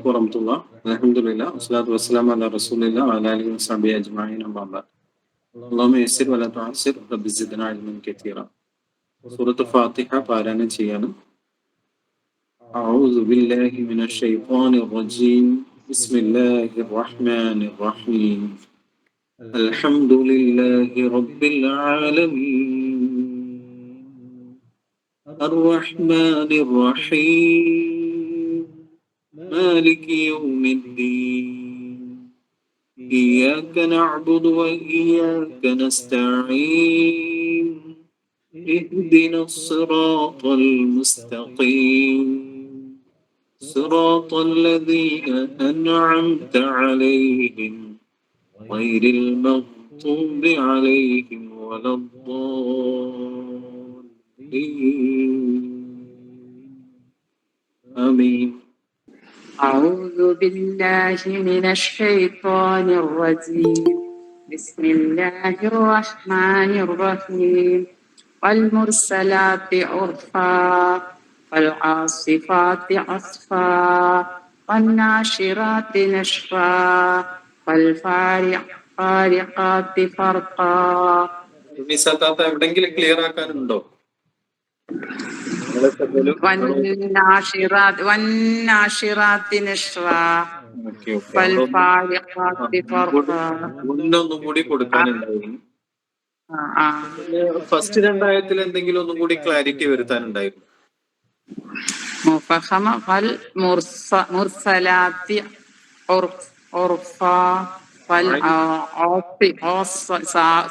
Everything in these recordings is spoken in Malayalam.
വറഹ്മത്തുള്ളാഹി. അൽഹംദുലില്ലാഹ് വസ്സലാത്തു വസ്സലാമു അലാ റസൂലില്ലാഹി വഅലാ ആലിഹി വസഹ്ബിഹി അജ്മഈൻ അമ്മാ ബഅദ്. അല്ലാഹുമ്മ യസ്സിർ വലാ തുഅസ്സിർ റബ്ബി സിദ്നാ ഇൽമൻ കസീറ. സൂറത്ത് ഫാത്തിഹ പാരായണം ചെയ്യാണ്. അഊദു ബില്ലാഹി മിനശ് ശൈത്വാനിർ റജീം. ബിസ്മില്ലാഹിർ റഹ്മാനിർ റഹീം. അൽഹംദുലില്ലാഹി റബ്ബിൽ ആലമീൻ. അർറഹ്മാനിർ റഹീം. مالك يوم الدين. إياك نعبد وإياك نستعين. اهدنا الصراط المستقيم. صراط الذين أنعمت عليهم غير المغضوب عليهم ولا الضالين. آمين. أعوذ بالله من الشيطان الرجيم. بسم الله الرحمن الرحيم. والمرسلات عرفا والعاصفات عصفا والناشرات نشرا والفارقات فرقا. എവിടെങ്കിലും ക്ലിയർ ആക്കാനുണ്ടോ? والناشرات نشرا فالفارقات فرقا. ഒന്നും കൂടി കൊടുക്കാനുണ്ടായിരുന്നു. ഫസ്റ്റ് രണ്ടായത്തിൽ എന്തെങ്കിലും ഒന്നും കൂടി ക്ലാരിറ്റി വരുത്താനുണ്ടായിരുന്നു. മുഫഖമ ഫൽ മുർസലാത്തി ഉർഫാ ഫൽ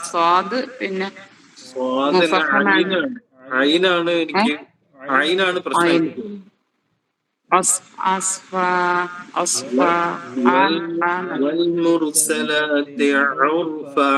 സ്വാദ് പിന്നെ ഐനാണ് എനിക്ക് ഐനാണ് പ്രശ്നം. والمرسلات عرفا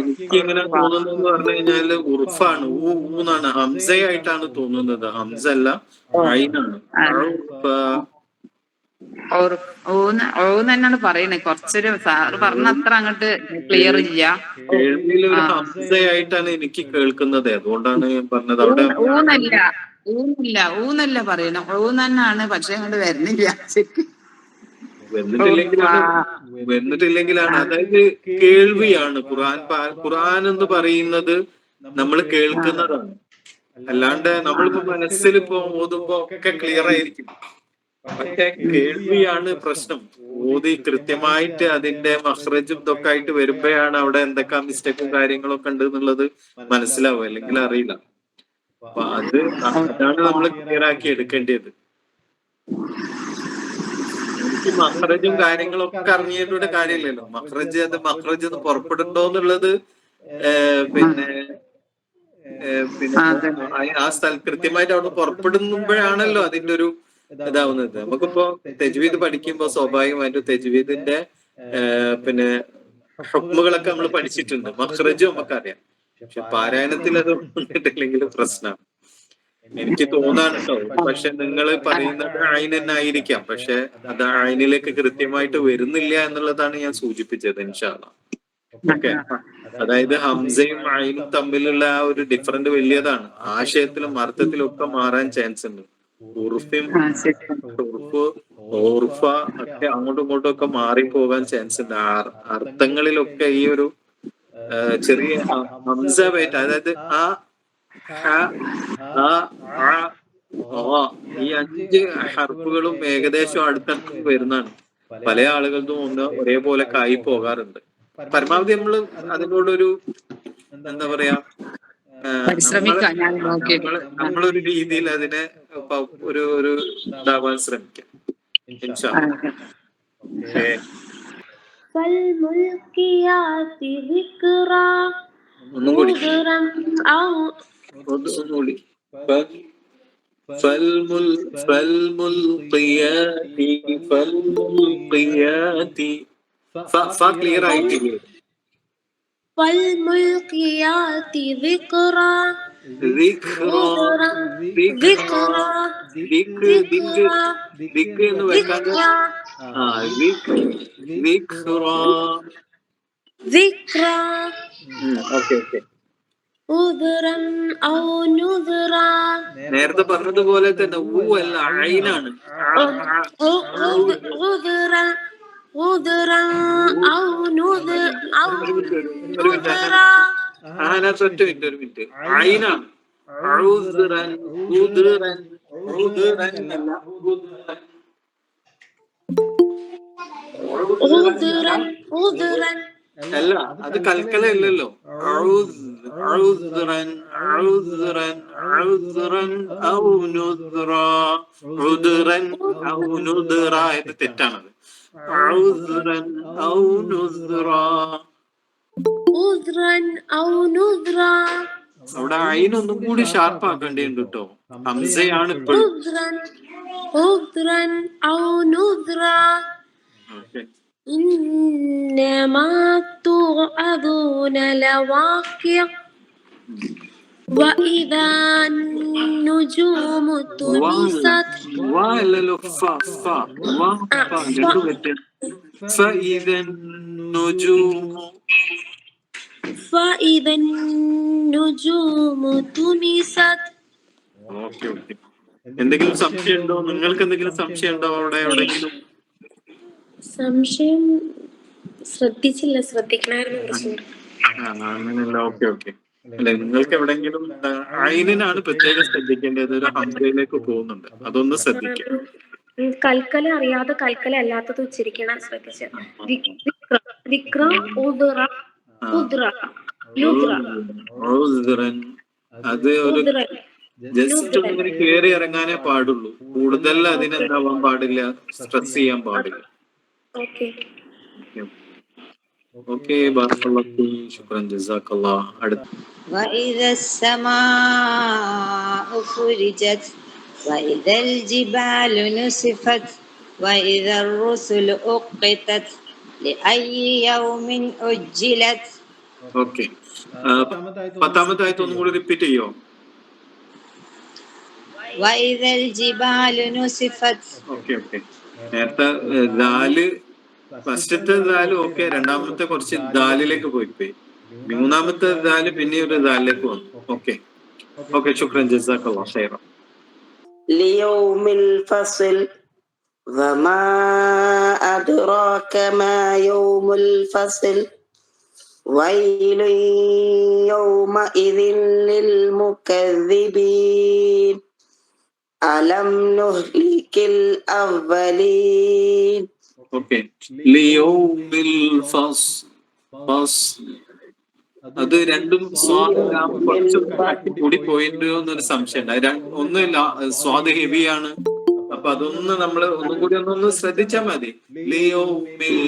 എനിക്ക് എങ്ങനെ തോന്നുന്നത് പറഞ്ഞു കഴിഞ്ഞാല് ഉർഫാണ്, ഊന്നാണ്, ഹംസയായിട്ടാണ് തോന്നുന്നത്. ഹംസ അല്ല, ഐനാണ്. തന്നെയാണ് പറയുന്നത്. കുറച്ചൊരു സാറ് പറഞ്ഞ അത്ര അങ്ങോട്ട് ക്ലിയർ ഇല്ല. കേൾവിയിൽ ഒരു ഹംസയായിട്ടാണ് എനിക്ക് കേൾക്കുന്നത്. അതുകൊണ്ടാണ് ഞാൻ പറഞ്ഞത്. അവിടെ ഊന്നല്ല പറയണം, ഊന്നാണ്. പക്ഷെ അങ്ങോട്ട് വരുന്നില്ല. വന്നിട്ടില്ലെങ്കിലാണ് അതായത് കേൾവിയാണ്. ഖുർആൻ എന്ന് പറയുന്നത് നമ്മൾ കേൾക്കുന്നതാണ്. അല്ലാണ്ട് നമ്മളിപ്പോ മനസ്സിലിപ്പോ ഓതുമ്പോ ഒക്കെ ക്ലിയർ ആയിരിക്കും. പക്ഷെ കേൾവിയാണ് പ്രശ്നം. ഓതി കൃത്യമായിട്ട് അതിന്റെ മഖ്റജും ഇതൊക്കെ ആയിട്ട് വരുമ്പോഴാണ് അവിടെ എന്തൊക്കെ മിസ്റ്റേക്കും കാര്യങ്ങളൊക്കെ ഉണ്ട് എന്നുള്ളത് മനസ്സിലാവും. അല്ലെങ്കിൽ അറിയില്ല. അപ്പൊ അതാണ് നമ്മൾ ക്ലിയർ ആക്കി എടുക്കേണ്ടത്. എനിക്ക് മഖ്റജും കാര്യങ്ങളൊക്കെ അറിഞ്ഞതിലൂടെ കാര്യമില്ലല്ലോ. മഖ്റജ് എന്ന് പുറപ്പെടുണ്ടോ എന്നുള്ളത് പിന്നെ ആ സ്ഥലം കൃത്യമായിട്ട് അവിടെ പുറപ്പെടുമ്പോഴാണല്ലോ അതിന്റെ ഒരു ഇതാവുന്നത്. നമുക്കിപ്പോ തെജ്വീദ് പഠിക്കുമ്പോ സ്വാഭാവികമായിട്ടും തെജ്വീദിന്റെ പിന്നെ ഹുക്മുകളൊക്കെ നമ്മൾ പഠിച്ചിട്ടുണ്ട്. മഖ്റജും നമുക്കറിയാം. പക്ഷെ പാരായണത്തിൽ അത് വന്നിട്ടില്ലെങ്കിൽ പ്രശ്നമാണ്. എനിക്ക് തോന്നാണ് കേട്ടോ. പക്ഷെ നിങ്ങൾ പറയുന്നത് ഐൻ തന്നെ ആയിരിക്കാം. പക്ഷെ അത് ഐനിലേക്ക് കൃത്യമായിട്ട് വരുന്നില്ല എന്നുള്ളതാണ് ഞാൻ സൂചിപ്പിച്ചത്. ഇൻഷാ അല്ലാഹ്. ഓക്കെ. അതായത് ഹംസയും ഐനും തമ്മിലുള്ള ആ ഒരു ഡിഫറൻറ്റ് വലിയതാണ്. ആശയത്തിലും അർത്ഥത്തിലും ഒക്കെ മാറാൻ ചാൻസ് ഉണ്ട്. ഉറുഫ ഒക്കെ അങ്ങോട്ടും ഇങ്ങോട്ടും ഒക്കെ മാറിപ്പോകാൻ ചാൻസ് ഉണ്ട്. അർത്ഥങ്ങളിലൊക്കെ ഈ ഒരു ചെറിയ ഹംസ വേറ്റ്, അതായത് ഈ 5 ഹർഫുകളും ഏകദേശം അടുത്തടുത്ത് വരുന്നതാണ്. പല ആളുകൾക്കും ഒന്ന് ഒരേപോലെ കായി പോകാറുണ്ട്. പരമാവധി നമ്മൾ അതിനോടൊരു എന്താ പറയാ, നമ്മളൊരു രീതിയിൽ അതിനെ ഒരു ഇതാവാൻ ശ്രമിക്കാം. ഇൻഷാ അല്ലാഹ്. ഒന്നുകൂടി فالملقيات ذكرا ദിക്റാ ദിക്റാ ദിക്ക് ദിക്ക് ദിക്ക് എന്ന് വെക്കാതെ ദിക്റാ. Okay okay. നേരത്തെ പറഞ്ഞതുപോലെ തന്നെ ഊ അല്ല ഐനാണ്. ഒറ്റ മിനിറ്റ് ഒരു മിനിറ്റ്. ഐനാണ്. ഉദ്റൻ ഉദ്റൻ ഉദ്റൻ അല്ല ഉദ്റൻ അല്ല, അത് കൽക്കല ഇല്ലല്ലോ. ഇത് തെറ്റാണത്. അവിടെ അയിനൊന്നും കൂടി ഷാർപ്പ് ആക്കേണ്ടിയുണ്ട് കേട്ടോ. ഹംസയാണ് ഇപ്പോഴും. ഓക്കെ. إنما توعدون لواقع وإذا النجوم طمست فإذا النجوم طمست. Okay okay. എന്തെങ്കിലും സംശയം ഉണ്ടോ? നിങ്ങൾക്ക് എന്തെങ്കിലും സംശയം ഉണ്ടോ അവിടെ എവിടെയെങ്കിലും? സംശയം ശ്രദ്ധിക്കണമായിരുന്നു. അങ്ങനെയല്ല. Okay okay. അല്ല, നിങ്ങൾക്ക് എവിടെയെങ്കിലും ഐനിനാണ് പ്രത്യേകം ശ്രദ്ധിക്കേണ്ടത്. ഒരു ഹംസയിലേക്ക് പോകുന്നുണ്ട്, അതൊന്ന് ശ്രദ്ധിക്കുക. കൽക്കല അറിയാതെ കൽക്കല അല്ലാത്തത് ഉച്ചരിക്കണം ശ്രദ്ധിച്ചത്. അത് ഒരു ജസ്റ്റ് ഒന്നിങ്ങനെ കയറി ഇറങ്ങാനേ പാടുള്ളൂ. കൂടുതൽ അതിനെന്താവാൻ പാടില്ല, സ്ട്രെസ് ചെയ്യാൻ പാടില്ല. ഓക്കെ. ബാറക്കല്ലാഹു ശുക്രൻ ജസാക്കല്ലാഹ്. അടുത്ത وإذا السماء فرجت وإذا الجبال نسفت وإذا الرسل أقتت لأي يوم أجلت. ഓക്കെ. പത്താമത്തെ ആയത്ത് ഒന്നും കൂടി റിപ്പീറ്റ് ചെയ്യോ? وإذا الجبال نسفت. Okay okay. നേരത്തെ ദാല് ഫസ്റ്റത്തെ ദാല് ഓക്കെ, രണ്ടാമത്തെ കുറച്ച് ദാലിലേക്ക് പോയി. മൂന്നാമത്തെ ദാല് പിന്നെ ഒരു ദാലിലേക്ക് വന്നു. Okay okay. ശുക്രൻ ജസാക്കല്ലാഹ് ഖൈറ. ليوم الفصل وما أدراك ما يوم الفصل ويل يومئذ للمكذبين ألم نهلك الأولين. ഓക്കെ. ലിയൗമിൽ ഫസ്ൽ. അത് രണ്ടും സ്വാദ് കുറച്ച് കൂടി പോയിട്ടോ എന്നൊരു സംശയം ഉണ്ട്. ഒന്ന് സ്വാദ് ഹെവിയാണ്. അപ്പൊ അതൊന്ന് നമ്മള് ഒന്നും കൂടി ഒന്നൊന്ന് ശ്രദ്ധിച്ചാൽ മതി. ലിയൗമിൽ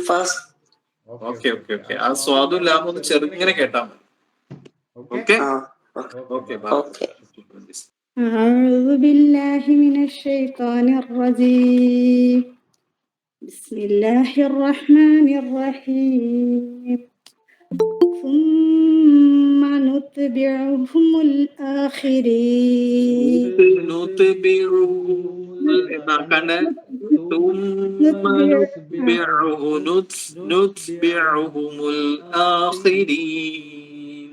ഫസ്ൽ. Okay okay okay. ആ സ്വാദും ലാഭം ഒന്ന് ചെറുങ്ങനെ കേട്ടാ മതി. Okay okay. أعوذ بالله من الشيطان الرجيم. بسم الله الرحمن الرحيم. ثم نتبعهم الآخرين. نتبعهم الآخرين.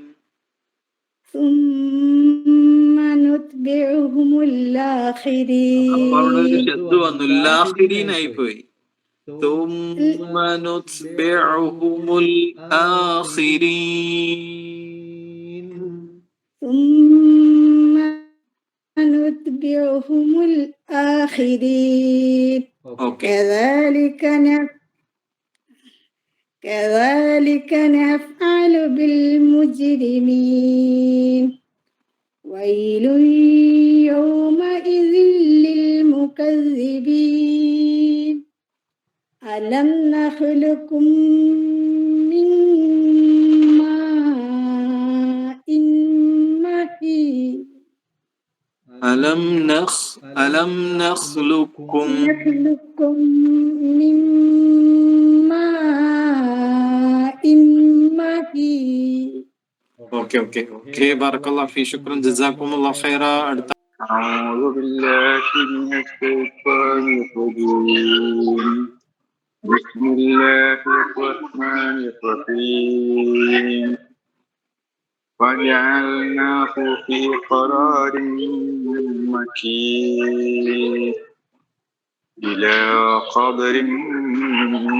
ثم نتبعهم الآخرين. ആയി പോയി. ثم نتبعهم الآخرين. ثم نتبعهم الآخرين. كذلك نفعل بالمجرمين. ويل يومئذ للمكذبين. ألم نخلقكم من ماء مهين. ألم نخلقكم من ماء مهين. ഓക്കെ ബറക്കല്ലാഹു ഫീ ശുക്രൻ ജസാക്കുമുല്ലാഹു ഖൈറ. അടുത്ത أعوذ بالله من الشيطان الرجيم بسم الله الرحمن الرحيم وجعلناه في قرار مكين إلى قدر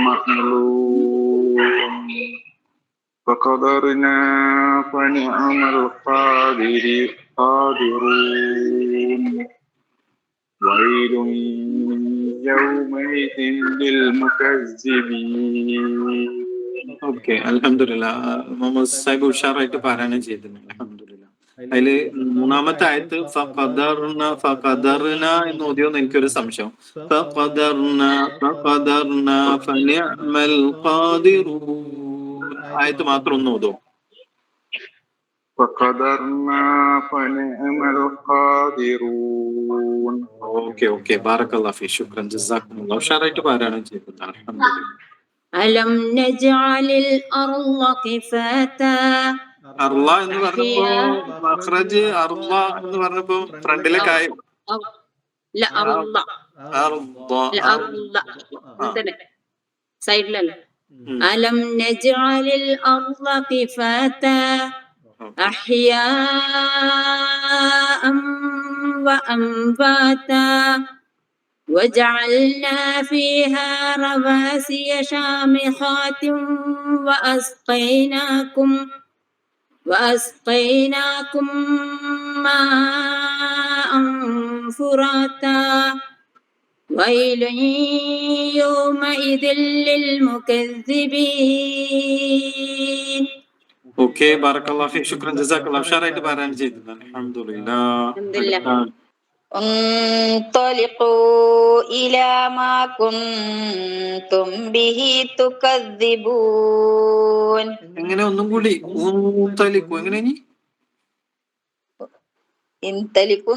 معلوم فقدرنا فنعم القادرون ويل يومئذ للمكذبين. ഓക്കെ അൽഹംദുലില്ലാഹ്. മുഹമ്മദ് സാഹിബ് ഉഷാറായിട്ട് പാരായണം ചെയ്തിട്ടുണ്ട്. അൽഹംദുലില്ലാഹ്. അതില് മൂന്നാമത്തെ ആയത്ത് ഫഖദർന എന്ന് ഓതിയോന്ന് എനിക്കൊരു സംശയം. ഫഖദർന ഫനിഅമൽ ഖാദിറൂൻ ആയത്ത് മാത്രം ഒന്ന് ഓതോ. فقدرنا فنعم القادرون. ഓക്കെ ബാറക്കല്ലാഹു ഫീ ശുക്രൻ ജസാക്കുമുല്ലാഹ്. ഉഷാറായിട്ട് പാരായണം ചെയ്തിട്ടുണ്ട്. അൽഹംദുലില്ലാഹ്. ألم نجعل الأرض كفاتا അർള എന്ന് പറഞ്ഞപ്പോ മഖ്റജ് അർള എന്ന് പറഞ്ഞപ്പോ ഫ്രണ്ടിലെ കായം لا أرض لا أرض سيد لنا ألم نجعل الأرض كفاتا أحياء وأمواتا وجعلنا فيها رواسي شامخات وأسقيناكم ماء فراتا ويل يومئذ للمكذبين. ഓക്കെ ബാറക്കല്ലാഹു ഫീ ശുക്രൻ ജസാക്കല്ലാഹു. ഉഷാറായിട്ട് പാരായണം ചെയ്തിട്ടുണ്ട്. അൽഹംദുലില്ലാഹ്. انطلقوا إلى ما كنتم به تكذبون. എങ്ങനെ ഒന്നും കൂടി ഊന്തലിക്കു എങ്ങനെ ഇനി انطلقوا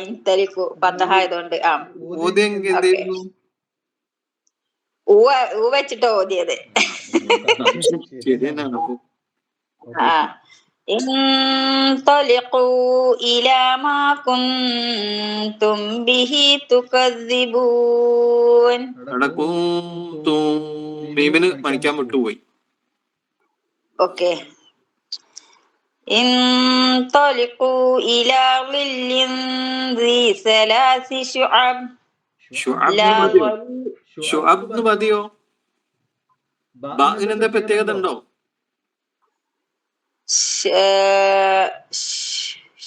انطلقوا പതഹ ആയതുകൊണ്ട് ഊ വെച്ചിട്ട് ഓതിയത്. انطلقوا إلى ما كنتم به تكذبون. മീമിന് മണിക്കാൻ വിട്ടുപോയി. ഓക്കെ. انطلقوا إلى ظل ذي ثلاث شعب ഷുഅബ് മതിയോ? ബാഇനെന്താ പ്രത്യേകത ഉണ്ടോ?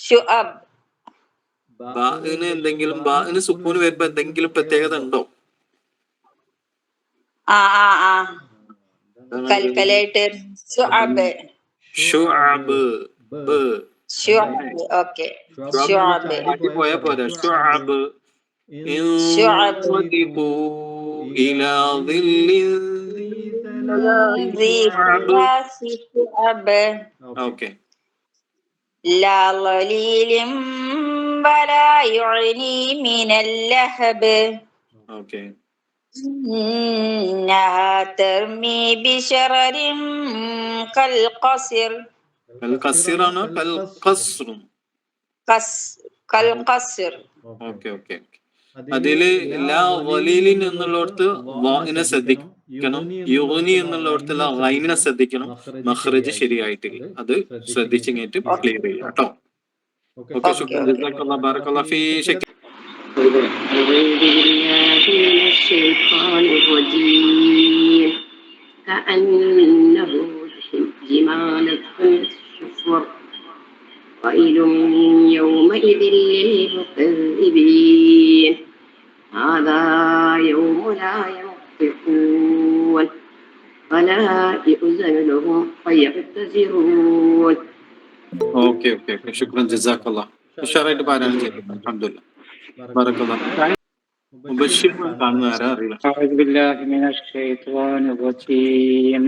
ഷുഅബ് ബാഇന് എന്തെങ്കിലും ബാഇന് സുക്കൂന് വരുമ്പോ എന്തെങ്കിലും പ്രത്യേകത ഉണ്ടോ? കൽക്കലേറ്റ് ഷുഅബ് ഓക്കെ ഷുഅബ് പോയാ പോരാ. ഷുഅബ് إلى ظل ذي شعب اوكي لا ظليل ولا يغني من اللهب. اوكي إنها ترمي بشرر كالقصر. كالقصر أنا كالقصر كالقصر. اوكي അതില് ലാ വലീലിൻ എന്നുള്ളടത്ത് വാഇനെ ശ്രദ്ധിക്കണം, യുഗ്നി എന്നുള്ളടത്തുള്ള ഗൈനിനെ ശ്രദ്ധിക്കണം. മഖ്റജ് ശരിയായിട്ടില്ല, അത് ശ്രദ്ധിച്ചിട്ട് ക്ലിയർ ചെയ്യാം കേട്ടോ. ഓക്കെ ശുക്രൻ ജസാക്കല്ലാഹു ബാറക്കല്ലാഹു ഫീ ശക്. كأنه جمالة صفر ويل يومئذ للمكذبين هذا يوم لا ينطقون ولا يؤذن لهم فيعتذرون. ഓക്കെ ശുക്രൻ ജസാക്കല്ലാഹു. ഉഷാറായിട്ട് പാരായണം ചെയ്തു. അൽഹംദുലില്ലാഹ് ബാറക്കല്ലാഹു. മുബശ്ശിർ കാണുന്ന ആരാ അറിയില്ല. أعوذ بالله من الشيطان الرجيم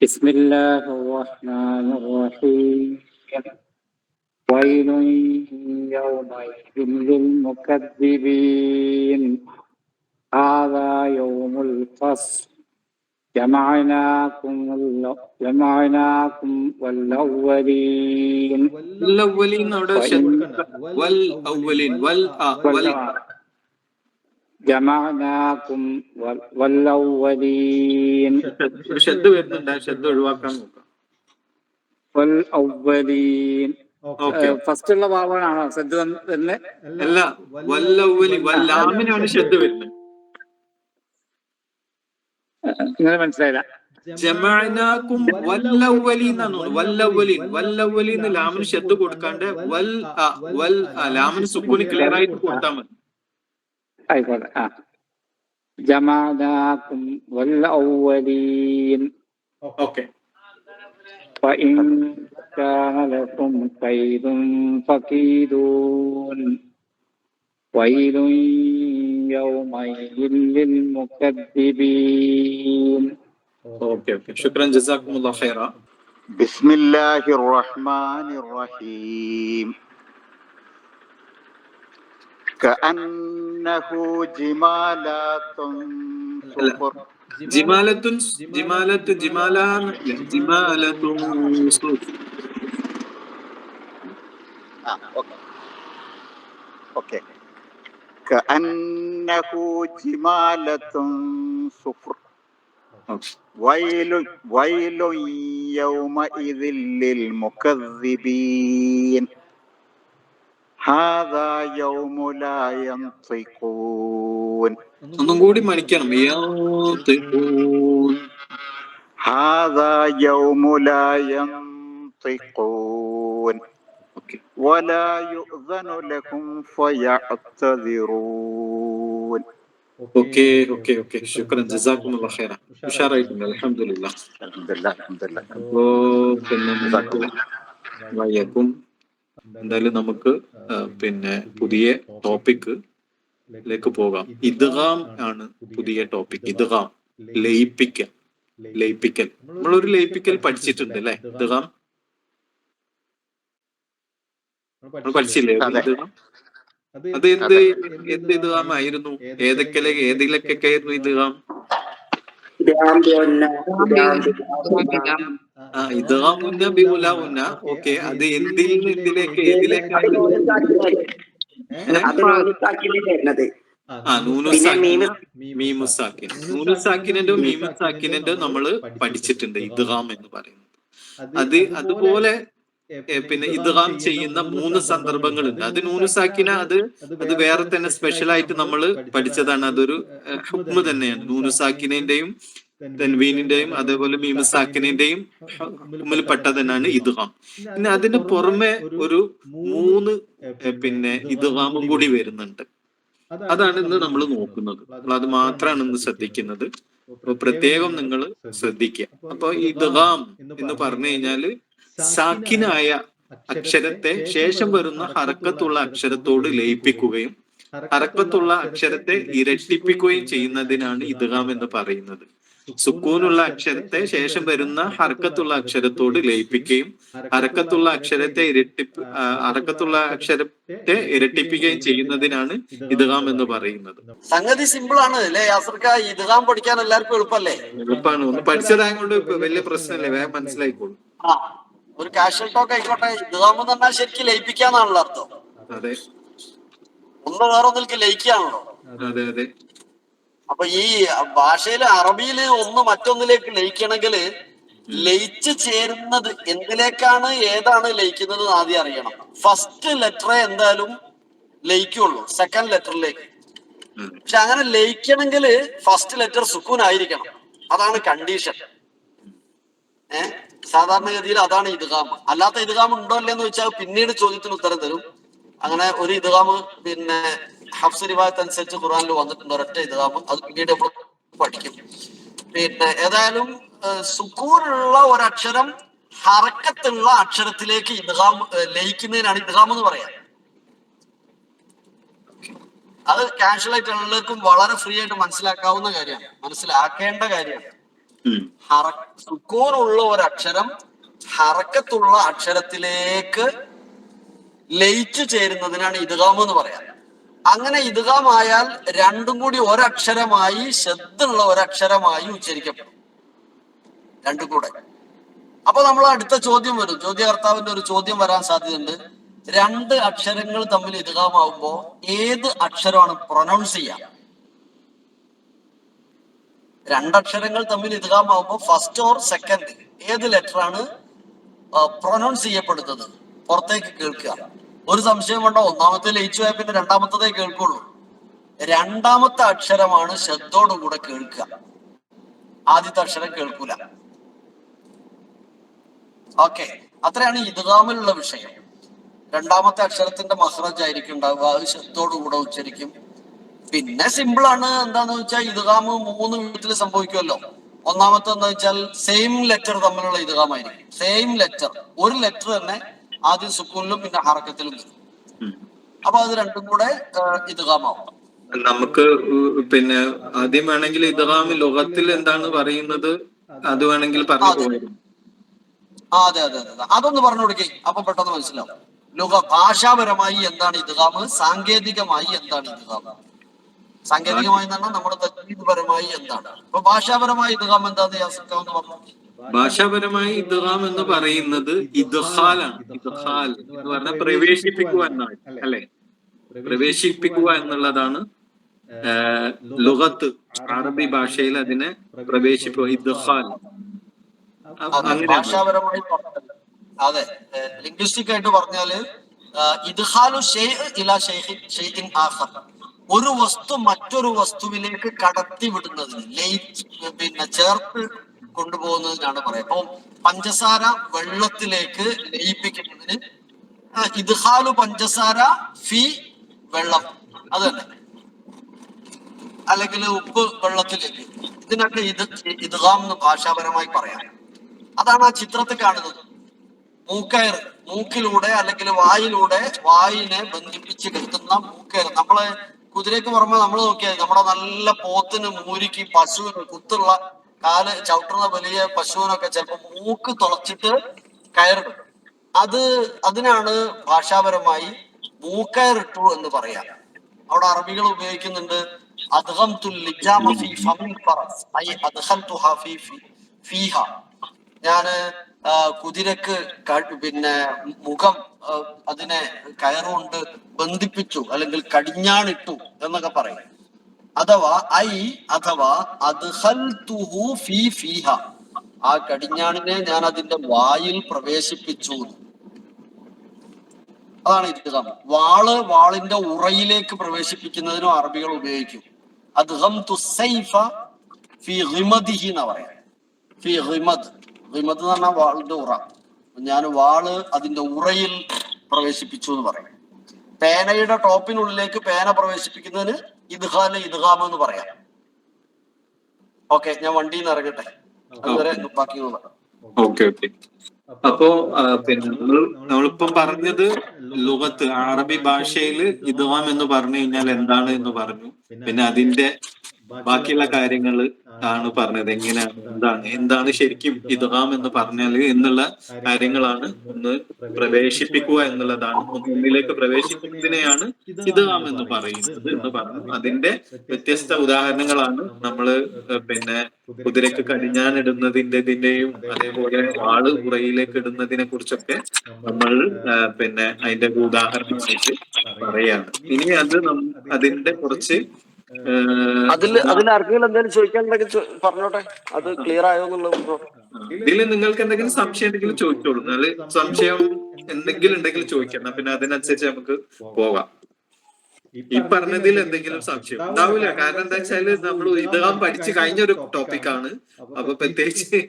بسم الله الرحمن الرحيم ويل يومئذ للمكذبين هذا يوم الفصل جمعناكم والأولين വല്ലവ്വലീൻ അവിടെ വൽ അവ്വലീൻ جمعناكم والأولين ഒരു ശബ്ദ വരുന്നുണ്ട്, ആ ശബ്ദം ഒഴിവാക്കാൻ നോക്കാം. والأولين ഫസ്റ്റ് ഉള്ള ഭാവനാണോ ശ്രദ്ധ തന്നെ? അല്ല, വല്ലവ്വലി വല്ലാമിനാണ് ശബ്ദ വരുന്നത്. ഇങ്ങനെ മനസ്സിലായില്ല. ജമഅനാകും വല്ലവ്വലീൻ എന്നാണ്. വല്ലവ്വലീൻ ലാമിന് ശബ്ദ കൊടുക്കാണ്ട് ലാമിന് സുക്കൂന് ക്ലിയർ ആയിട്ട് കൊടുത്താൽ മതി. ആയിക്കോട്ടെ. ജമഅനാകും والأولين. ഓക്കെ. فإن كان لكم كيد فكيدون ويل يومئذ للمكذبين. ഓക്കെ. ശുക്രൻ, ജസാക്കുമുല്ലാഹ് ഖൈറ. بسم الله الرحمن الرحيم. كأنه جمالات صفر. ജിമാലത്തുൻ اوكي. كأنه جمالة صفر. ويل يومئذ للمكذبين. هذا يوم لا ينطقون. ഒന്നും കൂടി മണിക്കണം. هذا يوم لا ينطقون ولا يؤذن لهم فيعتذرون. ഓക്കെ. ശുക്രൻ, ജസാക്കുമുല്ലാഹ് ഖൈറ. ഉഷാറായിട്ടുണ്ട്. അൽഹംദുലില്ലാഹ്. അപ്പോ പിന്നെ വയ്യക്കും എന്തായാലും നമുക്ക് പിന്നെ പുതിയ ടോപ്പിക്കിലേക്ക് പോകാം. ഇദ്ഗാം ആണ് പുതിയ ടോപ്പിക്. ഇദ്ഗാം, ലയിപ്പിക്കൽ. നമ്മളൊരു ലയിപ്പിക്കൽ പഠിച്ചിട്ടുണ്ട് അല്ലെ? ഇദ്ഗാം പഠിച്ചില്ലേ? ഇദ്ഗാം അത് എന്ത് ഇദ്ഗാം ആയിരുന്നു? ഏതിലൊക്കെ ആയിരുന്നു ഇദ്ഗാം? ഇദ്ഗാം ഉന്ന ബിഉല ഉന്ന. ഓക്കെ. അത് എന്തിൽ നിന്ന് ഏതിലേക്കായിരുന്നു? മീമുസാക്കിനെ നമ്മള് പഠിച്ചിട്ടുണ്ട് ഇദ്ഗാം എന്ന് പറയുന്നത്. അതുപോലെ പിന്നെ ഇദ്ഗാം ചെയ്യുന്ന 3 സന്ദർഭങ്ങളുണ്ട്. അത് നൂനുസാക്കിന അത് വേറെ തന്നെ സ്പെഷ്യൽ ആയിട്ട് നമ്മൾ പഠിച്ചതാണ്. അതൊരു ഹുക്മ് തന്നെയാണ്. നൂനുസാക്കിനെയും തൻവീനിന്റെയും അതേപോലെ മീമുസാക്കിനെയും ഹുക്മിൽ പെട്ടതന്നെയാണ് ഇദ്ഗാം. പിന്നെ അതിന് പുറമെ ഒരു 3 പിന്നെ ഇദ്ഗാമും കൂടി വരുന്നുണ്ട്. അതാണ് ഇന്ന് നമ്മൾ നോക്കുന്നത്. അത് മാത്രമാണ് ഇന്ന് ശ്രദ്ധിക്കുന്നത്. അപ്പൊ പ്രത്യേകം നിങ്ങൾ ശ്രദ്ധിക്കുക. അപ്പൊ ഇദ്ഗാം എന്ന് പറഞ്ഞു കഴിഞ്ഞാല് സാക്കിനായ അക്ഷരത്തെ ശേഷം വരുന്ന ഹറക്കത്തുള്ള അക്ഷരത്തോട് ലയിപ്പിക്കുകയും ഹറക്കത്തുള്ള അക്ഷരത്തെ ഇരട്ടിപ്പിക്കുകയും ചെയ്യുന്നതിനാണ് ഇദ്ഗാം എന്ന് പറയുന്നത്. സുക്കൂനുള്ള അക്ഷരത്തെ ശേഷം വരുന്ന ഹർക്കത്തുള്ള അക്ഷരത്തോട് ലയിപ്പിക്കുകയും ഹർക്കത്തുള്ള അക്ഷരത്തെ ഇരട്ടിപ്പിക്കുകയും ചെയ്യുന്നതിനാണ് ഇദ്ഗാം എന്ന് പറയുന്നത്. സംഗതി സിമ്പിൾ ആണ് അല്ലേ യാസർക്ക? ഇദ്ഗാം പഠിക്കാൻ എല്ലാവർക്കും എളുപ്പല്ലേ? എളുപ്പമാണ്. ഒന്ന് പഠിച്ചതായതുകൊണ്ട് വലിയ പ്രശ്നമല്ലേ, വേഗം മനസ്സിലായിക്കോളും. ഒരു കാഷ്വൽ ടോക്ക് ആയിക്കോട്ടെ. ഇദ്ഗാം എന്ന് പറഞ്ഞാൽ ശരിക്കും ലയിപ്പിക്കാന്നാണല്ലോ അർത്ഥം. അതെ. ഒന്ന് വേറൊന്നിലേക്ക് ലയിക്കാണല്ലോ. അതെ. അപ്പൊ ഈ ഭാഷയില് അറബിയില് ഒന്ന് മറ്റൊന്നിലേക്ക് ലയിക്കണമെങ്കിൽ ലയിച്ചു ചേരുന്നത് എന്തിലേക്കാണ്, ഏതാണ് ലയിക്കുന്നത് ആദ്യം അറിയണം. ഫസ്റ്റ് ലെറ്ററെ എന്തായാലും ലയിക്കുള്ളൂ സെക്കൻഡ് ലെറ്ററിലേക്ക്. പക്ഷെ അങ്ങനെ ലയിക്കണമെങ്കിൽ ഫസ്റ്റ് ലെറ്റർ സുക്കൂൻ ആയിരിക്കണം. അതാണ് കണ്ടീഷൻ. സാധാരണഗതിയിൽ അതാണ് ഇദ്ഗാം. അല്ലാത്ത ഇദ്ഗാം ഉണ്ടോ അല്ലേന്ന് വെച്ചാൽ പിന്നീട് ചോദ്യത്തിന് ഉത്തരം തരും. അങ്ങനെ ഒരു ഇദ്ഗാം പിന്നെ ഹഫ്സ് റിവായത്ത് അനുസരിച്ച് ഖുർആനിൽ വന്നിട്ടുണ്ട്, ഒരൊറ്റ ഇദ്ഗാം. അത് പിന്നീട് നമ്മൾ പഠിക്കും. പിന്നെ ഏതായാലും സുക്കൂനുള്ള ഒരക്ഷരം ഹറക്കത്തുള്ള അക്ഷരത്തിലേക്ക് ഇദ്ഗാം ലയിക്കുന്നതിനാണ് ഇദ്ഗാം എന്ന് പറയാം. അത് കാഷ്വൽ ആയിട്ട് എല്ലാവർക്കും വളരെ ഫ്രീ ആയിട്ട് മനസ്സിലാക്കാവുന്ന കാര്യമാണ്, മനസ്സിലാക്കേണ്ട കാര്യമാണ്. സുക്കൂനുള്ള ഒരക്ഷരം ഹറക്കത്തുള്ള അക്ഷരത്തിലേക്ക് ലയിച്ചു ചേരുന്നതിനാണ് ഇദ്ഗാം എന്ന് പറയാം. അങ്ങനെ ഇദ്ഗാമായാൽ രണ്ടും കൂടി ഒരക്ഷരമായി ശബ്ദമുള്ള ഒരക്ഷരമായി ഉച്ചരിക്കപ്പെടും, രണ്ടും കൂടെ. അപ്പൊ നമ്മൾ അടുത്ത ചോദ്യം വരും, ചോദ്യകർത്താവിന്റെ ഒരു ചോദ്യം വരാൻ സാധ്യതയുണ്ട്. രണ്ട് അക്ഷരങ്ങൾ തമ്മിൽ ഇദ്ഗാമാവുമ്പോ ഏത് അക്ഷരമാണ് പ്രൊനൗൺസ് ചെയ്യുക? രണ്ടക്ഷരങ്ങൾ തമ്മിൽ ഇദ്ഗാമാവുമ്പോ ഫസ്റ്റ് ഓർ സെക്കൻഡ് ഏത് ലെറ്റർ ആണ് പ്രൊനൗൺസ് ചെയ്യപ്പെടുന്നത്, പുറത്തേക്ക് കേൾക്കുക? ഒരു സംശയം വേണ്ട, ഒന്നാമത്തെ ലയിച്ചു പോയാൽ പിന്നെ രണ്ടാമത്തതേ കേൾക്കുള്ളൂ. രണ്ടാമത്തെ അക്ഷരമാണ് ശബ്ദോടുകൂടെ കേൾക്കുക, ആദ്യത്തെ അക്ഷരം കേൾക്കൂല. ഓക്കെ, അത്രയാണ് ഇദ്ഗാമിലുള്ള വിഷയം. രണ്ടാമത്തെ അക്ഷരത്തിന്റെ മഖ്റജ് ആയിരിക്കും ഉണ്ടാവുക, അത് ശബ്ദോടുകൂടെ ഉച്ചരിക്കും. പിന്നെ സിമ്പിൾ ആണ്, എന്താന്ന് വെച്ചാൽ ഇദ്ഗാമ് 3 വിധത്തിൽ സംഭവിക്കുമല്ലോ. ഒന്നാമത്തെ എന്താ വെച്ചാൽ സെയിം ലെറ്റർ തമ്മിലുള്ള ഇദ്ഗാമായിരിക്കും. സെയിം ലെറ്റർ, ഒരു ലെറ്റർ തന്നെ ആദ്യം സുക്കൂനിലും പിന്നെ ഹറക്കത്തിലും വരും. അപ്പൊ അത് രണ്ടും കൂടെ ഇദ്ഗാമാവും. നമുക്ക് പിന്നെ ആദ്യം വേണമെങ്കിൽ ഇദ്ഗാം ലോകത്തിൽ എന്താണ് പറയുന്നത് അത് വേണമെങ്കിൽ പറഞ്ഞു പോയിരുന്നു. അതെ അതെ അതെ, അതൊന്ന് പറഞ്ഞു കൊടുക്കേ, അപ്പൊ പെട്ടെന്ന് മനസ്സിലാവും. ഭാഷാപരമായി എന്താണ് ഇദ്ഗാം, സാങ്കേതികമായി എന്താണ് ഇദ്ഗാം. സാങ്കേതികമായി എന്ന് പറഞ്ഞാൽ നമ്മുടെ തജ്വീദ് പരമായി എന്താണ്. അപ്പൊ ഭാഷാപരമായി ഇദ്ഗാം എന്താന്ന് യാസിക്കാന്ന് പറഞ്ഞു. ഭാഷാപരമായി ഇദ്ഗാം എന്ന് പറയുന്നത് ഇദ്ഖാലാണ്. ഇദ്ഖാൽ എന്ന് പറഞ്ഞാൽ പ്രവേശിപ്പിക്കുക എന്നാണ്, അല്ലെ? പ്രവേശിപ്പിക്കുക എന്നുള്ളതാണ് ലുഗത്ത്, അറബി ഭാഷയിൽ അതിനെ പ്രവേശിപ്പിക്കുക, ഇദ്ഖാൽ. ഭാഷാപരമായി അതെ, ലിംഗ്വിസ്റ്റിക് ആയിട്ട് പറഞ്ഞാല് ഇദ്ഖാലു ശൈഇ ഇലാ ശൈഇൻ ആഖർ, ഒരു വസ്തു മറ്റൊരു വസ്തുവിലേക്ക് കടത്തി വിടുന്നതിന്, പിന്നെ ചേർത്ത് കൊണ്ടുപോകുന്നതിനാണ് പറയാം. അപ്പൊ പഞ്ചസാര വെള്ളത്തിലേക്ക് ലയിപ്പിക്കുന്നതിന് ഇദ്ഖാലു പഞ്ചസാര ഫി വെള്ളം, അത് തന്നെ. അല്ലെങ്കിൽ ഉപ്പ് വെള്ളത്തിലേക്ക്, ഇതിനൊക്കെ ഇദ്ഗാം എന്ന് ഭാഷാപരമായി പറയാം. അതാണ് ആ ചിത്രത്തിൽ കാണുന്നത്. മൂക്കയർ, മൂക്കിലൂടെ അല്ലെങ്കിൽ വായിലൂടെ വായിനെ ബന്ധിപ്പിച്ച് കിട്ടുന്ന മൂക്കയർ. നമ്മള് കുതിരയ്ക്ക് പുറമെ നമ്മൾ നോക്കിയാൽ നമ്മുടെ നല്ല പോത്തിന്, മൂരിക്ക്, പശുവിന്, കുത്തുള്ള കാല് ചവിട്ടുന്ന വലിയ പശുവിനൊക്കെ ചിലപ്പോൾ മൂക്ക് തുളച്ചിട്ട് കയറിടും. അതിനാണ് ഭാഷാപരമായി മൂക്കയറിട്ടു എന്ന് പറയാം. അവിടെ അറബികൾ ഉപയോഗിക്കുന്നുണ്ട് അദ്ഗംതുൽ ലിജാമ ഫീ ഫമിൽ ഫറസ്, ഐ അദ്ഖൽതുഹാ ഫീഹ. ഞാന് കുതിരക്ക് പിന്നെ മുഖം അതിനെ കയറുകൊണ്ട് ബന്ധിപ്പിച്ചു അല്ലെങ്കിൽ കടിഞ്ഞാണിട്ടു എന്നൊക്കെ പറയും. അഥവാ അദ്ഖൽതുഹു ഫീ ഫീഹ, ആ കടിഞ്ഞാണിനെ ഞാൻ അതിന്റെ വായിൽ പ്രവേശിപ്പിച്ചു. അതാണ് ഇദ്ഗാം. വാളിന്റെ ഉറയിലേക്ക് പ്രവേശിപ്പിക്കുന്നതിനും അറബികൾ ഉപയോഗിക്കും. അദ്ഗംതു സൈഫ ഫീ ഗിമദിഹി എന്ന് പറയാം. ഫീ ഗിമദ്, ഗിമദ് എന്ന് പറഞ്ഞാൽ വാളിന്റെ ഉറ. ഞാൻ വാള് അതിന്റെ ഉറയിൽ പ്രവേശിപ്പിച്ചു എന്ന് പറയും. പേനയുടെ ടോപ്പിനുള്ളിലേക്ക് പേന പ്രവേശിപ്പിക്കുന്നതിന് ഇദ്ഗാം എന്ന് പറയാം. ഓക്കെ, ഞാൻ വണ്ടിയിൽ നിന്ന് ഇറങ്ങട്ടെ, അതുവരെ ബാക്കി നോക്കാം. Okay okay. അപ്പോ പിന്നെ നമ്മളിപ്പം പറഞ്ഞത് ലുഗത്ത്, അറബി ഭാഷയിൽ ഇദ്ഗാം എന്ന് പറഞ്ഞു കഴിഞ്ഞാൽ എന്താണ് എന്ന് പറഞ്ഞു. പിന്നെ അതിന്റെ ബാക്കിയുള്ള കാര്യങ്ങൾ ആണ് പറഞ്ഞത്, എങ്ങനെയാണ്, എന്താണ് ശരിക്കും ഇദ്ഗാം എന്ന് പറഞ്ഞാൽ എന്നുള്ള കാര്യങ്ങളാണ്. ഒന്ന് പ്രവേശിപ്പിക്കുക എന്നുള്ളതാണ്, ഒന്നിലേക്ക് പ്രവേശിക്കുന്നതിനെയാണ് ഇദ്ഗാം എന്ന് പറയുന്നത് എന്ന് പറഞ്ഞു. അതിന്റെ വ്യത്യസ്ത ഉദാഹരണങ്ങളാണ് നമ്മള് പിന്നെ കുതിരക്ക് കടിഞ്ഞാനിടുന്നതിന്റെയും അതേപോലെ വാള് ഉറയിലേക്ക് ഇടുന്നതിനെ കുറിച്ചൊക്കെ നമ്മൾ പിന്നെ അതിന്റെ ഉദാഹരണമായിട്ട് പറയാണ്. ഇനി അതിന്റെ കുറച്ച് അതിൽ ആർക്കെങ്കിലും എന്തെങ്കിലും ചോദിക്കാനുണ്ടെങ്കിൽ പറഞ്ഞോട്ടെ, അത് ക്ലിയർ ആയോ എന്നുള്ളത്. ഇതിൽ നിങ്ങൾക്ക് എന്തെങ്കിലും സംശയം ഉണ്ടെങ്കിൽ ചോദിച്ചോളൂ. എന്നാല് സംശയം എന്തെങ്കിലും ഉണ്ടെങ്കിൽ ചോദിക്കണം, പിന്നെ അതിനനുസരിച്ച് നമുക്ക് പോകാം. ഈ പറഞ്ഞതിൽ എന്തെങ്കിലും സംശയം ഉണ്ടാവില്ല, കാരണം എന്താ വെച്ചാല് നമ്മൾ ഇദ്ഗാം പഠിച്ചു കഴിഞ്ഞൊരു ടോപ്പിക്കാണ്. അപ്പൊ പ്രത്യേകിച്ച്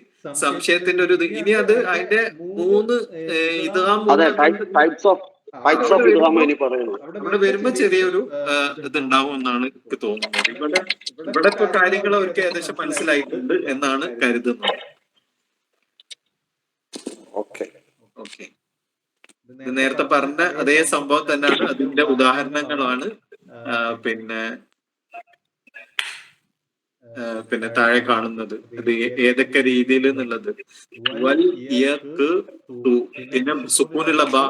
സംശയത്തിന്റെ ഒരു ഇനി അത് അതിന്റെ 3 ഇദ്ഗാം അവിടെ വരുമ്പോ ചെറിയൊരു ഇതുണ്ടാവും എന്നാണ് എനിക്ക് തോന്നുന്നത്. ഇവിടെ ഇപ്പൊ കാര്യങ്ങൾ അവർക്ക് ഏകദേശം മനസ്സിലായിട്ടുണ്ട് എന്നാണ് കരുതുന്നത്. ഓക്കെ, നേരത്തെ പറഞ്ഞ അതേ സംഭവം തന്നെയാണ്, അതിന്റെ ഉദാഹരണങ്ങളാണ്. പിന്നെ പിന്നെ താഴെ കാണുന്നത് അത് ഏതൊക്കെ രീതിയിൽ എന്നുള്ളത്. വൽ യഖ് തു, പിന്നെ സുക്കൂനുള്ള ബാ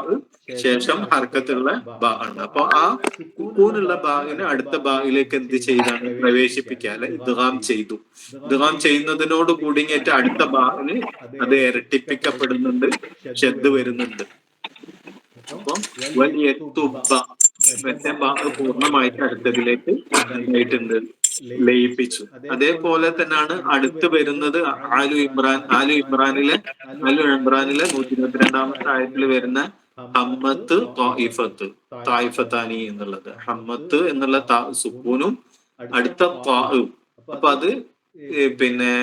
ശേഷം ഹർക്കത്തുള്ള ബാ ആണ്. അപ്പൊ ആ സുക്കൂനുള്ള ബാഇന് അടുത്ത ബായിലേക്ക് എന്ത് ചെയ്താണ് പ്രവേശിപ്പിക്കാതെ ഇദ്ഗാം ചെയ്തു. ഇദ്ഗാം ചെയ്യുന്നതിനോട് കൂടിയിട്ട് അടുത്ത ബാഇന് അത് ഇരട്ടിപ്പിക്കപ്പെടുന്നുണ്ട്, ഷദ്ദ് വരുന്നുണ്ട്. അപ്പം വൽ യക്തുബ മറ്റേ ബാഗ് പൂർണ്ണമായിട്ട് അടുത്തതിലേക്ക് എന്തായിട്ടുണ്ട്, ലയിപ്പിച്ചു. അതേപോലെ തന്നെയാണ് അടുത്ത് വരുന്നത് ആലു ഇമ്രാനിലെ 122ാമത്തെ ആയത്തിൽ വരുന്ന ഹമ്മത്ത് തായിഫത്താനി എന്നുള്ളത്. ഹമ്മത്ത് എന്നുള്ള സുക്കൂനും അടുത്ത താഉം. അപ്പൊ അത് പിന്നെ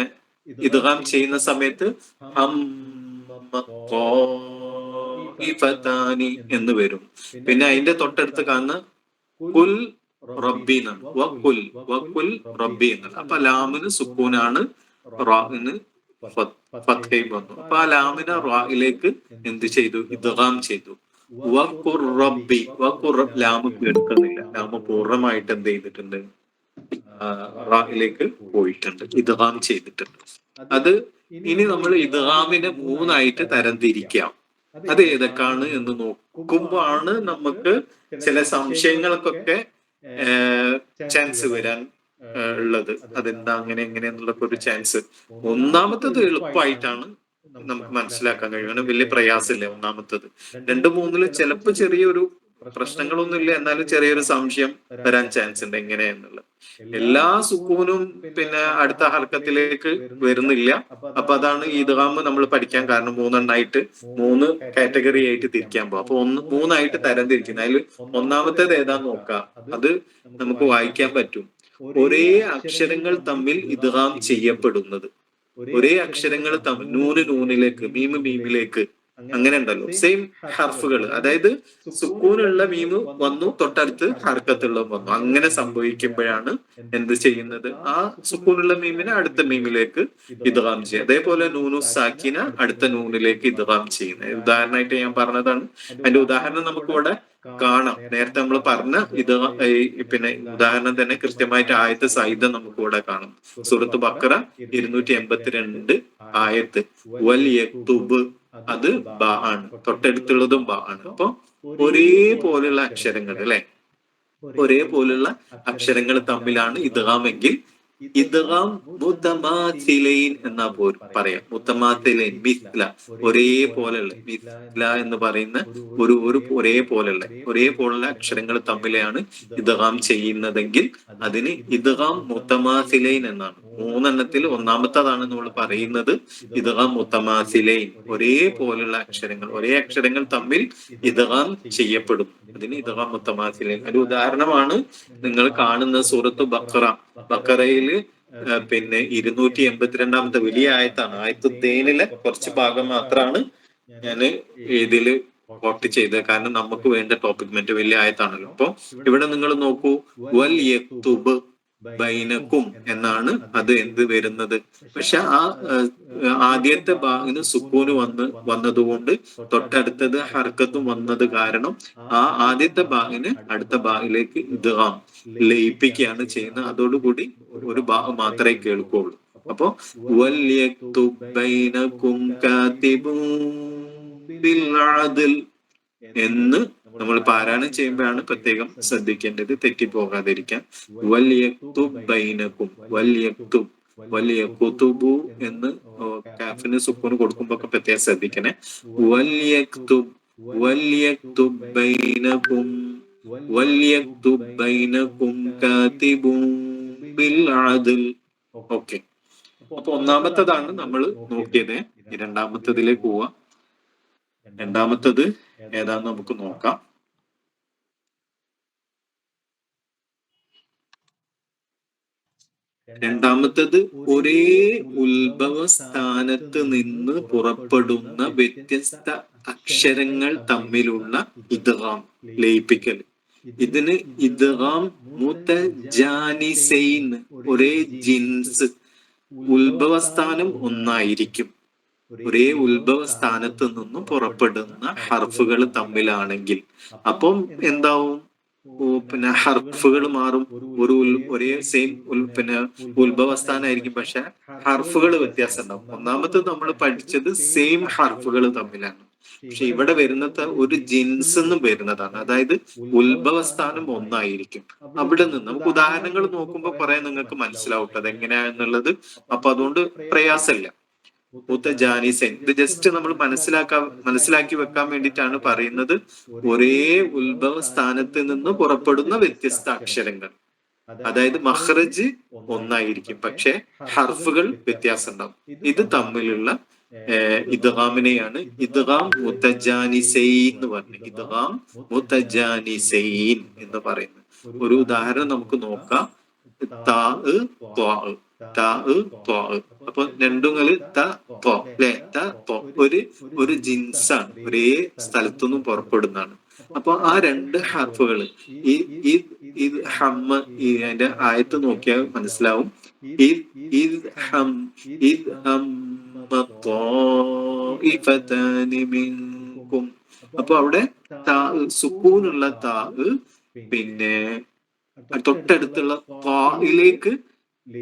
ഇദ്ഗാം ചെയ്യുന്ന സമയത്ത് തായിഫത്താനി എന്ന് വരും. പിന്നെ അതിന്റെ തൊട്ടടുത്ത് കാണുന്ന കുൽ റബ്ബി എന്നാണ്. വക്കുൽ റബ്ബി എന്നുള്ളത്. അപ്പൊ ലാമിന് സുക്കൂനാണ്, റാഇന് ഫത്ഹയും വന്നു. അപ്പൊ ആ ലാമിനെ റായിലേക്ക് എന്ത് ചെയ്തു, ഇദ്ഗാം ചെയ്തു. വക്കുർ റബ്ബി, ലാമ് കേൾക്കുന്നില്ല, ലാമ് പൂർണ്ണമായിട്ട് എന്ത് ചെയ്തിട്ടുണ്ട്, റായിലേക്ക് പോയിട്ടുണ്ട്, ഇദ്ഗാം ചെയ്തിട്ടുണ്ട്. അത് ഇനി നമ്മൾ ഇദ്ഗാമിനെ 3ആയിട്ട് തരംതിരിക്കാം. അത് ഏതൊക്കെയാണ് എന്ന് നോക്കുമ്പോഴാണ് നമുക്ക് ചില സംശയങ്ങൾക്കൊക്കെ ചാൻസ് വരാൻ ഉള്ളത്. അതെന്താ അങ്ങനെ എങ്ങനെയെന്നുള്ള ഒരു ചാൻസ്. ഒന്നാമത്തത് എളുപ്പമായിട്ടാണ് നമുക്ക് മനസ്സിലാക്കാൻ കഴിയും, വലിയ പ്രയാസമില്ല ഒന്നാമത്തത്. 2, 3 ചിലപ്പോൾ ചെറിയൊരു പ്രശ്നങ്ങളൊന്നുമില്ല, എന്നാലും ചെറിയൊരു സംശയം വരാൻ ചാൻസ് ഉണ്ട് എങ്ങനെയെന്നുള്ളത്. എല്ലാ സുക്കൂനും പിന്നെ അടുത്ത ഹർക്കത്തിലേക്ക് വരുന്നില്ല. അപ്പൊ അതാണ് ഇദ്ഗാം നമ്മൾ പഠിക്കാൻ കാരണം 3 കാറ്റഗറി ആയിട്ട് തിരിക്കാൻ പോകും. അപ്പൊ 3ആയിട്ട് തരംതിരിക്കുന്നത്. അതിൽ ഒന്നാമത്തേത് ഏതാന്ന് നോക്കാം, അത് നമുക്ക് വായിക്കാൻ പറ്റും. ഒരേ അക്ഷരങ്ങൾ തമ്മിൽ ഇദ്ഗാം ചെയ്യപ്പെടുന്നത്, ഒരേ അക്ഷരങ്ങൾ തമ്മിൽ നൂനിലേക്ക്, മീമിലേക്ക്, അങ്ങനെ ഉണ്ടല്ലോ, സെയിം ഹർഫുകൾ. അതായത് സുക്കൂനുള്ള മീമ് വന്നു, തൊട്ടടുത്ത് ഹർക്കത്തുള്ള വന്നു. അങ്ങനെ സംഭവിക്കുമ്പോഴാണ് എന്ത് ചെയ്യുന്നത്, ആ സുക്കൂനുള്ള മീമിനെ അടുത്ത മീമിലേക്ക് ഇദ്ഗാം ചെയ്യുക. അതേപോലെ നൂനു സാക്കിന അടുത്ത നൂനിലേക്ക് ഇദ്ഗാം ചെയ്യുന്നത് ഉദാഹരണമായിട്ട് ഞാൻ പറഞ്ഞതാണ്. അതിന്റെ ഉദാഹരണം നമുക്ക് ഇവിടെ കാണാം. നേരത്തെ നമ്മൾ പറഞ്ഞ ഇത് പിന്നെ ഉദാഹരണം തന്നെ കൃത്യമായിട്ട് ആയത്ത് സഹിതം നമുക്ക് ഇവിടെ കാണാം. സൂറത്ത് ബഖറ 282 ആയത്ത് വൽ യക്തുബ്, അത് ബ ആണ്, തൊട്ടടുത്തുള്ളതും ബ ആണ്. അപ്പൊ ഒരേപോലുള്ള അക്ഷരങ്ങൾ അല്ലെ, ഒരേപോലുള്ള അക്ഷരങ്ങൾ തമ്മിലാണ് ഇദ്ഗാം എങ്കിൽ ഇദ്ഗാം മുതമാസിലൈൻ എന്നാ പറയാം. മുതമാസിലൈൻ, മിസ്ല, ഒരേപോലെയുള്ള, മിസ്ല എന്ന് പറയുന്ന ഒരു ഒരേപോലുള്ള അക്ഷരങ്ങൾ തമ്മിലാണ് ഇദ്ഗാം ചെയ്യുന്നതെങ്കിൽ അതിന് ഇദ്ഗാം മുതമാസിലൈൻ എന്നാണ്. 3 ഒന്നാമത്തതാണ് നമ്മൾ പറയുന്നത് ഇദ്ഗാം മുതമാസിലൈൻ. ഒരേപോലുള്ള അക്ഷരങ്ങൾ, ഒരേ അക്ഷരങ്ങൾ തമ്മിൽ ഇദ്ഗാം ചെയ്യപ്പെടും, അതിന് ഇദ്ഗാം മുതമാസിലൈൻ. ഒരു ഉദാഹരണമാണ് നിങ്ങൾ കാണുന്ന സൂറത്ത് ബഖറയിൽ പിന്നെ 282ാമത്തെ വലിയ ആയത്താണ്. ആയത്ത് തേനിലെ കുറച്ച് ഭാഗം മാത്രമാണ് ഞാൻ ഇതില് കോട്ട് ചെയ്തത്, കാരണം നമുക്ക് വേണ്ട ടോപ്പിക് മറ്റു വലിയ ആയത്താണല്ലോ. അപ്പൊ ഇവിടെ നിങ്ങൾ നോക്കൂ, വൽ യക്തുബ് ബൈനക്കും എന്നാണ് അത് എന്ത് വരുന്നത്. പക്ഷെ ആ ആദ്യത്തെ ഭാഗത്തിന് സുക്കൂന് വന്നതുകൊണ്ട് തൊട്ടടുത്തത് ഹർക്കത്തും വന്നത് കാരണം ആ ആദ്യത്തെ ഭാഗിന് അടുത്ത ഭാഗിലേക്ക് ഇദ്ഗാം ലയിപ്പിക്കുകയാണ് ചെയ്യുന്നത്. അതോടുകൂടി ഒരു ഭാഗം മാത്രമേ കേൾക്കുള്ളൂ. അപ്പൊ വൽ യക്തുബ് ബൈനക്കും കാതിബുൻ ബിൽ അദ്ൽ എന്ന് നമ്മൾ പാരായണം ചെയ്യുമ്പോഴാണ് പ്രത്യേകം ശ്രദ്ധിക്കേണ്ടത്, തെറ്റിപ്പോകാതിരിക്കാൻ. വൽ യക്തുബ് ബൈനക്കും, വൽ യക്തുബു എന്ന് കാഫിന് സുക്കൂന് കൊടുക്കുമ്പോ ഒക്കെ പ്രത്യേകം ശ്രദ്ധിക്കണേ. വൽ യക്തുബ് ബൈനക്കും കാതിബുൻ ബിൽ അദ്ൽ. ഓക്കെ, അപ്പൊ ഒന്നാമത്തതാണ് നമ്മൾ നോക്കിയത്. രണ്ടാമത്തതിലേക്ക് പോവാം. രണ്ടാമത്തത് ഏതാന്ന് നമുക്ക് നോക്കാം. രണ്ടാമത്തത് ഒരേ ഉത്ഭവ സ്ഥാനത്ത് നിന്ന് പുറപ്പെടുന്ന വ്യത്യസ്ത അക്ഷരങ്ങൾ തമ്മിലുള്ള ഇദ്ഗാം, ലയിപ്പിക്കൽ. ഇതിന് ഇദ്ഗാം മുതജാനിസൈൻ, ഒരേ ജിൻസ്, ഉത്ഭവസ്ഥാനം ഒന്നായിരിക്കും. ഒരേ ഉത്ഭവ സ്ഥാനത്ത് നിന്നും പുറപ്പെടുന്ന ഹർഫുകൾ തമ്മിലാണെങ്കിൽ അപ്പം എന്താവും, പിന്നെ ഹർഫുകൾ മാറും. ഒരേ സെയിം പിന്നെ ഉത്ഭവസ്ഥാനായിരിക്കും, പക്ഷെ ഹർഫുകൾ വ്യത്യാസം ഉണ്ടാവും. ഒന്നാമത്തെ നമ്മൾ പഠിച്ചത് സെയിം ഹർഫുകൾ തമ്മിലാണ്. പക്ഷെ ഇവിടെ വരുന്നത് ഒരു ജിൻസ് എന്നും വരുന്നതാണ്. അതായത് ഉത്ഭവസ്ഥാനം ഒന്നായിരിക്കും. അവിടെ നിന്ന് നമുക്ക് ഉദാഹരണങ്ങൾ നോക്കുമ്പോൾ കുറെ നിങ്ങൾക്ക് മനസ്സിലാവും അതെങ്ങനെയാന്നുള്ളത്. അപ്പൊ അതുകൊണ്ട് പ്രയാസമില്ല. മുത്തജാനിസൈൻ ഇത് ജസ്റ്റ് നമ്മൾ മനസ്സിലാക്കി വെക്കാൻ വേണ്ടിയിട്ടാണ് പറയുന്നത്. ഒരേ ഉത്ഭവ സ്ഥാനത്ത് നിന്ന് പുറപ്പെടുന്ന വ്യത്യസ്ത അക്ഷരങ്ങൾ, അതായത് മഖ്റജ് ഒന്നായിരിക്കും, പക്ഷെ ഹർഫുകൾ വ്യത്യാസം ഉണ്ടാവും. ഇത് തമ്മിലുള്ള ഇദ്ഗാമിനെയാണ് ഇദ്ഗാം മുത്തജാനിസൈൻ എന്ന് പറയുന്നത്. ഇദ്ഗാം മുത്തജാനിസൈൻ എന്ന് പറയുന്നത്. ഒരു ഉദാഹരണം നമുക്ക് നോക്കാം. താ ത്വാ, താ ത്വാ. അപ്പൊ രണ്ടുങ്ങള് ത ത്വാ അല്ലെ, ത ത്വാ ഒരു ജിൻസാണ്, ഒരേ സ്ഥലത്തുനിന്നും പുറപ്പെടുന്നതാണ്. അപ്പൊ ആ രണ്ട് ഹർഫുകള് ഈ ഹമ്മ അതിന്റെ ആയത്ത് നോക്കിയാൽ മനസ്സിലാവും. അപ്പൊ അവിടെ സുക്കൂനുള്ള താ പിന്നെ തൊട്ടടുത്തുള്ള ത്വായിലേക്ക്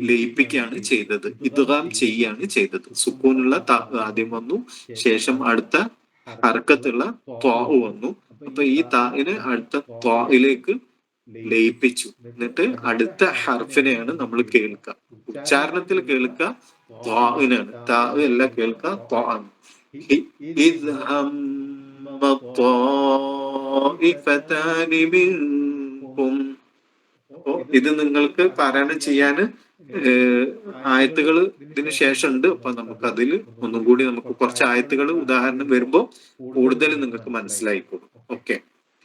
ലയിപ്പിക്കുകയാണ് ചെയ്തത്, ഇദ്ഗാം ചെയ്യാണ് ചെയ്തത്. സുക്കൂനുള്ള താ ആദ്യം വന്നു, ശേഷം അടുത്ത ഹർക്കത്തുള്ള ത്വാ വന്നു. അപ്പൊ ഈ താഇനെ അടുത്ത ത്വായിലേക്ക് ലയിപ്പിച്ചു. എന്നിട്ട് അടുത്ത ഹർഫിനെയാണ് നമ്മൾ കേൾക്കുക. ഉച്ചാരണത്തിൽ കേൾക്കുക ത്വാഇനാണ്, താ അല്ല കേൾക്കുക ത്വാ ആണ്. ഇത് നിങ്ങൾക്ക് പാരായണം ചെയ്യാന് ആയത്തുകൾ ഇതിന് ശേഷം ഉണ്ട്. അപ്പൊ നമുക്ക് അതിൽ ഒന്നും കൂടി നമുക്ക് കുറച്ച് ആയത്തുകൾ ഉദാഹരണം വരുമ്പോ കൂടുതൽ നിങ്ങൾക്ക് മനസ്സിലായിക്കോളും. ഓക്കെ,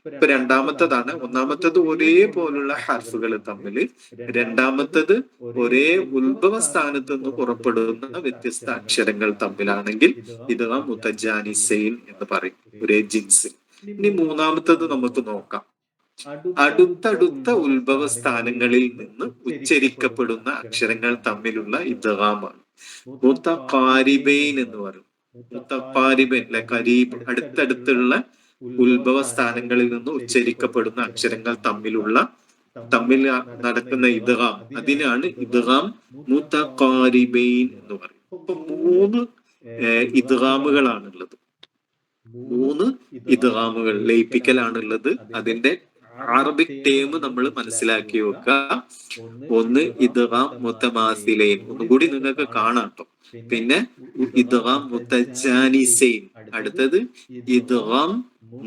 ഇപ്പൊ രണ്ടാമത്തതാണ്. ഒന്നാമത്തത് ഒരേപോലുള്ള ഹർഫുകൾ തമ്മിൽ, രണ്ടാമത്തത് ഒരേ ഉത്ഭവ സ്ഥാനത്ത് നിന്ന് പുറപ്പെടുന്ന വ്യത്യസ്ത അക്ഷരങ്ങൾ തമ്മിലാണെങ്കിൽ ഇത് മുത്തജാനിസൈൻ എന്ന് പറയും, ഒരേ ജിൻസ്. ഇനി മൂന്നാമത്തത് നമുക്ക് നോക്കാം. അടുത്തടുത്ത ഉത്ഭവ സ്ഥാനങ്ങളിൽ നിന്ന് ഉച്ചരിക്കപ്പെടുന്ന അക്ഷരങ്ങൾ തമ്മിലുള്ള ഇദ്ഗാമാണ്. മുതഖാരിബൈൻ എന്ന് പറയും. മുതഖാരിബൈൻ അല്ലെ, കരീബ്, അടുത്തടുത്തുള്ള ഉത്ഭവ സ്ഥാനങ്ങളിൽ നിന്ന് ഉച്ചരിക്കപ്പെടുന്ന അക്ഷരങ്ങൾ തമ്മിൽ നടക്കുന്ന ഇദ്ഗാം, അതിനാണ് ഇദ്ഗാം മുതഖാരിബൈൻ എന്ന് പറയും. ഇപ്പൊ മൂന്ന് ഇദ്ഗാമുകളാണുള്ളത്, മൂന്ന് ഇദ്ഗാമുകൾ ലയിപ്പിക്കലാണുള്ളത്. അതിന്റെ അറബിക് ടേം നമ്മൾ മനസ്സിലാക്കി വെക്കുക. ഒന്ന് ഇദ്ഗാം മുതമാസിലൈൻ, ഒന്നുകൂടി നിങ്ങൾക്ക് കാണാം കേട്ടോ. പിന്നെ ഇദ്ഗാം മുതജാനിസൈൻ, അടുത്തത് ഇദ്ഗാം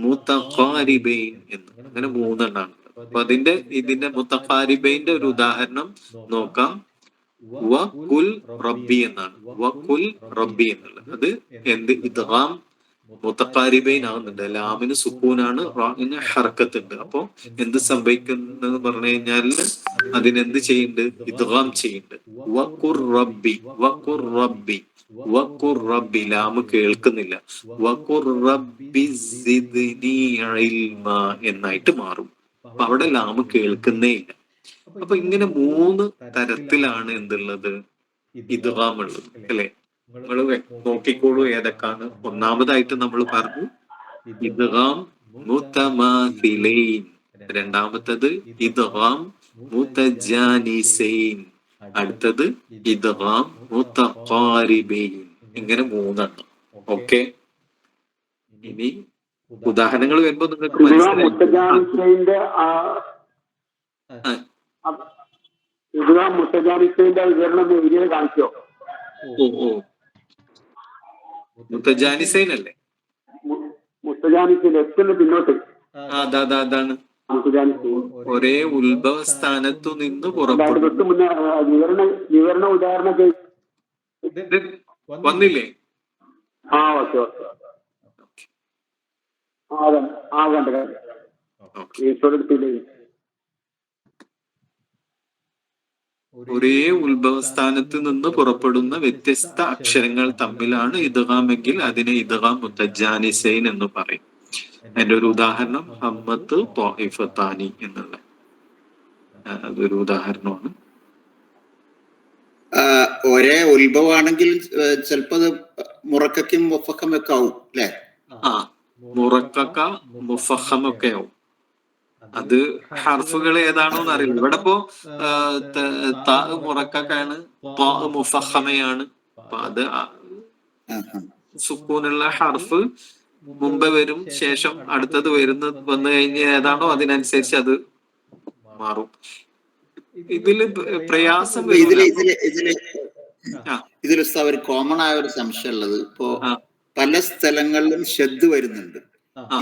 മുതഖാരിബൈൻ എന്ന്, അങ്ങനെ മൂന്നെണ്ണാണ്. അപ്പൊ ഇതിന്റെ മുതഖാരിബൈന്റെ ഒരു ഉദാഹരണം നോക്കാം. വഖുൽ റബ്ബി എന്നാണ്, വഖുൽ റബ്ബി എന്നുള്ളത്. അത് എന്ത് ഇദ്ഗാം മുതഖാരിബൈൻ ആവുന്നുണ്ട്. ലാമിന് സുക്കൂനാണ്, റാഇന് ഹർക്കത്ത് ഉണ്ട്. അപ്പൊ എന്ത് സംഭവിക്കുന്നത് പറഞ്ഞു കഴിഞ്ഞാൽ അതിനെന്ത് ചെയ്യുന്നുണ്ട്, ഇദ്ഗാം ചെയ്യുന്നുണ്ട്. വഖുർ റബ്ബി, വഖുർ റബ്ബി, വഖുർ റബ്ബി, ലാമ് കേൾക്കുന്നില്ല. വഖുർ റബ്ബി സിദ്നി ഇൽമ എന്നായിട്ട് മാറും. അപ്പൊ അവിടെ ലാമ് കേൾക്കുന്നേ ഇല്ല. അപ്പൊ ഇങ്ങനെ മൂന്ന് തരത്തിലാണ് എന്തുള്ളത്, ഇദ്ഗാം ഉള്ളത് അല്ലെ. നിങ്ങൾ നോക്കിക്കോളൂ ഏതൊക്കെയാണ്. ഒന്നാമതായിട്ട് നമ്മൾ പറഞ്ഞു ഇദ്ഗാം മുതമാസിലൈൻ, രണ്ടാമത്തത് ഇദ്ഗാം മുതജാനിസൈൻ, അടുത്തത് ഇദ്ഗാം മുതഖാരിബൈൻ. ഇങ്ങനെ മൂന്നെണ്ണം. ഓക്കെ, ഇനി ഉദാഹരണങ്ങൾ വരുമ്പോ നിങ്ങൾക്ക് മനസ്സിലായി. ഓ മുത്തജാനിസൈൻ അല്ലേ, അതാണ് ഒരേ ഉത്ഭവ സ്ഥാനത്തു നിന്ന് പുറപ്പെടും. വന്നില്ലേ? ഒരേ ഉത്ഭവസ്ഥാനത്ത് നിന്ന് പുറപ്പെടുന്ന വ്യത്യസ്ത അക്ഷരങ്ങൾ തമ്മിലാണ് ഇദ്ഗാമെങ്കിൽ അതിനെ ഇദ്ഗാം മുതജാനിസൈൻ എന്ന് പറയും. അതിന്റെ ഒരു ഉദാഹരണം ഹമ്മത്ത് ത്വാഇഫത്താനി എന്നുള്ള അതൊരു ഉദാഹരണമാണ്. ഒരേ ഉത്ഭവമാണെങ്കിൽ ചിലപ്പോ അത് മുറക്കും മുഫഖം ഒക്കെ ആവും അല്ലെ? മുറക്ക മുഫഖം ഒക്കെ ആവും. അത് ഹർഫുകൾ ഏതാണോ എന്ന് അറിയില്ല. ഇവിടെ ഇപ്പോ ത മുറക്കാണ്, മുഫഹമയാണ്. അപ്പൊ അത് സുക്കൂനുള്ള ഹർഫ് മുമ്പ് വരും, ശേഷം അടുത്തത് വന്നു കഴിഞ്ഞ് ഏതാണോ അതിനനുസരിച്ച് അത് മാറും. ഇതില് പ്രയാസം ഇതിൽ ഒരു കോമൺ ആയ ഒരു സംശയം ഉള്ളത്, ഇപ്പോ പല സ്ഥലങ്ങളിലും ഷദ് വരുന്നുണ്ട്.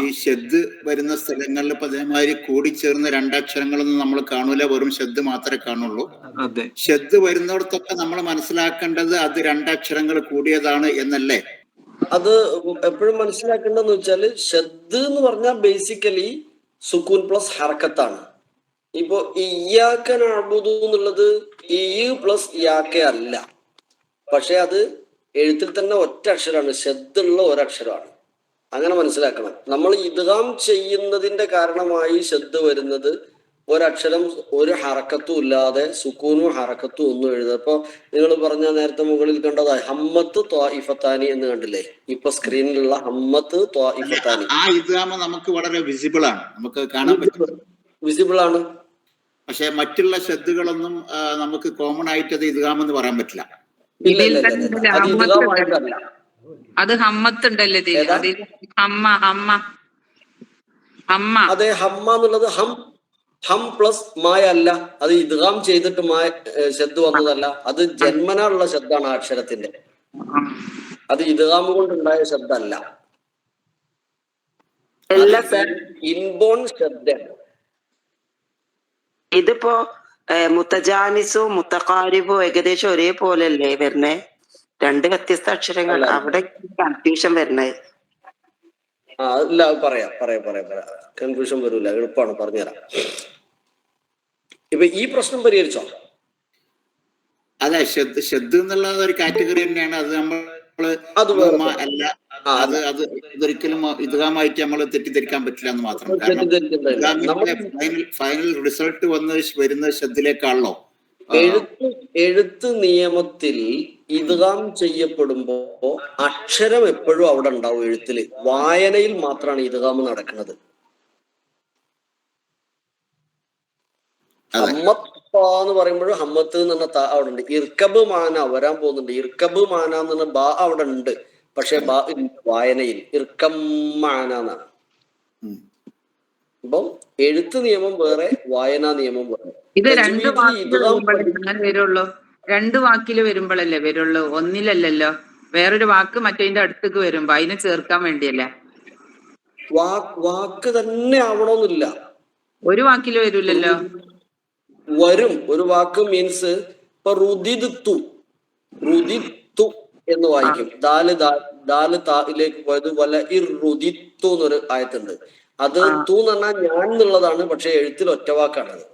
ഈ ഷദ് വരുന്ന സ്ഥലങ്ങളിൽ ഇപ്പൊ അതേമാതിരി കൂടിച്ചേർന്ന രണ്ടക്ഷരങ്ങളൊന്നും നമ്മൾ കാണൂല, വെറും ഷദ് മാത്രമേ കാണുള്ളൂ. ഷദ് വരുന്നിടത്തൊക്കെ നമ്മൾ മനസ്സിലാക്കേണ്ടത് അത് രണ്ടക്ഷരങ്ങൾ കൂടിയതാണ് എന്നല്ലേ? അത് എപ്പോഴും മനസ്സിലാക്കേണ്ടതെന്ന് വെച്ചാല് ഷദ് എന്ന് പറഞ്ഞാൽ ബേസിക്കലി സുക്കൂൻ പ്ലസ് ഹർക്കത്താണ്. ഇപ്പൊ ഇയ്യാക്ക നഅ്ബുദു എന്നുള്ളത് ഈ പ്ലസ് ഇയാക്ക അല്ല, പക്ഷെ അത് എഴുത്തിൽ തന്നെ ഒറ്റ അക്ഷരമാണ്, ഷദ്ദുള്ള ഒരക്ഷരമാണ്. അങ്ങനെ മനസ്സിലാക്കണം. നമ്മൾ ഇദ്ഗാം ചെയ്യുന്നതിന്റെ കാരണമായി ഷദ്ദ് വരുന്നത് ഒരക്ഷരം ഒരു ഹറക്കത്തും ഇല്ലാതെ സുക്കൂനും ഹറക്കത്തും ഒന്നും എഴുതുക. ഇപ്പൊ നിങ്ങൾ പറഞ്ഞ നേരത്തെ മുകളിൽ കണ്ടതായി ഹമ്മത്ത് ത്വാഇഫത്താനി എന്ന് കണ്ടില്ലേ? ഇപ്പൊ സ്ക്രീനിലുള്ള ഹമ്മത്ത് ത്വാഇഫത്താനി ആ ഇദ്ഗാം നമുക്ക് വളരെ വിസിബിൾ ആണ്, നമുക്ക് കാണാൻ പറ്റും, വിസിബിൾ ആണ്. പക്ഷെ മറ്റുള്ള ഷദ്ദുകളൊന്നും നമുക്ക് കോമൺ ആയിട്ട് അത് ഇദ്ഗാം എന്ന് പറയാൻ പറ്റില്ല. അത് ഹമ്മത്ത് ഉണ്ടല്ലേ? അതെ, ഹമ്മ എന്നുള്ളത് ഹം പ്ലസ് മായ അല്ല, അത് ഇദ്ഗാം ചെയ്തിട്ട് മായ ശബ്ദ് വന്നതല്ല. അത് ജന്മനായുള്ള ശബ്ദമാണ് ആ അക്ഷരത്തിന്റെ. അത് ഇദ്ഗാം കൊണ്ടുണ്ടായ ശബ്ദമല്ല, ഇൻബോൺ ശബ്ദമാണ്. ഇതിപ്പോ മുത്തജാനിസും മുത്തഖാരിബും ഏകദേശം ഒരേപോലെയല്ലേ വരുന്നേ? രണ്ട് വ്യത്യസ്ത അക്ഷരങ്ങൾ, അവിടെ കൺഫ്യൂഷൻ വരുന്നത്. ഇല്ല, പറയാം കൺഫ്യൂഷൻ വരൂല, എളുപ്പമാണ്, പറഞ്ഞുതരാം. ഇപ്പൊ ഈ പ്രശ്നം പരിഹരിച്ചോ? അതെ, ഷദ് എന്നുള്ള ഒരു കാറ്റഗറി തന്നെയാണ്. അത് അല്ല, അത് ഇതൊരിക്കലും ഇദ്ഗാമായിട്ട് നമ്മൾ തെറ്റിദ്ധരിക്കാൻ പറ്റില്ല എന്ന് മാത്രം. ഫൈനൽ റിസൾട്ട് വരുന്ന ഷദ്ദിലേക്കാണല്ലോ. എഴുത്ത് നിയമത്തിൽ ഇദ്ഗാം ചെയ്യപ്പെടുമ്പോ അക്ഷരം എപ്പോഴും അവിടെ ഉണ്ടാവും എഴുത്തില്. വായനയിൽ മാത്രമാണ് ഇദ്ഗാം നടക്കുന്നത്. ഹമ്മത്ത് എന്ന് പറയുമ്പോഴും ഹമ്മത്ത് എന്ന് പറഞ്ഞ അവിടെ ഉണ്ട്. ഇർക്കബ് മാന വരാൻ പോകുന്നുണ്ട്. ഇർക്കബ് മാന എന്ന് പറഞ്ഞ ബാ അവിടെ ഉണ്ട്, പക്ഷെ ബാ വായനയിൽ ഇർക്കം മാന എന്നാണ്. അപ്പം എഴുത്ത് നിയമം വേറെ, വായനാ നിയമം വേറെ. ഇത് രണ്ട് വാക്കില് വരുമ്പോഴല്ലേ വരുള്ളൂ, ഒന്നിലല്ലല്ലോ. വേറൊരു വാക്ക് മറ്റേതിന്റെ അടുത്തേക്ക് വരുമ്പോ അതിനെ ചേർക്കാൻ വേണ്ടിയല്ലേ? വാക്ക് തന്നെ ആവണമെന്നില്ല, ഒരു വാക്കില് വരൂലല്ലോ. വരും. ഒരു വാക്ക് മീൻസ് ഇപ്പൊ റുദിദു എന്ന് വായിക്കും. ദാല് തായിലേക്ക് പോയത് വല ഇറുദിത്തു എന്നൊരു ആയത്തുണ്ട്. അത് തൂ എന്ന് പറഞ്ഞാൽ ഞാൻ എന്നുള്ളതാണ്, പക്ഷെ എഴുത്തിൽ ഒറ്റവാക്കാണത്.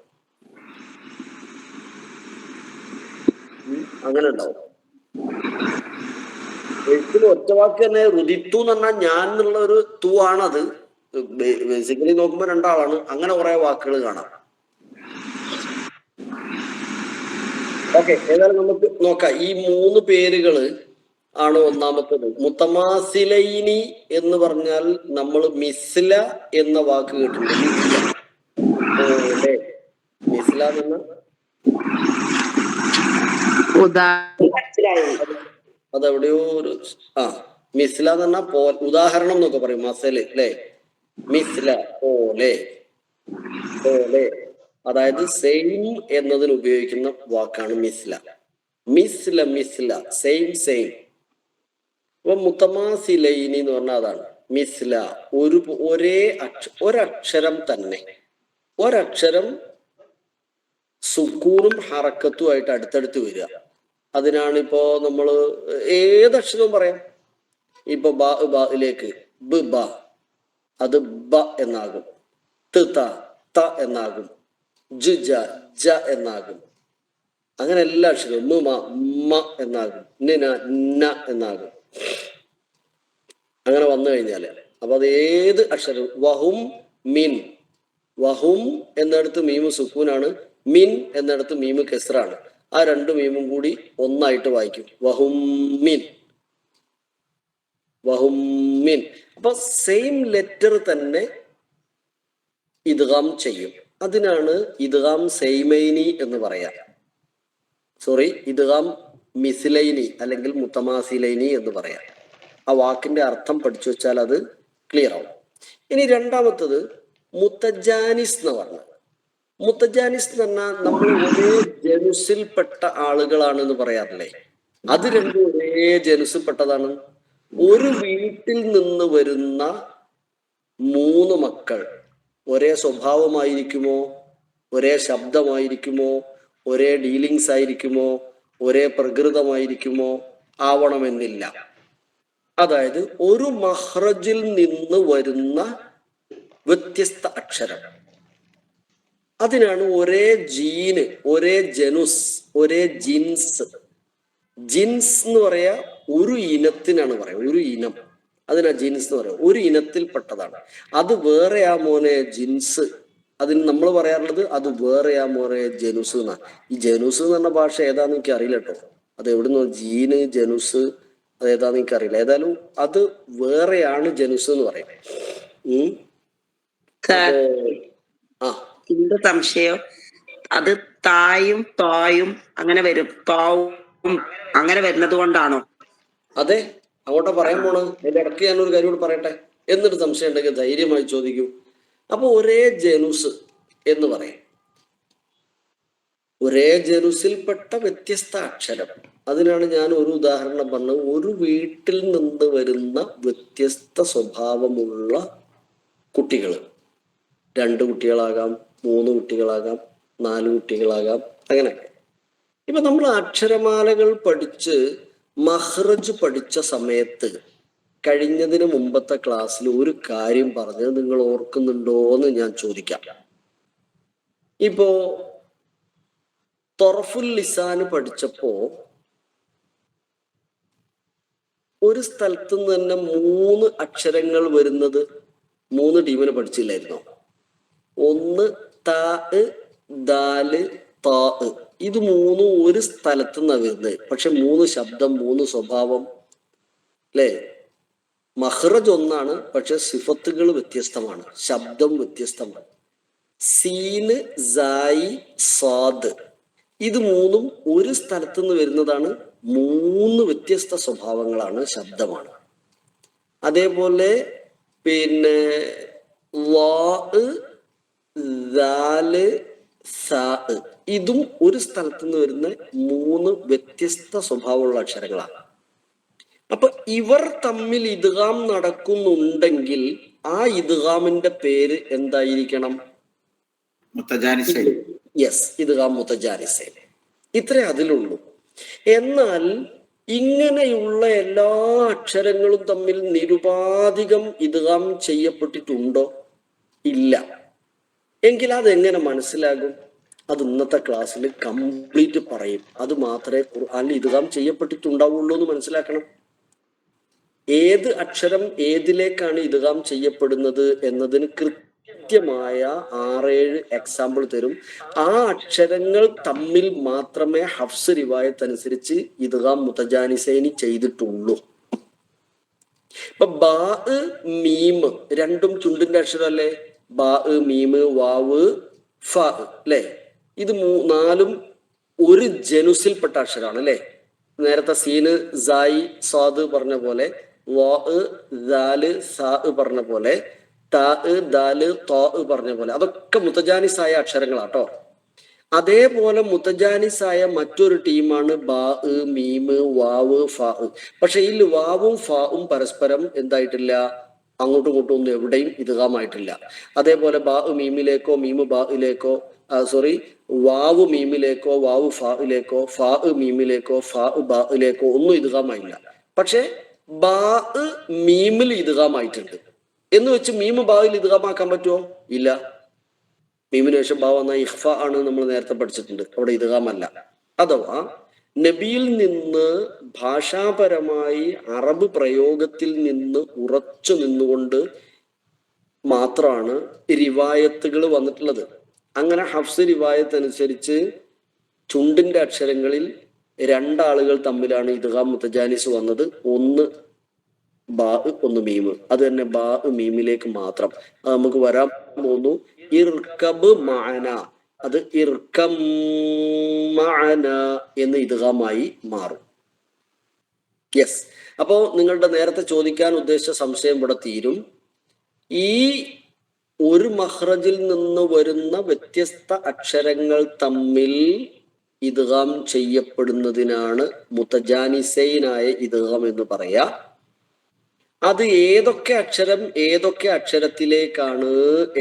അങ്ങനെ ഉണ്ടാവും. എഴുത്തിൽ ഒറ്റവാക്ക് തന്നെ റുദിത്തു എന്ന് പറഞ്ഞാൽ ഞാൻ എന്നുള്ള ഒരു തൂ ആണത്. ബേസിക്കലി നോക്കുമ്പോ രണ്ടാളാണ്. അങ്ങനെ കുറെ വാക്കുകൾ കാണാം. ഓക്കെ, ഏതായാലും നമുക്ക് നോക്കാം. ഈ 3 പേരുകള് ആണ് ഒന്നാമത്തത്. മുത്തമാസിലൈനി എന്ന് പറഞ്ഞാൽ നമ്മൾ മിസ്ല എന്ന വാക്ക് കേട്ടിട്ടുണ്ട്. മിസ്ല എന്ന അതെവിടെയോ ഒരു മിസ്ല എന്ന് പറഞ്ഞാൽ ഉദാഹരണം എന്നൊക്കെ പറയും. മസല് അല്ലെ, മിസ്ല പോലെ, അതായത് സെയിം എന്നതിന് ഉപയോഗിക്കുന്ന വാക്കാണ് മിസ്ല. മിസ്ല സെയിം. അപ്പൊ മുത്തമാസിലൈനി എന്ന് പറഞ്ഞാൽ അതാണ് മിസ്ല. ഒരക്ഷരം തന്നെ, ഒരക്ഷരം സുക്കൂനും ഹറക്കത്തുമായിട്ട് അടുത്തടുത്ത് വരിക. അതിനാണിപ്പോ നമ്മള് ഏതക്ഷരവും പറയാം. ഇപ്പൊ ബായിലേക്ക് ബ, അത് ബ എന്നാകും. ത എന്നാകും. ജ എന്നാകും. അങ്ങനെ എല്ലാ അക്ഷരവും മ എന്നാകും. ന എന്നാകും. അങ്ങനെ വന്നു കഴിഞ്ഞാല് അപ്പൊ അത് ഏത് അക്ഷരം, വഹും എന്നിടത്ത് മീമ് സുക്കൂനാണ്, മിൻ എന്നിടത്ത് മീമ് കെസ്റാണ്. ആ 2 മീമും കൂടി ഒന്നായിട്ട് വായിക്കും. വഹും മിൻ. അപ്പൊ സെയിം ലെറ്റർ തന്നെ ഇദ്ഗാം ചെയ്യും. അതിനാണ് ഇദ്ഗാം സെയ്മൈനി എന്ന് പറയാം. ഇദ്ഗാം മിസ്ലൈനി അല്ലെങ്കിൽ മുത്തമാസിലൈനി എന്ന് പറയാം. ആ വാക്കിന്റെ അർത്ഥം പഠിച്ചു വെച്ചാൽ അത് ക്ലിയർ ആവും. ഇനി രണ്ടാമത്തത് മുത്തജാനിസ് എന്ന് പറഞ്ഞത്. മുത്തജാനിസ് എന്ന് പറഞ്ഞാൽ നമ്മൾ ഒരേ ജനുസിൽപ്പെട്ട ആളുകളാണെന്ന് പറയാറില്ലേ? അത് രണ്ടും ഒരേ ജനുസിൽപ്പെട്ടതാണ്. ഒരു വീട്ടിൽ നിന്ന് വരുന്ന 3 മക്കൾ ഒരേ സ്വഭാവമായിരിക്കുമോ, ഒരേ ശബ്ദമായിരിക്കുമോ, ഒരേ ഡീലിങ്സ് ആയിരിക്കുമോ, ഒരേ പ്രകൃതമായിരിക്കുമോ? ആവണമെന്നില്ല. അതായത് ഒരു മഹ്റജിൽ നിന്ന് വരുന്ന വ്യത്യസ്ത അക്ഷരം, അതിനാണ് ഒരേ ജീന്, ഒരേ ജനുസ്, ഒരേ ജിൻസ്. ജിൻസ് എന്ന് പറയാ ഒരു ഇനത്തിനാണ് പറയാ, ഒരു ഇനം. അതിനാ ജിൻസ് എന്ന് പറയാം. ഒരു ഇനത്തിൽപ്പെട്ടതാണ്. അത് വേറെയാ മോനെ ജിൻസ്. അതിന് നമ്മൾ പറയാറുള്ളത് അത് വേറെയാ മോനെ ജനുസ് എന്നാ. ഈ ജനുസ് എന്ന് പറഞ്ഞ ഭാഷ ഏതാന്ന് എനിക്ക് അറിയില്ല കേട്ടോ. അത് എവിടുന്ന് ജീന് ജനുസ് അത് ഏതാന്ന് എനിക്ക് അറിയില്ല. ഏതായാലും അത് വേറെയാണ് ജനുസ് എന്ന് പറയും. എന്റെ സംശയം അത് തായും തായും അങ്ങനെ വരും, താവും അങ്ങനെ വരുന്നത് കൊണ്ടാണോ? അതെ, അങ്ങോട്ടാ പറയാൻ പോണ്. അതിന്റെ ഇടയ്ക്ക് ഞാനൊരു കാര്യം കൂടി പറയട്ടെ, എന്നിട്ട് സംശയം ഉണ്ടെങ്കിൽ ധൈര്യമായി ചോദിക്കൂ. അപ്പൊ ഒരേ ജനുസ് എന്ന് പറയും. ഒരേ ജനുസിൽപ്പെട്ട വ്യത്യസ്ത അക്ഷരം. അതിനാണ് ഞാൻ ഒരു ഉദാഹരണം പറഞ്ഞത്. ഒരു വീട്ടിൽ നിന്ന് വരുന്ന വ്യത്യസ്ത സ്വഭാവമുള്ള കുട്ടികൾ. 2 കുട്ടികളാകാം, 3 കുട്ടികളാകാം, 4 കുട്ടികളാകാം, അങ്ങനെ. ഇപ്പൊ നമ്മൾ അക്ഷരമാലകൾ പഠിച്ച് മഹ്റജ് പഠിച്ച സമയത്ത് കഴിഞ്ഞതിന് മുമ്പത്തെ ക്ലാസ്സിൽ ഒരു കാര്യം പറഞ്ഞത് നിങ്ങൾ ഓർക്കുന്നുണ്ടോ എന്ന് ഞാൻ ചോദിക്കാം. ഇപ്പോ തൊറഫുൽ ലിസാന് പഠിച്ചപ്പോ ഒരു സ്ഥലത്ത് നിന്ന് തന്നെ 3 അക്ഷരങ്ങൾ വരുന്നത് 3 ടീമിന് പഠിച്ചില്ലായിരുന്നോ? ഒന്ന് താ, ദാല്, താ. ഇത് 3 ഒരു സ്ഥലത്ത് നിന്നാണ് വരുന്നത്. പക്ഷെ 3 ശബ്ദം, 3 സ്വഭാവം അല്ലേ? മഹ്റജ് ഒന്നാണ്, പക്ഷെ സിഫത്തുകൾ വ്യത്യസ്തമാണ്, ശബ്ദം വ്യത്യസ്തമാണ്. സീന്, സായി, സാദ് ഇത് 3 ഒരു സ്ഥലത്ത് നിന്ന് വരുന്നതാണ്. 3 വ്യത്യസ്ത സ്വഭാവങ്ങളാണ്, ശബ്ദമാണ്. അതേപോലെ പിന്നെ വാ, ദാല്, സാ ഇതും ഒരു സ്ഥലത്ത് നിന്ന് വരുന്ന 3 വ്യത്യസ്ത സ്വഭാവമുള്ള അക്ഷരങ്ങളാണ്. അപ്പൊ ഇവർ തമ്മിൽ ഇദ്ഗാം നടക്കുന്നുണ്ടെങ്കിൽ ആ ഇദ്ഗാമിന്റെ പേര് എന്തായിരിക്കണം? യെസ്, ഇദ്ഗാം മുത്തജാനിസൈൻ. ഇത്രേ അതിലുള്ളൂ. എന്നാൽ ഇങ്ങനെയുള്ള എല്ലാ അക്ഷരങ്ങളും തമ്മിൽ നിരുപാധികം ഇദ്ഗാം ചെയ്യപ്പെട്ടിട്ടുണ്ടോ? ഇല്ല. എങ്കിൽ അതെങ്ങനെ മനസ്സിലാകും? അത് ഇന്നത്തെ ക്ലാസ്സിൽ കംപ്ലീറ്റ് പറയും. അത് മാത്രമേ ഖുർആനിൽ ഇദ്ഗാം ചെയ്യപ്പെട്ടിട്ടുണ്ടാവുള്ളൂ എന്ന് മനസ്സിലാക്കണം. ഏത് അക്ഷരം ഏതിലേക്കാണ് ഇദ്ഗാം ചെയ്യപ്പെടുന്നത് എന്നതിന് കൃത്യമായ 6-7 എക്സാമ്പിൾ തരും. ആ അക്ഷരങ്ങൾ തമ്മിൽ മാത്രമേ ഹഫ്സ് റിവായത്ത് അനുസരിച്ച് ഇദ്ഗാം മുത്തജാനിസൈനി ചെയ്തിട്ടുള്ളൂ. ഇപ്പൊ ബാ, മീം രണ്ടും ചുണ്ടിന്റെ അക്ഷരമല്ലേ? ബാ, മീം, വാവ്, ഫ അല്ലേ? ഇത് 4ഉം ഒരു ജനുസിൽപ്പെട്ട അക്ഷരമാണ് അല്ലേ? നേരത്തെ സീന്, സായി, സ്വാദ് പറഞ്ഞ പോലെ, വാ, ദാല്, സാ പറഞ്ഞ പോലെ, താ, ദാല്, താ പറഞ്ഞ പോലെ, അതൊക്കെ മുത്തജാനിസായ അക്ഷരങ്ങളാട്ടോ. അതേപോലെ മുത്തജാനിസായ മറ്റൊരു ടീമാണ് ബാ, മീം, വാവ്, ഫ. പക്ഷെ ഇതിൽ വാവും ഫാവും പരസ്പരം എന്തായിട്ടില്ല? അങ്ങോട്ടും ഇങ്ങോട്ടും ഒന്നും എവിടെയും ഇദ്ഗാമായിട്ടില്ല. അതേപോലെ ബാ മീമിലേക്കോ, മീമ് ബായിലേക്കോ, വാവ് മീമിലേക്കോ, വാവ് ഫായിലേക്കോ, ഫാ മീമിലേക്കോ, ഫാ ബായിലേക്കോ ഒന്നും ഇദ്ഗാമായില്ല. പക്ഷെ ബാ മീമിൽ ഇദ്ഗാമായിട്ടുണ്ട് എന്ന് വെച്ച് മീമ് ബായിൽ ഇദ്ഗാമാക്കാൻ പറ്റുമോ? ഇല്ല. മീമിന് ശേഷം ബാ വന്ന ഇഖ്ഫ ആണ് നമ്മൾ നേരത്തെ പഠിച്ചിട്ടുണ്ട്. അവിടെ ഇദ്ഗാമല്ല. അഥവാ നബിയിൽ നിന്ന് ഭാഷാപരമായി അറബ് പ്രയോഗത്തിൽ നിന്ന് ഉറച്ചു നിന്നുകൊണ്ട് മാത്രമാണ് റിവായത്തുകൾ വന്നിട്ടുള്ളത്. അങ്ങനെ ഹഫ്സ് റിവായത്ത് അനുസരിച്ച് ചുണ്ടിന്റെ അക്ഷരങ്ങളിൽ 2 ആളുകൾ തമ്മിലാണ് ഇദ്ഗാം മുത്തജാനിസ് വന്നത്. ഒന്ന് ബാ, ഒന്ന് മീമ്. അത് തന്നെ ബാ മീമിലേക്ക് മാത്രം. അത് നമുക്ക് വരാൻ പോകുന്നു. ഇർകബ് മഅന, അത് ഇർകം മഅന എന്ന് ഇദ്ഗാമായി മാറും. യെസ്. അപ്പോ നിങ്ങളുടെ നേരത്തെ ചോദിക്കാൻ ഉദ്ദേശിച്ച സംശയം ഇവിടെ തീരും. ഈ ഒരു മഖ്റജിൽ നിന്ന് വരുന്ന വ്യത്യസ്ത അക്ഷരങ്ങൾ തമ്മിൽ ഇദ്ഗാം ചെയ്യപ്പെടുന്നതിനാണ് മുതജാനിസൈനായ ഇദ്ഗാം എന്ന് പറയാ. അത് ഏതൊക്കെ അക്ഷരം ഏതൊക്കെ അക്ഷരത്തിലേക്കാണ്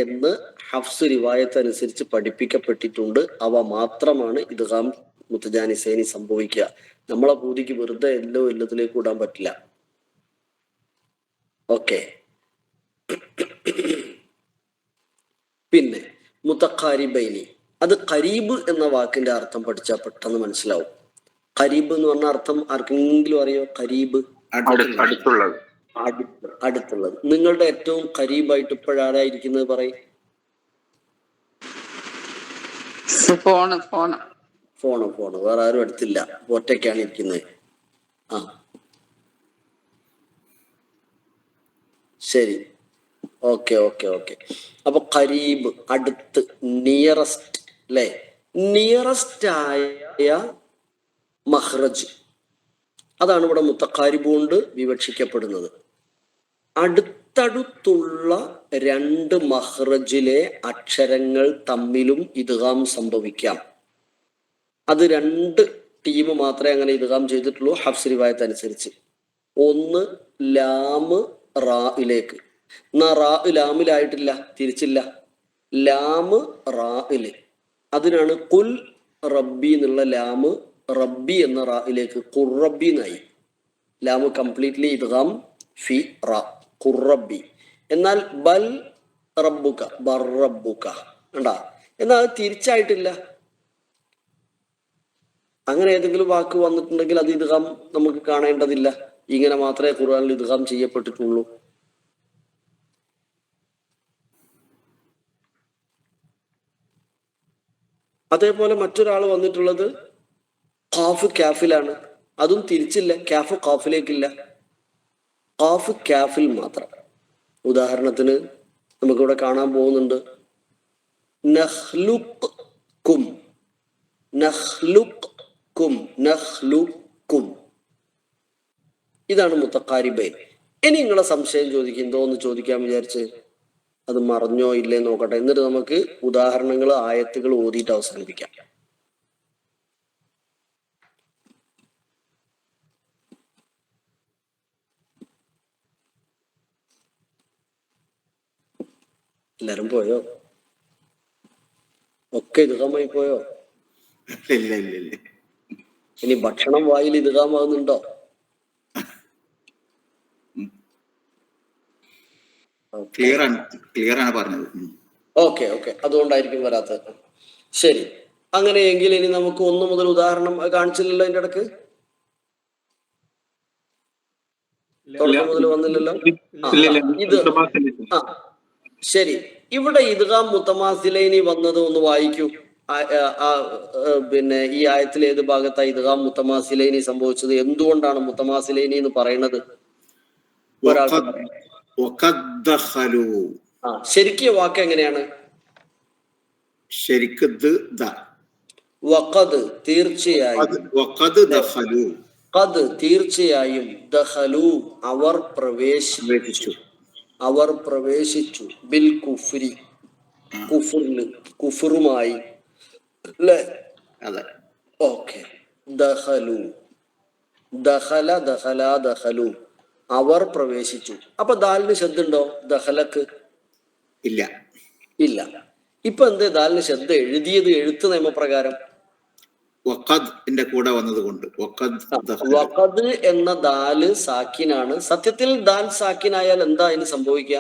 എന്ന് ഹഫ്സ് റിവായത്ത് അനുസരിച്ച് പഠിപ്പിക്കപ്പെട്ടിട്ടുണ്ട്. അവ മാത്രമാണ് ഇദ്ഗാം മുതജാനിസൈനി സംഭവിക്കുക. നമ്മളെ പൂതിക്ക് വെറുതെ എല്ലാത്തിലേക്ക് വിടാൻ പറ്റില്ല. ഓക്കെ. പിന്നെ മുതഖാരിബൈനി, അത് ഖരീബ് എന്ന വാക്കിന്റെ അർത്ഥം പഠിച്ചാൽ പെട്ടെന്ന് മനസ്സിലാവും. ഖരീബ് എന്ന് പറഞ്ഞ അർത്ഥം ആർക്കെങ്കിലും അറിയോ? ഖരീബ് അടുത്തുള്ളത്. അടുത്തുള്ളത്. നിങ്ങളുടെ ഏറ്റവും ഖരീബായിട്ട് ഇപ്പോഴാരായിരിക്കുന്നത് പറയും? ഫോണ്. വേറെ ആരും അടുത്തില്ല, ഒറ്റയ്ക്കാണ് ഇരിക്കുന്നത്. ആ ശരി, ഓക്കെ. അപ്പൊ ഖരീബ്, അടുത്ത്, നിയറസ്റ്റ് അല്ലെ? നിയറസ്റ്റ് ആയ മഖ്റജ്, അതാണ് ഇവിടെ മുത്തഖാരിബ് കൊണ്ട് വിവക്ഷിക്കപ്പെടുന്നത്. അടുത്തടുത്തുള്ള രണ്ട് മഖ്റജിലെ അക്ഷരങ്ങൾ തമ്മിലും ഇദ്ഗാം സംഭവിക്കാം. അത് രണ്ട് ടീം മാത്രമേ അങ്ങനെ ഇദ്ഗാം ചെയ്തിട്ടുള്ളൂ ഹഫ്സ് റിവായത്ത് അനുസരിച്ച്. ഒന്ന് ലാമ് റായിലേക്ക്. എന്നാ റാ ലാമിലായിട്ടില്ല, തിരിച്ചില്ല. ലാമ് റായില്, അതിനാണ് കുൽ റബ്ബി എന്നുള്ള ലാമ് റബ്ബി എന്ന റായിലേക്ക് ഖുർറബ്ബി എന്നായി. ലാമ് കംപ്ലീറ്റ്ലി ഇദ്ഗാം ഫി റാ, ഖുർറബ്ബി. എന്നാൽ ബൽ റബ്ബുക, ബർറബ്ബുക ഉണ്ടാ, എന്നാൽ അത് തിരിച്ചായിട്ടില്ല. അങ്ങനെ ഏതെങ്കിലും വാക്ക് വന്നിട്ടുണ്ടെങ്കിൽ അത് ഇദ്ഗാം നമുക്ക് കാണേണ്ടതില്ല. ഇങ്ങനെ മാത്രമേ ഖുർആനിൽ ഇദ്ഗാം ചെയ്യപ്പെട്ടിട്ടുള്ളൂ. അതേപോലെ മറ്റൊരാൾ വന്നിട്ടുള്ളത് ഖാഫ് കാഫിലാണ്. അതും തിരിച്ചില്ല, കാഫ് ഖാഫിലേക്കില്ല, ഖാഫ് കാഫിൽ മാത്രം. ഉദാഹരണത്തിന് നമുക്കിവിടെ കാണാൻ പോകുന്നുണ്ട് നഖ്ലുഖ്കും, നഖ്ലുഖ്കും, നഖ്ലുഖ്കും. ഇതാണ് മുത്തഖാരിബൈൻ. ഇനി നിങ്ങളെ സംശയം ചോദിക്കും, എന്തോന്ന് ചോദിക്കാൻ വിചാരിച്ച് അത് മറഞ്ഞോ ഇല്ലേ നോക്കട്ടെ. എന്നിട്ട് നമുക്ക് ഉദാഹരണങ്ങൾ ആയത്തുകൾ ഓതിയിട്ട് അവസാനിപ്പിക്കാം. എല്ലാരും പോയോ? ഒക്കെ ഇദ്ഗാമായി പോയോ? ഇനി ഭക്ഷണം വായിൽ ഇദ്ഗാമാകുന്നുണ്ടോ? ക്ലിയർ ആണ് പറഞ്ഞത്. ഓക്കെ, അതുകൊണ്ടായിരിക്കും വരാത്തത്. ശരി, അങ്ങനെയെങ്കിൽ ഇനി നമുക്ക് 1 മുതൽ ഉദാഹരണം കാണിച്ചില്ലല്ലോ അതിന്റെ ഇടക്ക്. തുടക്കം മുതൽ വന്നില്ലല്ലോ. ഇത് ശരി. ഇവിടെ ഇദ്ഗാം മുത്തമാസിലൈനി വന്നത് ഒന്ന് വായിക്കൂ. പിന്നെ ഈ ആയത്തിൽ ഏത് ഭാഗത്താ ഇദ്ഗാം മുത്തമാസിലൈനി സംഭവിച്ചത്? എന്തുകൊണ്ടാണ് മുത്തമാസിലൈനി എന്ന് പറയുന്നത്? ഒരാൾക്ക് ശരിക്കും വാക്ക് എങ്ങനെയാണ്? വഖദ് തീർച്ചയായും, ദഖലു അവർ പ്രവേശിച്ചു, ബിൽ കുഫ്രി കുഫറുമായി അല്ലേ? ഓക്കെ. ദഖലു, ദഖല, ദഖല, ദഖലു, അവർ പ്രവേശിച്ചു. അപ്പൊ ദാലിന് ശബ്ദ ഉണ്ടോ? ദഖലക്ക് ഇല്ല. ഇപ്പൊ എന്ത് ദാലിന് ശബ്ദ എഴുതിയത്? എഴുത്ത് നിയമപ്രകാരം കൂടെ വന്നതുകൊണ്ട് വഖദ് എന്ന ദാല് സാക്കിനാണ്. സത്യത്തിൽ ദാൽ സാക്കിനായാൽ എന്താ അതിന് സംഭവിക്കുക?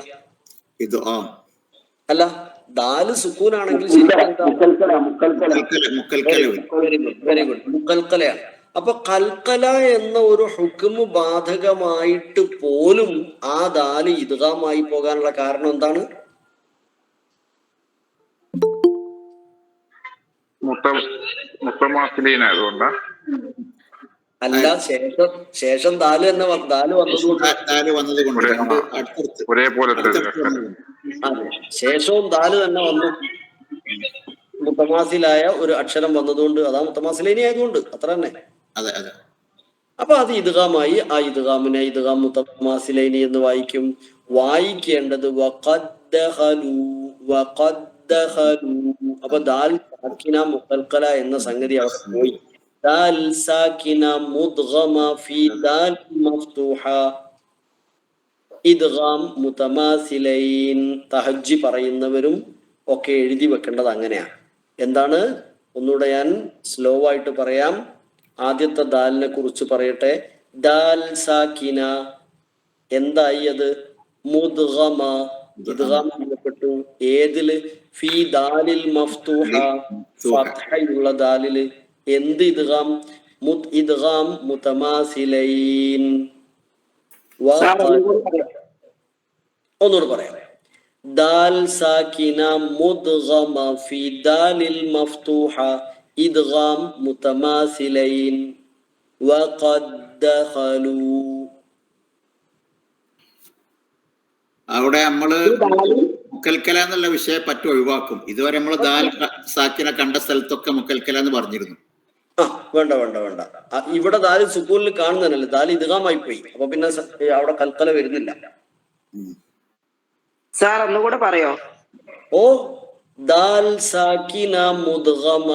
അല്ല, ദാല് സുക്കൂനാണെങ്കിൽ വെരി ഗുഡ്, മുക്കൽക്കലയാണ്. അപ്പൊ കൽക്കല എന്ന ഒരു ഹുക്മ് ബാധകമായിട്ട് പോലും ആ ദാല് ഇദ്ഗാമായി പോകാനുള്ള കാരണം എന്താണ്? അല്ല, ശേഷം ദാല് വന്നതുകൊണ്ട് അതെ, ശേഷവും ദാല് തന്നെ വന്നു. മുത്തമാസിലായ ഒരു അക്ഷരം വന്നതുകൊണ്ട് അതാ മുത്തമാസിലേനി ആയതുകൊണ്ട് അത്ര തന്നെ. അതെ അതെ. അപ്പൊ അത് ഇദ്ഗാമായി. ആ ഇദ്ഗാമിനെ ഇദ്ഗാം മുത്തമാസിലൈനി എന്ന് വായിക്കും. വായിക്കേണ്ടത് വഖദ്ദഖലൂ വഖദ്ദഖലൂ. അപ്പൊ ദാൽ സാക്കിന മുഖൽഖല എന്ന സംഗതി അവിടെ പോയി. ദാൽ സാക്കിന മുദ്ഗമ ഫീ ദാൽ മഫ്തൂഹ. ഇദ്ഗാം മുതമാസിലൈൻ. തഹജ്ജി പറയുന്നവരും ഒക്കെ എഴുതി വെക്കേണ്ടത് അങ്ങനെയാണ്. എന്താണ്? ഒന്നുകൂടെ ഞാൻ സ്ലോ ആയിട്ട് പറയാം. ആദ്യത്തെ ദാലിനെ കുറിച്ച് പറയട്ടെ. ദാൽ സാക്കിന എന്തായി? അത് മുദ്ഗമ, ഇദ്ഗാം ചെയ്യപ്പെട്ടു. ഏതില്? ഫീ ദാലിൽ മഫ്തൂഹ, ഫത്ഹയുള്ള ദാലില്. എന്ത് ഇദ്ഗാം? ഇദ്ഗാം മുതമാസിലൈൻ. ഒന്നുകൂടെ പറയാം. ദാൽ സാക്കിന മുദ്ഗമ ഫീ ദാലിൽ മഫ്തൂഹ ഇദ്ഗാം മുതമാസിലൈൻ വഖദ് ദഖലൂ. അവിടെ നമ്മള് മുക്കൽക്കല എന്നുള്ള വിഷയം പറ്റും ഒഴിവാക്കും. ഇതുവരെ നമ്മൾ ദാൽ സാക്കിന കണ്ട സ്ഥലത്തൊക്കെ മുക്കൽക്കല എന്ന് പറഞ്ഞിരുന്നു. വേണ്ട വേണ്ട വേണ്ട. ഇവിടെ ദാല് സുക്കൂനിൽ കാണുന്നതല്ലേ, ദാല് ഇദ്ഗാമായി പോയി. അപ്പൊ പിന്നെ അവിടെ കൽക്കല വരുന്നില്ല. സാർ ഒന്നുകൂടെ പറയോ? ഓ, ദാൽ സാക്കിന മുദ്ഗമ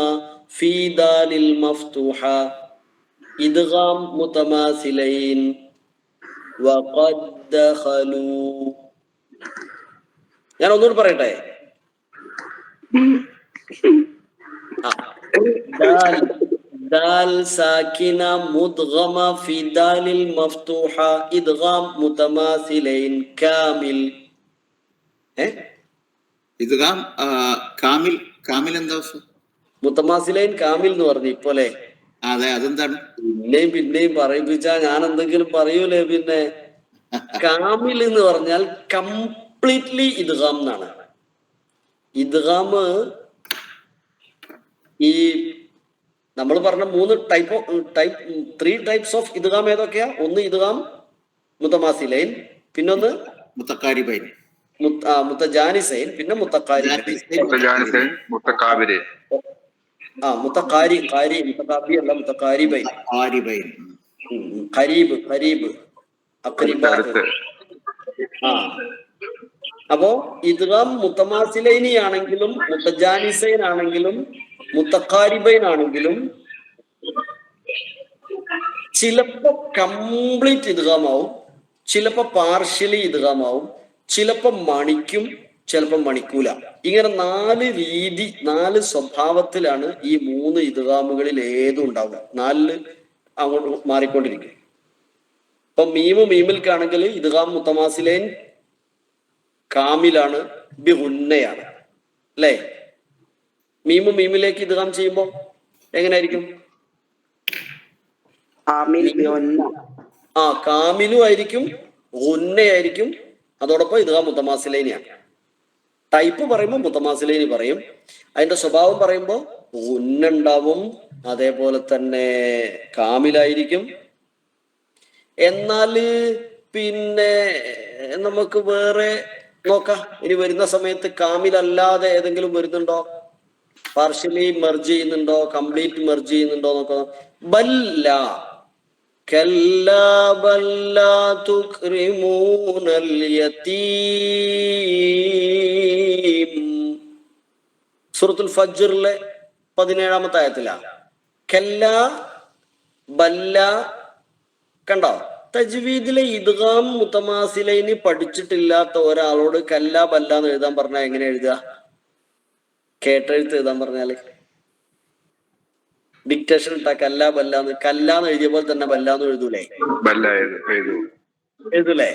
ഫീ ദാലിൽ മഫ്തൂഹ ഇദ്ഗാം മുതമാസിലൈൻ വഖദ് ദഖലൂ. ഞാൻ ഒന്നുകൂടി പറയട്ടെ. ദാൽ സാക്കിന മുദ്ഗമ ഫീ ദാലിൽ മഫ്തൂഹ ഇദ്ഗാം മുതമാസിലൈൻ കാമിൽ. ഇദ്ഗാം കാമിൽ. കാമിൽ എന്താ? മുത്തമാസിലൈൻ കാമിൽ എന്ന് പറഞ്ഞു ഇപ്പോലെ. അതെ, അതെന്താണ്? പിന്നെയും പറയിപ്പിച്ചാ ഞാൻ എന്തെങ്കിലും പറയൂലേ. പിന്നെ കാമിൽ എന്ന് പറഞ്ഞാൽ കംപ്ലീറ്റ്ലി ഇദ്ഗാം എന്നാണ്. ഇദ്ഗാം ഈ നമ്മൾ പറഞ്ഞ ത്രീ ടൈപ്സ് ഓഫ് ഇദ്ഗാം ഏതൊക്കെയാ? ഒന്ന് ഇദ്ഗാം മുത്തമാസിലൈൻ, പിന്നൊന്ന് മുത്തക്കാരിബൈൻ, മുത്തജാനിസൈൻ, പിന്നെ മുത്തക്കാരിബൈൻ. ഖരീബ്, ഖരീബ്, അപ്പോ ഇദ്ഗാം മുത്തമാസിലൈനി ആണെങ്കിലും മുത്തജാനിസൈൻ ആണെങ്കിലും മുത്തഖാരിബൈൻ ആണെങ്കിലും ചിലപ്പോ കംപ്ലീറ്റ് ഇദ്ഗാമാവും, ചിലപ്പോ പാർഷ്യലി ഇദ്ഗാമാവും, ചിലപ്പോ മണിക്കും, ചിലപ്പോ മണിക്കൂല. ഇങ്ങനെ 4 രീതി, 4 സ്വഭാവത്തിലാണ് ഈ 3 ഇദ്ഗാമുകളിൽ ഏതും ഉണ്ടാവുക. 4 അങ്ങോട്ട് മാറിക്കൊണ്ടിരിക്കും. ഇപ്പൊ മീമിൽക്കാണെങ്കിൽ ഇദ്ഗാം മുത്തമാസിലൈൻ കാമിലാണ്, ബിഗുന്നയാണ് അല്ലേ? മീമിലേക്ക് ഇദ്ഗാം ചെയ്യുമ്പോ എങ്ങനെയായിരിക്കും? കാമിലും ആയിരിക്കും, ഗുന്നയായിരിക്കും. അതോടൊപ്പം ഇദ്ഗാം മുത്തമാസിലൈനിയാണ്. ടൈപ്പ് പറയുമ്പോൾ മുത്തമാസിലൈനി പറയും. അതിന്റെ സ്വഭാവം പറയുമ്പോൾ ഗുന്നുണ്ടാവും, അതേപോലെ തന്നെ കാമിലായിരിക്കും. എന്നാല് പിന്നെ നമുക്ക് വേറെ നോക്കാം. ഇനി വരുന്ന സമയത്ത് കാമിലല്ലാതെ ഏതെങ്കിലും വരുന്നുണ്ടോ? പാർഷ്യലി മെർജ് ചെയ്യുന്നുണ്ടോ? കംപ്ലീറ്റ് മെർജ് ചെയ്യുന്നുണ്ടോ നോക്കാം. ബല്ല കല്ലാ ബല്ലാ തുക്രിമൂനൽ യതീം. സൂറത്തുൽ ഫജ്റിലെ 17-ാമത്തെ ആയത്തിലാ കല്ലാ ബല്ല. കണ്ടോ? തജ്വീദിലെ ഇദ്ഗാം മുത്തമാസിലൈനി പഠിച്ചിട്ടില്ലാത്ത ഒരാളോട് കല്ലാ ബല്ല എന്ന് എഴുതാൻ പറഞ്ഞാൽ എങ്ങനെ എഴുതുക? കേട്ടെഴുത്ത് എഴുതാൻ പറഞ്ഞാല് ഡിക്റ്റേഷൻ ഇട്ടാ കല്ലാ ബല്ലാന്ന്, കല്ലാന്ന് എഴുതിയ പോലെ തന്നെ ബല്ലാന്ന് എഴുതൂലേ? എഴുതൂലേ?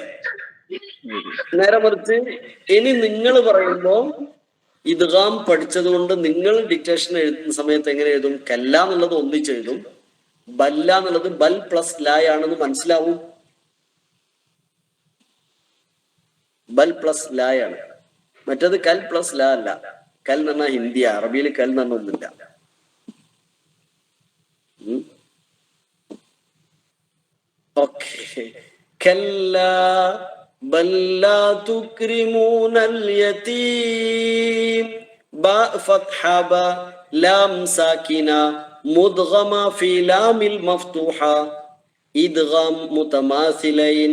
നേരെ മറിച്ച് ഇനി നിങ്ങൾ പറയുമ്പോ ഇദ്ഗാം പഠിച്ചത് കൊണ്ട് നിങ്ങൾ ഡിക്റ്റേഷൻ എഴുതുന്ന സമയത്ത് എങ്ങനെ എഴുതും? കല്ല എന്നുള്ളത് ഒന്നിച്ചെഴുതും, ബല്ല എന്നുള്ളത് ബൽ പ്ലസ് ലായാണെന്ന് മനസ്സിലാവും. ബൽ പ്ലസ് ലായാണ്. മറ്റത് കൽ പ്ലസ് ലാ അല്ല. കൽ എന്ന് പറഞ്ഞാൽ ഹിന്ദിയ, അറബിയിൽ കൽ എന്ന് പറഞ്ഞ ഒന്നുമില്ല. ഓക്കെ. കല്ല ബല്ലാ തുക്രിമൂനൽ യതീം ബ ഫത്ഹ ബ ലാം സാകിന മുദ്ഗമ ഫി ലാമിൽ മഫ്തൂഹ ഇദ്ഗാം മുതമാസിലൈൻ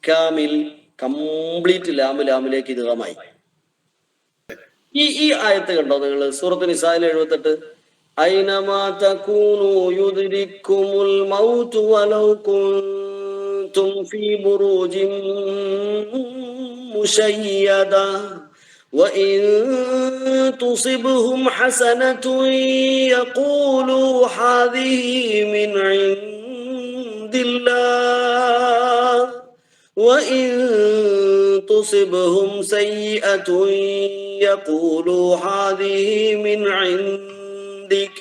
കാമിൽ കംപ്ലീറ്റ് ലാമിലേക്ക് ഇദ്ഗാമായി. ഈ ആയത്ത് കണ്ടോ നിങ്ങൾ? സൂറത്ത് നിസായിൽ 78 ഐനമാ തകൂനു യുദ്രിക്കുമുൽ മൗതു വലൗ കുൻതും ഫീ ബുറൂജിൻ മുശയ്യദ وإن تصبهم حسنة يقولوا هذه من عند الله وإن تصبهم سيئة يقولوا هذه من عندك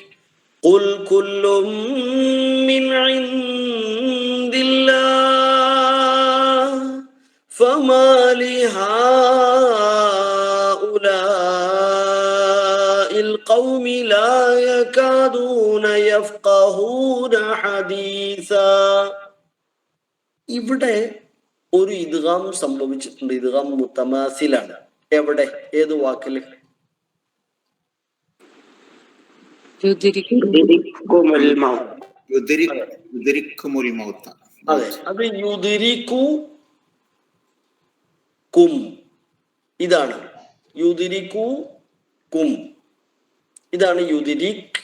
قل كل من عند الله فما لهؤلاء القوم لا يكادون يفقهون حديثا. ഇവിടെ ഒരു ഇദ്ഗാം സംഭവിച്ചിട്ടുണ്ട്. ഇദ്ഗാം മുതമാസിലാണ്. എവിടെ? ഏത് വാക്കില്? അതെ, അത് യുദ്രിക്കു കും. ഇതാണ് യുദ്രിക്കു കും. ഇതാണ് യുദ്രിക്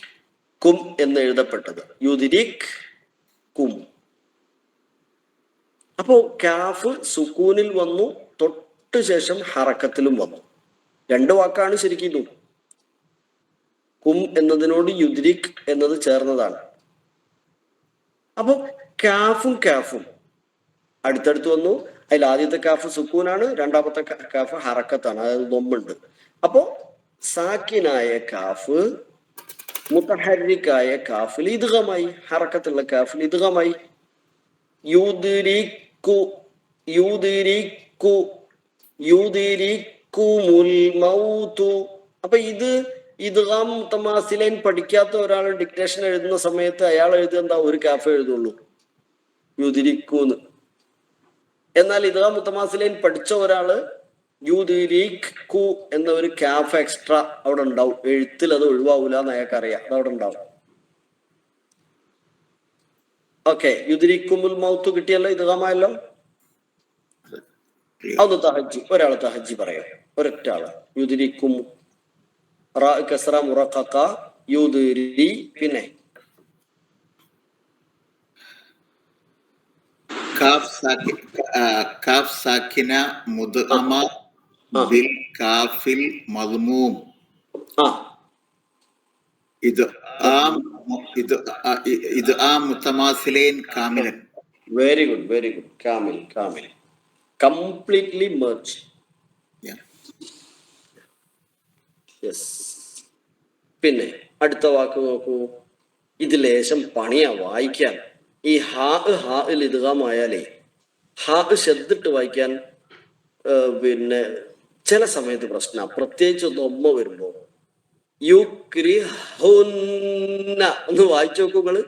കും എന്ന് എഴുതപ്പെട്ടത്. യുദ്രിക് കും. അപ്പോ കാഫ് സുക്കൂനിൽ വന്നു, തൊട്ട് ശേഷം ഹറക്കത്തിലും വന്നു. രണ്ട് വാക്കാണ് ശരിക്കും ഇത്. കും എന്നതിനോട് യുദ്രിക് എന്നത് ചേർന്നതാണ്. അപ്പൊ കാഫും അടുത്തടുത്ത് വന്നു. അതിൽ ആദ്യത്തെ കാഫ് സുക്കൂനാണ്, രണ്ടാമത്തെ കാഫ് ഹറക്കത്താണ്, അതായത് ദമ്മുണ്ട്. അപ്പോ സാക്കിനായ കാഫ് മുതഹർരിക്കായ കാഫിൽ ഇദ്ഗാമായി, ഹറക്കത്തുള്ള കാഫിൽ ഇദ്ഗാമായി. യുദ്രിക്കുമുൽ മൗതു. അപ്പൊ ഇത് ഇദ്ഗാം മുതമാസിലൈൻ പഠിക്കാത്ത ഒരാൾ ഡിക്റ്റേഷൻ എഴുതുന്ന സമയത്ത് അയാൾ എഴുതുക എന്താ? ഒരു കാഫ് എഴുതുള്ളൂ, യുദ്രിക്കൂന്ന്. എന്നാൽ ഇദ്ഗാം മുതമാസിലൈൻ പഠിച്ച ഒരാള് യുദ്രിക്കു എന്ന ഒരു കാഫ് എക്സ്ട്രാ അവിടെ ഉണ്ടാവും. എഴുത്തിൽ അത് ഒഴിവാവൂല എന്ന് അയാൾക്ക് അറിയാം, അത് അവിടെ ഉണ്ടാവും. ഓക്കെ, യുദ്രിക്കുമുൽ മൗത്ത് കിട്ടിയല്ലോ, ഇദ്ഗാമായല്ലോ. അതൊന്ന് തഹജ്ജി, ഒരാൾ തഹജ്ജി പറയാം, ഒരൊറ്റ ആള്. യുദ്രിക്കും റാ കസ്റ മുറഖഖ യുദ്രി, പിന്നെ കാഫ് സാക്കിന മുദ്ഗമ ബിൽ കാഫിൽ മദ്മൂം. ഇത് മുതമാസിലൈൻ കാമിലൻ. Very good. കാമിൽ കംപ്ലീറ്റ്ലി മെർജ്. യെസ്. പിന്നെ അടുത്ത വാക്ക് നോക്കൂ. ഇത് ലേശം പണിയാ വായിക്കാൻ. ഈ ഹാഇൽ ഇദ്ഗാമായാലേ ഹാ ശബ്ദിട്ട് വായിക്കാൻ പിന്നെ ചില സമയത്ത് പ്രശ്ന, പ്രത്യേകിച്ച് ദമ്മ വരുമ്പോ. യുക്രിഹുന്ന ഒന്ന് വായിച്ചു നോക്കൂ നിങ്ങള്.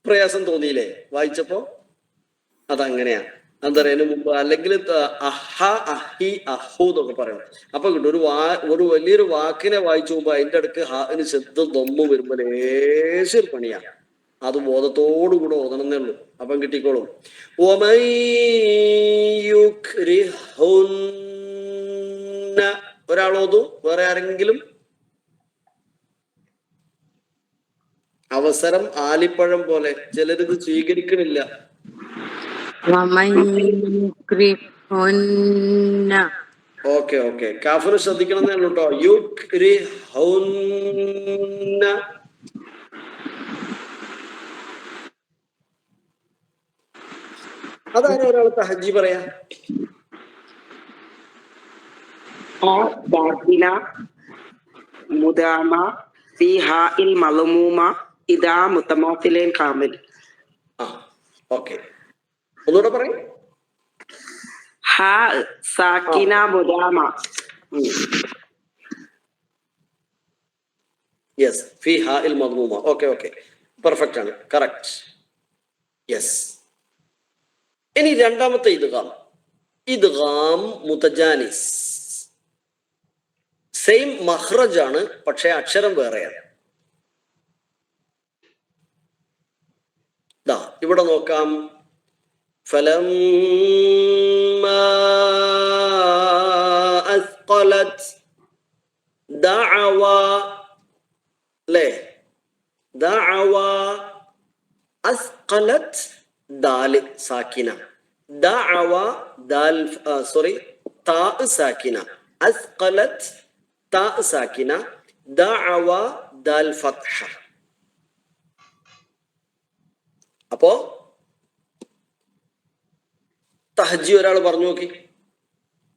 പ്രയാസം തോന്നിയില്ലേ വായിച്ചപ്പോ? അതങ്ങനെയാ. എന്താ പറയാ, മുമ്പ് അല്ലെങ്കിൽ അഹ അഹി അഹു എന്നൊക്കെ പറയണം. അപ്പൊ കിട്ടും ഒരു വലിയൊരു വാക്കിനെ വായിച്ചു പോകുമ്പോ അതിന്റെ അടുക്ക് ഹാന് ശബ്ദം ദമ്മ വരുമ്പോ ലേശൊരു പണിയാ. അത് ബോധത്തോടുകൂടെ ഓതണമെന്നേ ഉള്ളൂ, അപ്പം കിട്ടിക്കോളും. ഒരാളോതു, വേറെ ആരെങ്കിലും? അവസരം ആലിപ്പഴം പോലെ, ചിലരിത് സ്വീകരിക്കണില്ല. ഓക്കെ കാഫിന് ശ്രദ്ധിക്കണം എന്നേ ഉള്ളൂ കേട്ടോ. യുക്രിഹുന്ന. അതാണ് ഒരാൾ തഹജ്ജി പറയാ. മുദാമ ഫി ഹാഇൽ മളമൂമ ഇദാ മുതമാസിലൈൻ കാമിൽ. ഓക്കെ, ഒന്നുകൂടെ പറയും. ഹാ സാക്കിന മുദാമ. യെസ്, ഫി ഹാഇൽ മദ്മൂമ. ഓക്കെ പെർഫെക്റ്റ് ആണ്, കറക്റ്റ്. യെസ്. ഇനി രണ്ടാമത്തെ ഇദ്ഗാം, ഇദ്ഗാം മുതജാനിസ്. സെയിം മഖ്റജ് ആണ്, പക്ഷെ അക്ഷരം വേറെയാണ്. ദാ ഇവിടെ നോക്കാം. ഫലമ്മാ അസ്ഖലത് ദഅവ, അല്ലേ? ദഅവ അസ്ഖലത് ദാല് സാക്കിന, ദഅവ ദാൽ സോറി താ സാക്കിന, അസ്ഖലത് താ സാക്കിന, ദഅവ ദാൽ ഫത്ഹ. അപ്പോ തഹജ്ജി ഒരാൾ പറഞ്ഞു നോക്കി,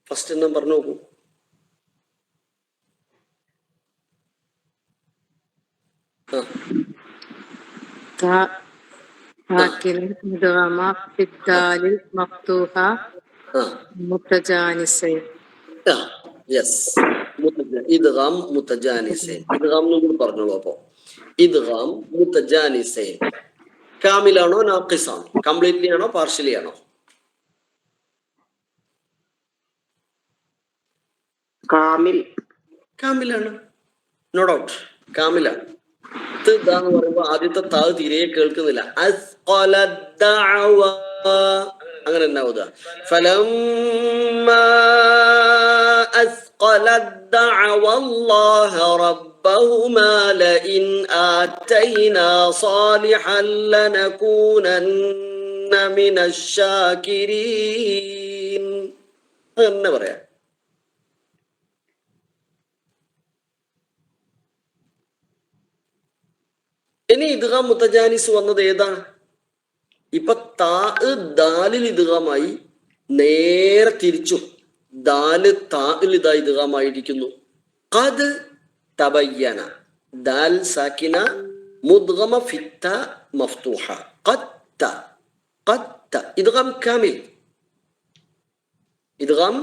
ഫസ്റ്റ് എണ്ണം പറഞ്ഞു നോക്കൂ. ഇദ്ഗാം മുതജാനിസൈൻ, ഇദ്ഗാം എന്നും പറഞ്ഞോളൂ. അപ്പോ ഇദ്ഗാം മുതജാനിസൈൻ കാമിലാണോ നാഖിസാണോ? കംപ്ലീറ്റ്ലി ആണോ പാർഷ്യലി ആണോ? കാമിലാണ്, നോ ഡൗട്ട്, കാമിലാണ്. എന്ന് പറയുമ്പോ ആദ്യത്തെ താവ് തീരെ കേൾക്കുന്നില്ല. അങ്ങനെ ഉണ്ടാവുക. ഫലമ്മാ അസ്ഖലത് ദഅവ അല്ലാഹ റബ്ബഹുമാ ലഇൻ ആതൈനാ സാലിഹൻ ലനകൂനന്ന മിനശ് ശാകിരീൻ എന്ന് പറയാം. ഇനി ഇദ്ഗാം മുതജാനിസ് വന്നത് ഏതാണ്? ഇപ്പൊ താ ദാലിൽ ഇദ്ഗാമായി, നേരെ തിരിച്ചു ദാല് താഇൽ ഇതാ ഇദ്ഗാമായിരിക്കുന്നു. ഖദ് തബയ്യന, ദാൽ സാക്കിന മുദ്ഗമ ഫിത്ത മഫ്തൂഹ, ഖദ്ത ഖദ്ത, ഇദ്ഗാം കാമിൽ, ഇദ്ഗാം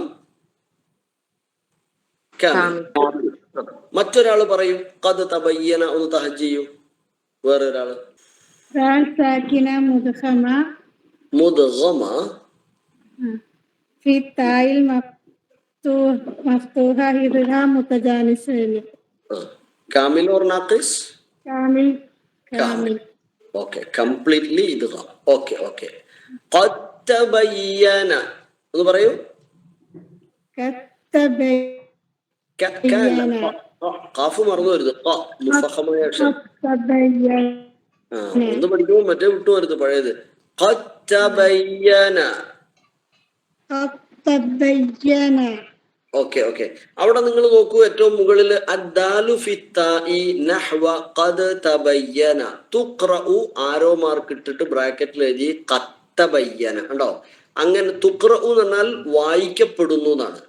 കാമിൽ. മറ്റൊരാൾ പറയും ഖദ് തബയ്യന, ഒന്ന് തഹജ്ജ് ചെയ്യൂ. വേറൊരാള് മുദ്ഗമ ഫി തായിൽ മഫ്തൂഹ ഇദ്ഗാം മുതജാനിസൈൻ. കാമിൽ ഓർ നാഖിസ്? കാമിൽ. കാമിൽ. ഓക്കേ, കംപ്ലീറ്റ്ലി ഇദ്ഗാം. Okay okay. ഖദ് തബയ്യന ഒന്ന് പറയൂ. ഖദ് തബയ്യന, ഖാഫ് മറന്നു വരുത്. മുഫഖമായ അക്ഷരം ഒന്ന് പഠിക്കുമ്പോൾ മറ്റേ വിട്ടു വരുത് പഴയത്. ഖദ് തബയ്യന. Okay okay. അവിടെ നിങ്ങൾ നോക്കൂ, ഏറ്റവും മുകളിൽ അദ്ദാലു ഫിത്താഇ നഹ്വ ഖദ് തബയ്യന തുഖ്റഉ ആരോ മാർക്ക് ഇട്ടിട്ട് ബ്രാക്കറ്റിൽ എഴുതി ഖദ് തബയ്യന. കണ്ടോ? അങ്ങനെ തുഖ്റഉ എന്ന് പറഞ്ഞാൽ വായിക്കപ്പെടുന്നു എന്നാണ്.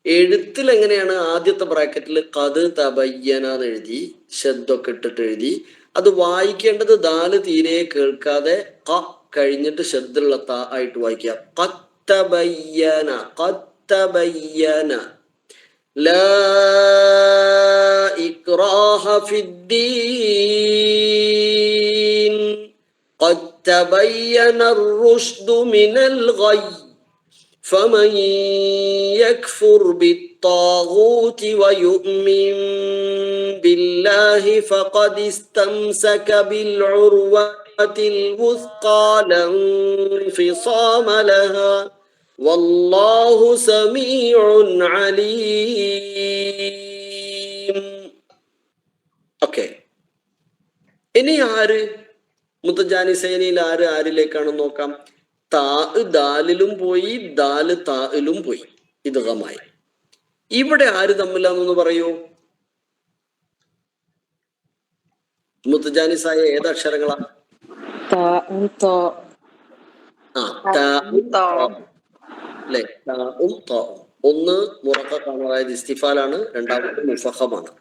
എഴുത്തിൽ എങ്ങനെയാണ്? ആദ്യത്തെ ബ്രാക്കറ്റിൽ ഖദ് തബയ്യന എന്ന് എഴുതി, ശബ്ദമൊക്കെ ഇട്ടിട്ട് എഴുതി. അത് വായിക്കേണ്ടത് ദാല് തീരെ കേൾക്കാതെ ഖ കഴിഞ്ഞിട്ട് ശബ്ദമുള്ള താ ആയിട്ട് വായിക്കുക. ഖദ് തബയ്യന, ഖദ് തബയ്യന. ലാ ഇക്റാഹ ഫിദ്ദീൻ ഖദ് തബയ്യന അർ-റുശ്ദു മിനൽ ഗയ് فمن يكفر بالطاغوت ويؤمن بالله فقد استمسك بالعروة الوثقى لا انفصام لها والله سميع عليم. ഓക്കെ, ഇനി ആര് മുതജാനിസൈനിൽ ആരിലേക്കാണ് നോക്കാം. താ ദാലിലും പോയി, ദാല് തായിലും പോയി, ഇദ്ഗാമായി. ഇവിടെ ആര് തമ്മിലാന്നൊന്ന് പറയൂ. മുതജാനിസായ ഏത് അക്ഷരങ്ങളാ? അല്ലെ? ഒന്ന് മുറഖഖാണ്, അതായത് ഇസ്തിഫാലാണ്. രണ്ടാമത് മുഫഖമാണ്.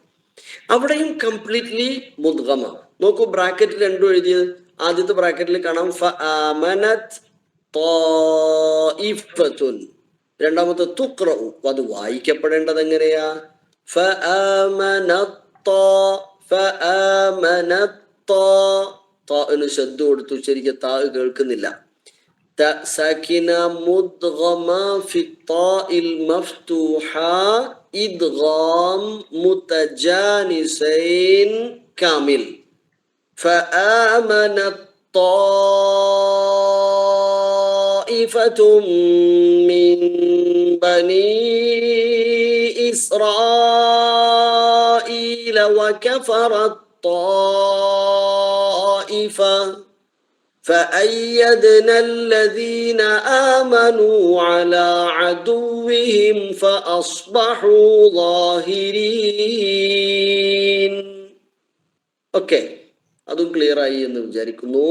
അവിടെയും കംപ്ലീറ്റ്ലി മുദ്ഗമ. നോക്കൂ, ബ്രാക്കറ്റിൽ രണ്ടും എഴുതിയത്. ആദ്യത്തെ ബ്രാക്കറ്റിൽ കാണാം ഫഅമനത് ത്വാഇഫത്തുൻ, രണ്ടാമത്തെ തുഖ്റഉ. അത് വായിക്കപ്പെടേണ്ടത് എങ്ങനെയാ? ഫഅമനത് ഫഅമനത് താന് ശബ്ദ കൊടുത്ത് ഉച്ചരിക്കുക, താ കേൾക്കുന്നില്ല. ത സാകിന മുദ്ഗമ ഫി താഇൽ മഫ്തൂഹ ഇദ്ഗാം മുതജാനിസൈൻ കാമിൽ. فآمنت طائفة من بني إسرائيل وكفرت طائفة فأيدنا الذين آمنوا على عدوهم فأصبحوا ظاهرين. Okay. അതും ക്ലിയർ ആയി എന്ന് വിചാരിക്കുന്നു.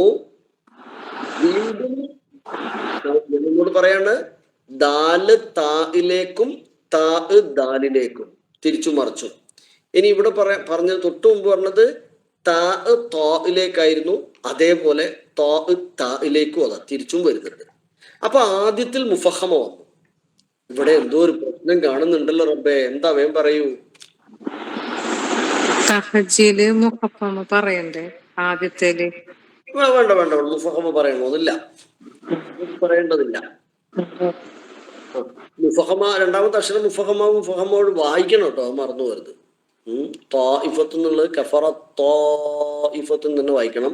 വീണ്ടും എന്നോട് പറയാണ്, ദാല് തായിലേക്കും താ ദാലിലേക്കും തിരിച്ചു മറിച്ചു. ഇനി ഇവിടെ പറഞ്ഞ തൊട്ടു മുമ്പ് പറഞ്ഞത് താ തായിലേക്കായിരുന്നു, അതേപോലെ താ തായിലേക്കും അതാ തിരിച്ചും വരുന്നുണ്ട്. അപ്പൊ ആദ്യത്തിൽ മുഫഹമ വന്നു. ഇവിടെ എന്തോ ഒരു പ്രശ്നം കാണുന്നുണ്ടല്ലോ റബ്ബേ, എന്താ വേം പറയൂ. പറയണ്ടേ ആദ്യത്തേല്? വേണ്ട വേണ്ട, മുഫഹമ പറയണമെന്നില്ല, പറയേണ്ടതില്ല. മുഫഹമ രണ്ടാമത്തെ അക്ഷരം മുഫഹമോട് വായിക്കണം കേട്ടോ, അത് മറന്നു വരുത്. താഇഫത്ത് എന്നുള്ളത് കഫറ താഇഫത്ത് തന്നെ വായിക്കണം.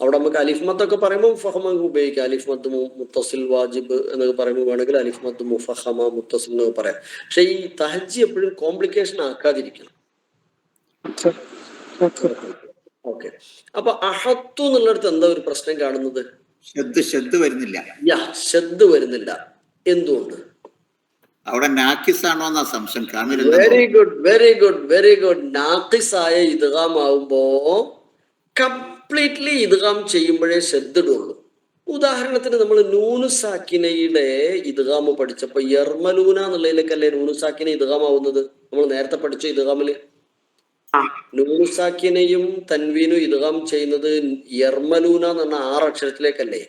അവിടെ നമുക്ക് അലിഫ് മത്തൊക്കെ പറയുമ്പോൾ മുഫഹമ ഉപയോഗിക്കാം. അലിഫ് മത്ത് മുത്തസിൽ വാജിബ് എന്നൊക്കെ പറയുമ്പോൾ വേണമെങ്കിൽ അലിഫ് മത്ത് മുഫഹമ മുത്തസിൽ എന്നൊക്കെ പറയാം. പക്ഷെ ഈ തഹജ്ജി എപ്പോഴും കോംപ്ലിക്കേഷൻ ആക്കാതിരിക്കണം. ഓക്കെ. അപ്പൊ അഹത്തു എന്നുള്ളിടത്ത് എന്താ ഒരു പ്രശ്നം കാണുന്നത്? ശബ്ദ വരുന്നില്ല. ശബ്ദ വരുന്നില്ല. എന്തുകൊണ്ട്? അവിടെ നാക്കിസ് ആണോ എന്നാ സംശയം. Very good very good very good. നാക്കിസായ ഇദ്ഗാം ആവുമ്പോ കംപ്ലീറ്റ്ലി ഇദ്ഗാം ചെയ്യുമ്പോഴേ ശ്രദ്ധയുള്ളൂ. ഉദാഹരണത്തിന് നമ്മൾ നൂനു സാക്കിനയുടെ ഇദ്ഗാം പഠിച്ചപ്പോ യർമലൂന എന്നുള്ളതിലേക്കല്ലേ നൂനു സാക്കിന ഇദ്ഗാം ആവുന്നത്? നമ്മൾ നേരത്തെ പഠിച്ച ഇദ്ഗാമില് നൂനു സാക്കിനയും തൻവീനും ഇദ്ഗാം ചെയ്യുന്നത് യർമലൂന എന്ന് പറഞ്ഞ 6 അക്ഷരത്തിലേക്കല്ലേ?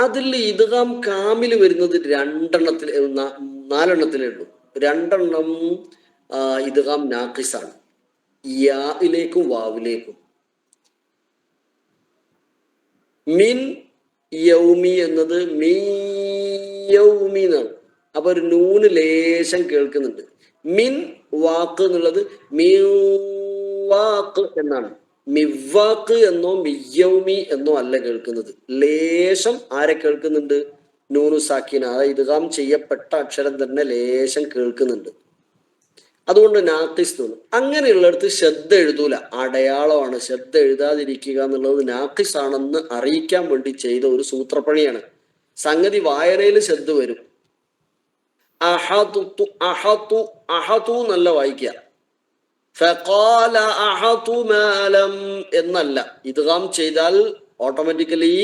അതിൽ ഇദ്ഗാം കാമില് വരുന്നത് 4 ഉള്ളൂ. 2 ഇദ്ഗാം നാഖിസാണ്, യായിലേക്കും വാവിലേക്കും. മിൻ യൗമി എന്നത് മീ യൗമി എന്നാണ്. അപ്പൊ ഒരു നൂന് ലേശം കേൾക്കുന്നുണ്ട്. മിൻ വാക്ക് എന്നുള്ളത് മിവാക്ക് എന്നാണ്. മിവാക്ക് എന്നോ മിയൗമി എന്നോ അല്ല കേൾക്കുന്നത്. ലേശം ആരെ കേൾക്കുന്നുണ്ട്? നൂനു സാക്കിന, അതായത് ഇദ്ഗാം ചെയ്യപ്പെട്ട അക്ഷരം തന്നെ ലേശം കേൾക്കുന്നുണ്ട്. അതുകൊണ്ട് നാഖിസ് തോന്നും. അങ്ങനെയുള്ളിടത്ത് ശ്രദ്ധ എഴുതൂല, അടയാളമാണ്. ശ്രദ്ധ എഴുതാതിരിക്കുക എന്നുള്ളത് നാഖിസ് ആണെന്ന് അറിയിക്കാൻ വേണ്ടി ചെയ്ത ഒരു സൂത്രപ്പണിയാണ്. സംഗതി വായനയിൽ ശ്രദ്ധ വരും. അഹതു അഹതു അഹതു നല്ല വായിക്കുക. ഫഖാല അഹതു മാലം എന്നല്ല. ഇദ്ഗാം ചെയ്താൽ ഓട്ടോമാറ്റിക്കലി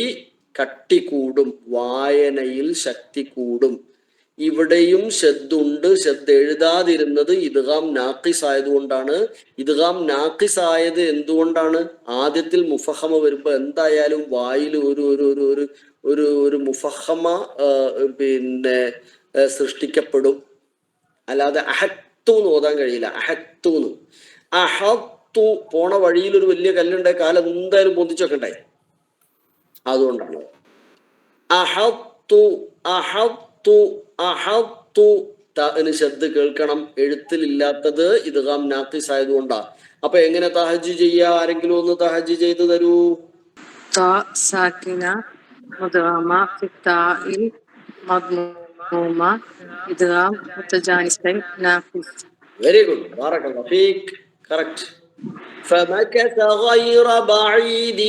കട്ടി കൂടും, വായനയിൽ ശക്തി കൂടും. ഇവിടെയും ശ്രദ്ധുണ്ട്. ശ്രദ്ധ എഴുതാതിരുന്നത് ഇദ്ഗാം നാഖിസ് ആയതുകൊണ്ടാണ്. ഇദ്ഗാം നാഖിസ് ആയത് എന്തുകൊണ്ടാണ്? ആദ്യത്തിൽ മുഫഹമ വരുമ്പോ എന്തായാലും വായിൽ ഒരു ഒരു ഒരു ഒരു ഒരു മുഫഹമ സൃഷ്ടിക്കപ്പെടും. അല്ലാതെ അഹത്തു എന്ന് ഓതാൻ കഴിയില്ല. അഹത്തുന്ന് അഹത്തു പോണ വഴിയിൽ ഒരു വലിയ കല്ലുണ്ടായി കാലം എന്തായാലും പൊന്തിച്ചൊക്കെണ്ടായി. അതുകൊണ്ടാണ് അഹത്തു അഹത്തു അഹത്തു. താന് ശബ്ദ കേൾക്കണം. എഴുത്തിലില്ലാത്തത് ഇദ്ഗാം നാഖിസ് ആയതുകൊണ്ടാ. അപ്പൊ എങ്ങനെ തഹജ്ജ് ചെയ്യാ? ആരെങ്കിലും ഒന്ന് തഹജ്ജ് ചെയ്തു തരൂ. വെരി ഗുഡ്, ബാറകല്ലാഹു ഫീക്. കറക്റ്റ്. فمكث غير بعيد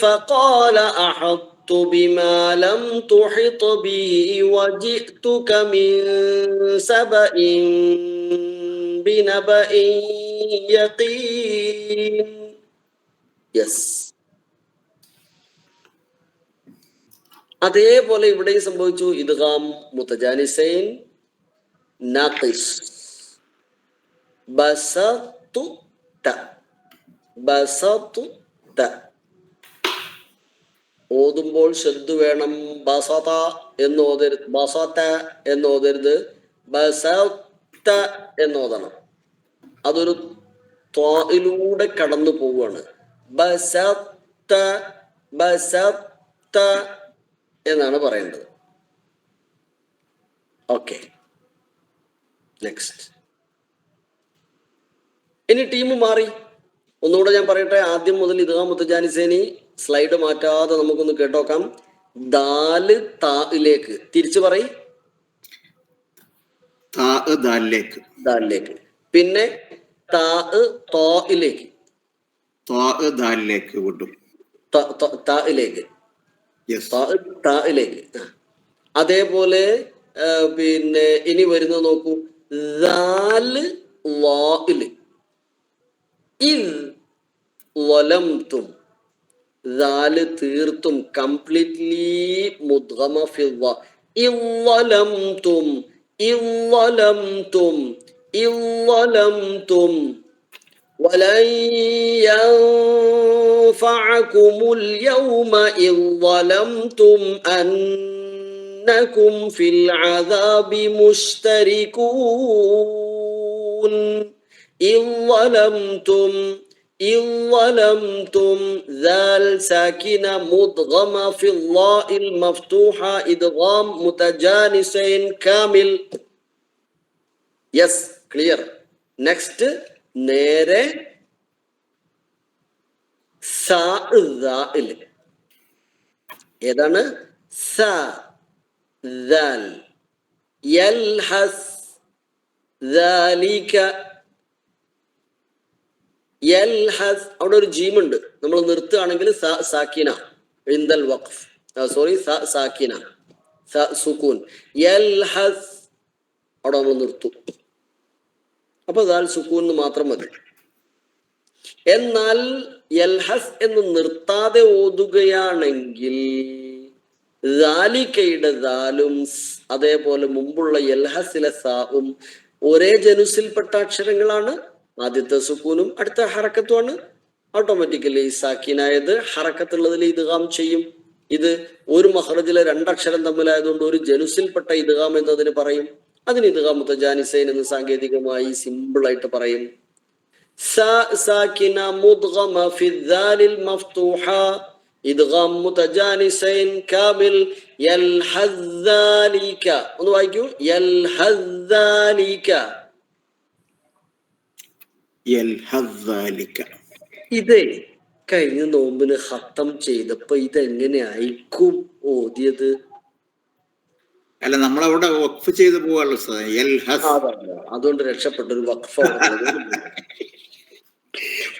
فقال أحطت بما لم تحط به وجئتك من سبأ بنبأ يقين. Yes. അതേപോലെ ഇവിടെയും സംഭവിച്ചു. ഇദ്ഗാം മുതജാനിസൈൻ നാഖിസ്. ബസതു ത ബസതു ത. ഓതുമ്പോൾ ശ്രദ്ധ വേണം. ബസത എന്ന് ഓതരുത്, ബസത എന്ന് ഓതരുത്, ബസത എന്ന് ഓതണം. അതൊരു ത്വായിലൂടെ കടന്നു പോവുകയാണ്. ബസത്ത ബസത്ത എന്നാണ് പറയേണ്ടത്. Okay, next. ഇനി ടീം മാറി. ഒന്നുകൂടെ ഞാൻ പറയട്ടെ, ആദ്യം മുതൽ ഇദ്ഗാം മുത്തജാനിസൈനി സ്ലൈഡ് മാറ്റാതെ നമുക്കൊന്ന് കേട്ടോക്കാം. ദാല് തായിലേക്ക് തിരിച്ചു പറയും. ദാലിലേക്ക്. പിന്നെ തായിലേക്ക് വിടും. തായിലേക്ക്. അതേപോലെ പിന്നെ ഇനി വരുന്നത് നോക്കൂ, ദാല് വായില്. ഇദ് വലംതും, ദാല് തീർത്തും കംപ്ലീറ്റ്ലി മുദ്ഗമ ഫിൽ വ. ഇവലംതും ഇവലംതും ഇവലംതും വലൻ യൻഫഅകുമുൽ യൗമ ഇവലംതും അന്നകും ഫിൽ അദാബി മുശ്തരികൂൻ. ഇവലംതും ഇവലംതും ദാൽ സാകിന മുദ്ഗമ ഫിൽ ളാഇൽ മഫ്തൂഹ ഇദ്ഗാം മുതജാനിസൈൻ കാമിൽ. Yes, clear. നെക്സ്റ്റ് നേരെ സാ ദാൽ. ഏതാണ്? സാ ദാൽ. യൽഹസ് ദാലിക. യൽഹസ്, അവിടെ ഒരു ജീമുണ്ട്. നമ്മൾ നിർത്തുകയാണെങ്കിൽ സാക്കിന ഇൻദൽ വഖഫ്, സോറി സാക്കിന സുക്കൂൻ. യൽഹസ് അവിടെ നമ്മൾ നിർത്തും. അപ്പൊ ദാൽ സുക്കൂൻ മാത്രം മതി. എന്നാൽ യൽഹസ് എന്ന് നിർത്താതെ ഓതുകയാണെങ്കിൽ ദാലിക്കയുടെ ദാലും അതേപോലെ മുമ്പുള്ള യൽഹസിലെ സാവും ഒരേ ജനുസിൽപ്പെട്ട അക്ഷരങ്ങളാണ്. ആദ്യത്തെ സുക്കൂനും അടുത്ത ഹറക്കത്തുമാണ്. ഓട്ടോമാറ്റിക്കലി സാക്കിനായത് ഹറക്കത്തുള്ളതിൽ ഇദ്ഗാം ചെയ്യും. ഇത് ഒരു മഖ്റജിലെ രണ്ടക്ഷരം തമ്മിലായതുകൊണ്ട് ഒരു ജനുസിൽപ്പെട്ട ഇദ്ഗാം എന്നതിന് പറയും. അതിന് ഇദ്ഗാം മുതജാനിസൈൻ എന്ന് സാങ്കേതികമായി സിമ്പിൾ ആയിട്ട് പറയും. സാക്കിന മുദ്ഗമ ഫി ദാലിൽ മഫ്തൂഹ ഇദ്ഗാം മുതജാനിസൈൻ കാമിൽ. യൽഹദ്ദാലിക. ഒന്ന് വായിക്കൂ. യൽഹദ്ദാലിക. ഇത് കഴിഞ്ഞ നോമ്പിന് ഖത്തം ചെയ്തപ്പോ ഇതെങ്ങനെ ആയിരിക്കും ഓതിയത്? അല്ല, നമ്മളവിടെ വഖഫ് ചെയ്ത് പോവാണല്ലോ. അതുകൊണ്ട് രക്ഷപ്പെട്ടൊരു വഖഫ്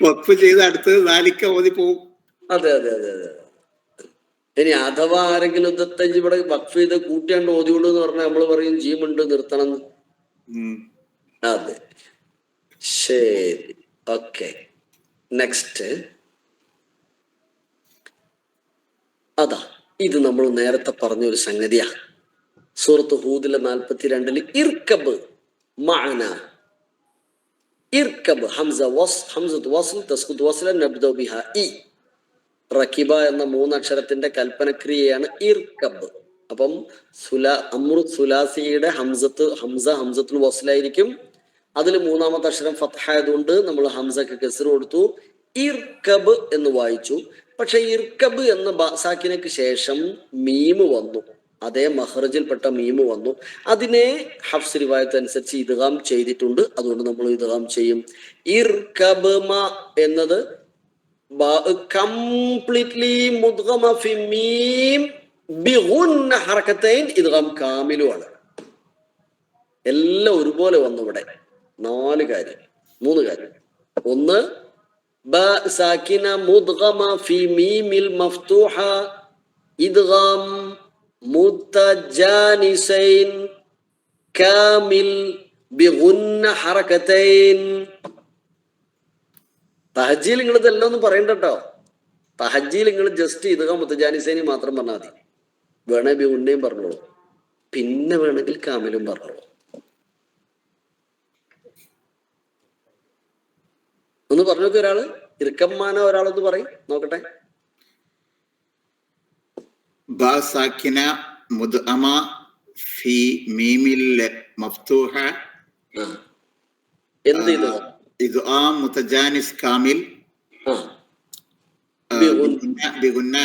വഖഫ് ചെയ്ത് അടുത്തത് ദാലിക്ക ഓതി പോകും. അതെ അതെ അതെ അതെ. ഇനി അഥവാ ആരെങ്കിലും ഇവിടെ വഖഫ് ചെയ്ത് കൂട്ടിയാണ്ട് ഓതിയുള്ളൂ എന്ന് പറഞ്ഞാൽ നമ്മൾ പറയും ജീമുണ്ട്, നിർത്തണം. അതെ, ശരി, ഓക്കെ. നെക്സ്റ്റ്. അതാ ഇത് നമ്മൾ നേരത്തെ പറഞ്ഞൊരു സംഗതിയാ. സൂറത്ത് ഹൂദിലെ 42 ഇർകബ് മഅന. ഇർകബ് ഹംസത്ത് വസ്ൽ തസ്ഖുത് വസ്ലൻ നബ്ദു ബിഹാ. ഇ റകിബ എന്ന 3 അക്ഷരത്തിന്റെ കൽപ്പനക്രിയയാണ് ഇർകബ്. അപ്പം അമ്രു സുലാസിയുടെ ഹംസത്തുൽ വസ്ലായിരിക്കും. അതിൽ 3ാമത്തെ അക്ഷരം ഫത്ഹായതുകൊണ്ട് നമ്മൾ ഹംസക്ക് കസ്ർ കൊടുത്തു, ഇർകബ് എന്ന് വായിച്ചു. പക്ഷെ ഇർകബ് എന്ന സാക്കിനക്ക് ശേഷം മീമ് വന്നു, അതേ മഹ്റജിൽപ്പെട്ട മീമ് വന്നു. അതിനെ ഹഫ്സ് റിവായത്ത് അനുസരിച്ച് ഇദ്ഗാം ചെയ്തിട്ടുണ്ട്. അതുകൊണ്ട് നമ്മൾ ഇദ്ഗാം ചെയ്യും. ഇർകബ് മ എന്നത് കംപ്ലീറ്റ്ലി മുദ്ഗമ ഫി മീം ബിഗുന്ന ഹറകതൈൻ ഇദ്ഗാം കാമിലുമാണ്. എല്ലാം ഒരുപോലെ വന്നു ഇവിടെ. 3 കാര്യം. ഒന്ന് ബ സാകിന മുദ്ഗമ ഫി മീമിൽ മഫ്തൂഹ ഇദ്ഗാം മുതജാനിസൈൻ കാമിൽ ബിഗുന്ന ഹറകതൈൻ. തഹജ്ജീൽ നിങ്ങൾ ഇതെല്ലാം ഒന്നും പറയണ്ട കേട്ടോ. തഹജ്ജീൽ നിങ്ങൾ ജസ്റ്റ് ഇദ്ഗാം മുതജാനിസൈനി മാത്രം പറഞ്ഞാൽ മതി. വേണേ ബിഗുന്നയും പറഞ്ഞോളൂ, പിന്നെ വേണമെങ്കിൽ കാമിലും പറഞ്ഞോളൂ. ഒന്ന് പറഞ്ഞു നോക്കി ഒരാള്. ഇർക്കമ്മാന ഒരാളൊന്ന് പറയും നോക്കട്ടെ. ബ സാക്കിന മുദ്അമ ഫി മീമിൽ മഫ്തൂഹ എന്ത് ഇദ്ഗാം മുതജാനിസ് കാമിൽ ബിഗുന്ന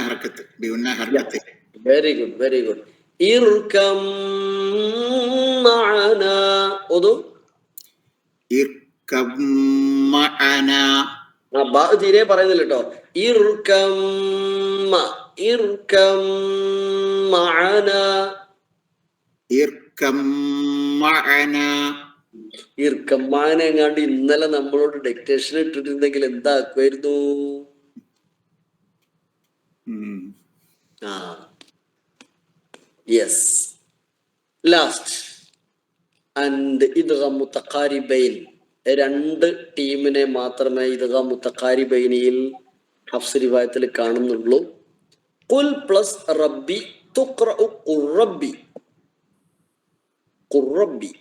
ഹർക്കത്ത്. Very good, very good. ഇർകം മഅന. ഓതു. ഇർകം മഅന. ബാ തീരെ പറയുന്നില്ല കേട്ടോ. ഇർകം മഅന. ഇർകം മഅന. ഇർകം മഅന എങ്ങാണ്ട് ഇന്നലെ നമ്മളോട് ഡിക്റ്റേഷൻ ഇട്ടിട്ടുണ്ടെങ്കിൽ എന്താക്കുമായിരുന്നു? യെസ്. ലാസ്റ്റ് ആൻഡ് ഇദ്ഗാം മുതഖാരിബൈൻ. രണ്ട് ടീമിനെ മാത്രമേ ഇദ്ഗാം മുതഖാരിബൈനിൽ ഹഫ്സ് റിവായത്തിൽ കാണുന്നുള്ളൂ. ഖുൽ പ്ലസ് റബ്ബി തുഖ്റഉ ഖുർറബ്ബി. ഖുർറബ്ബി.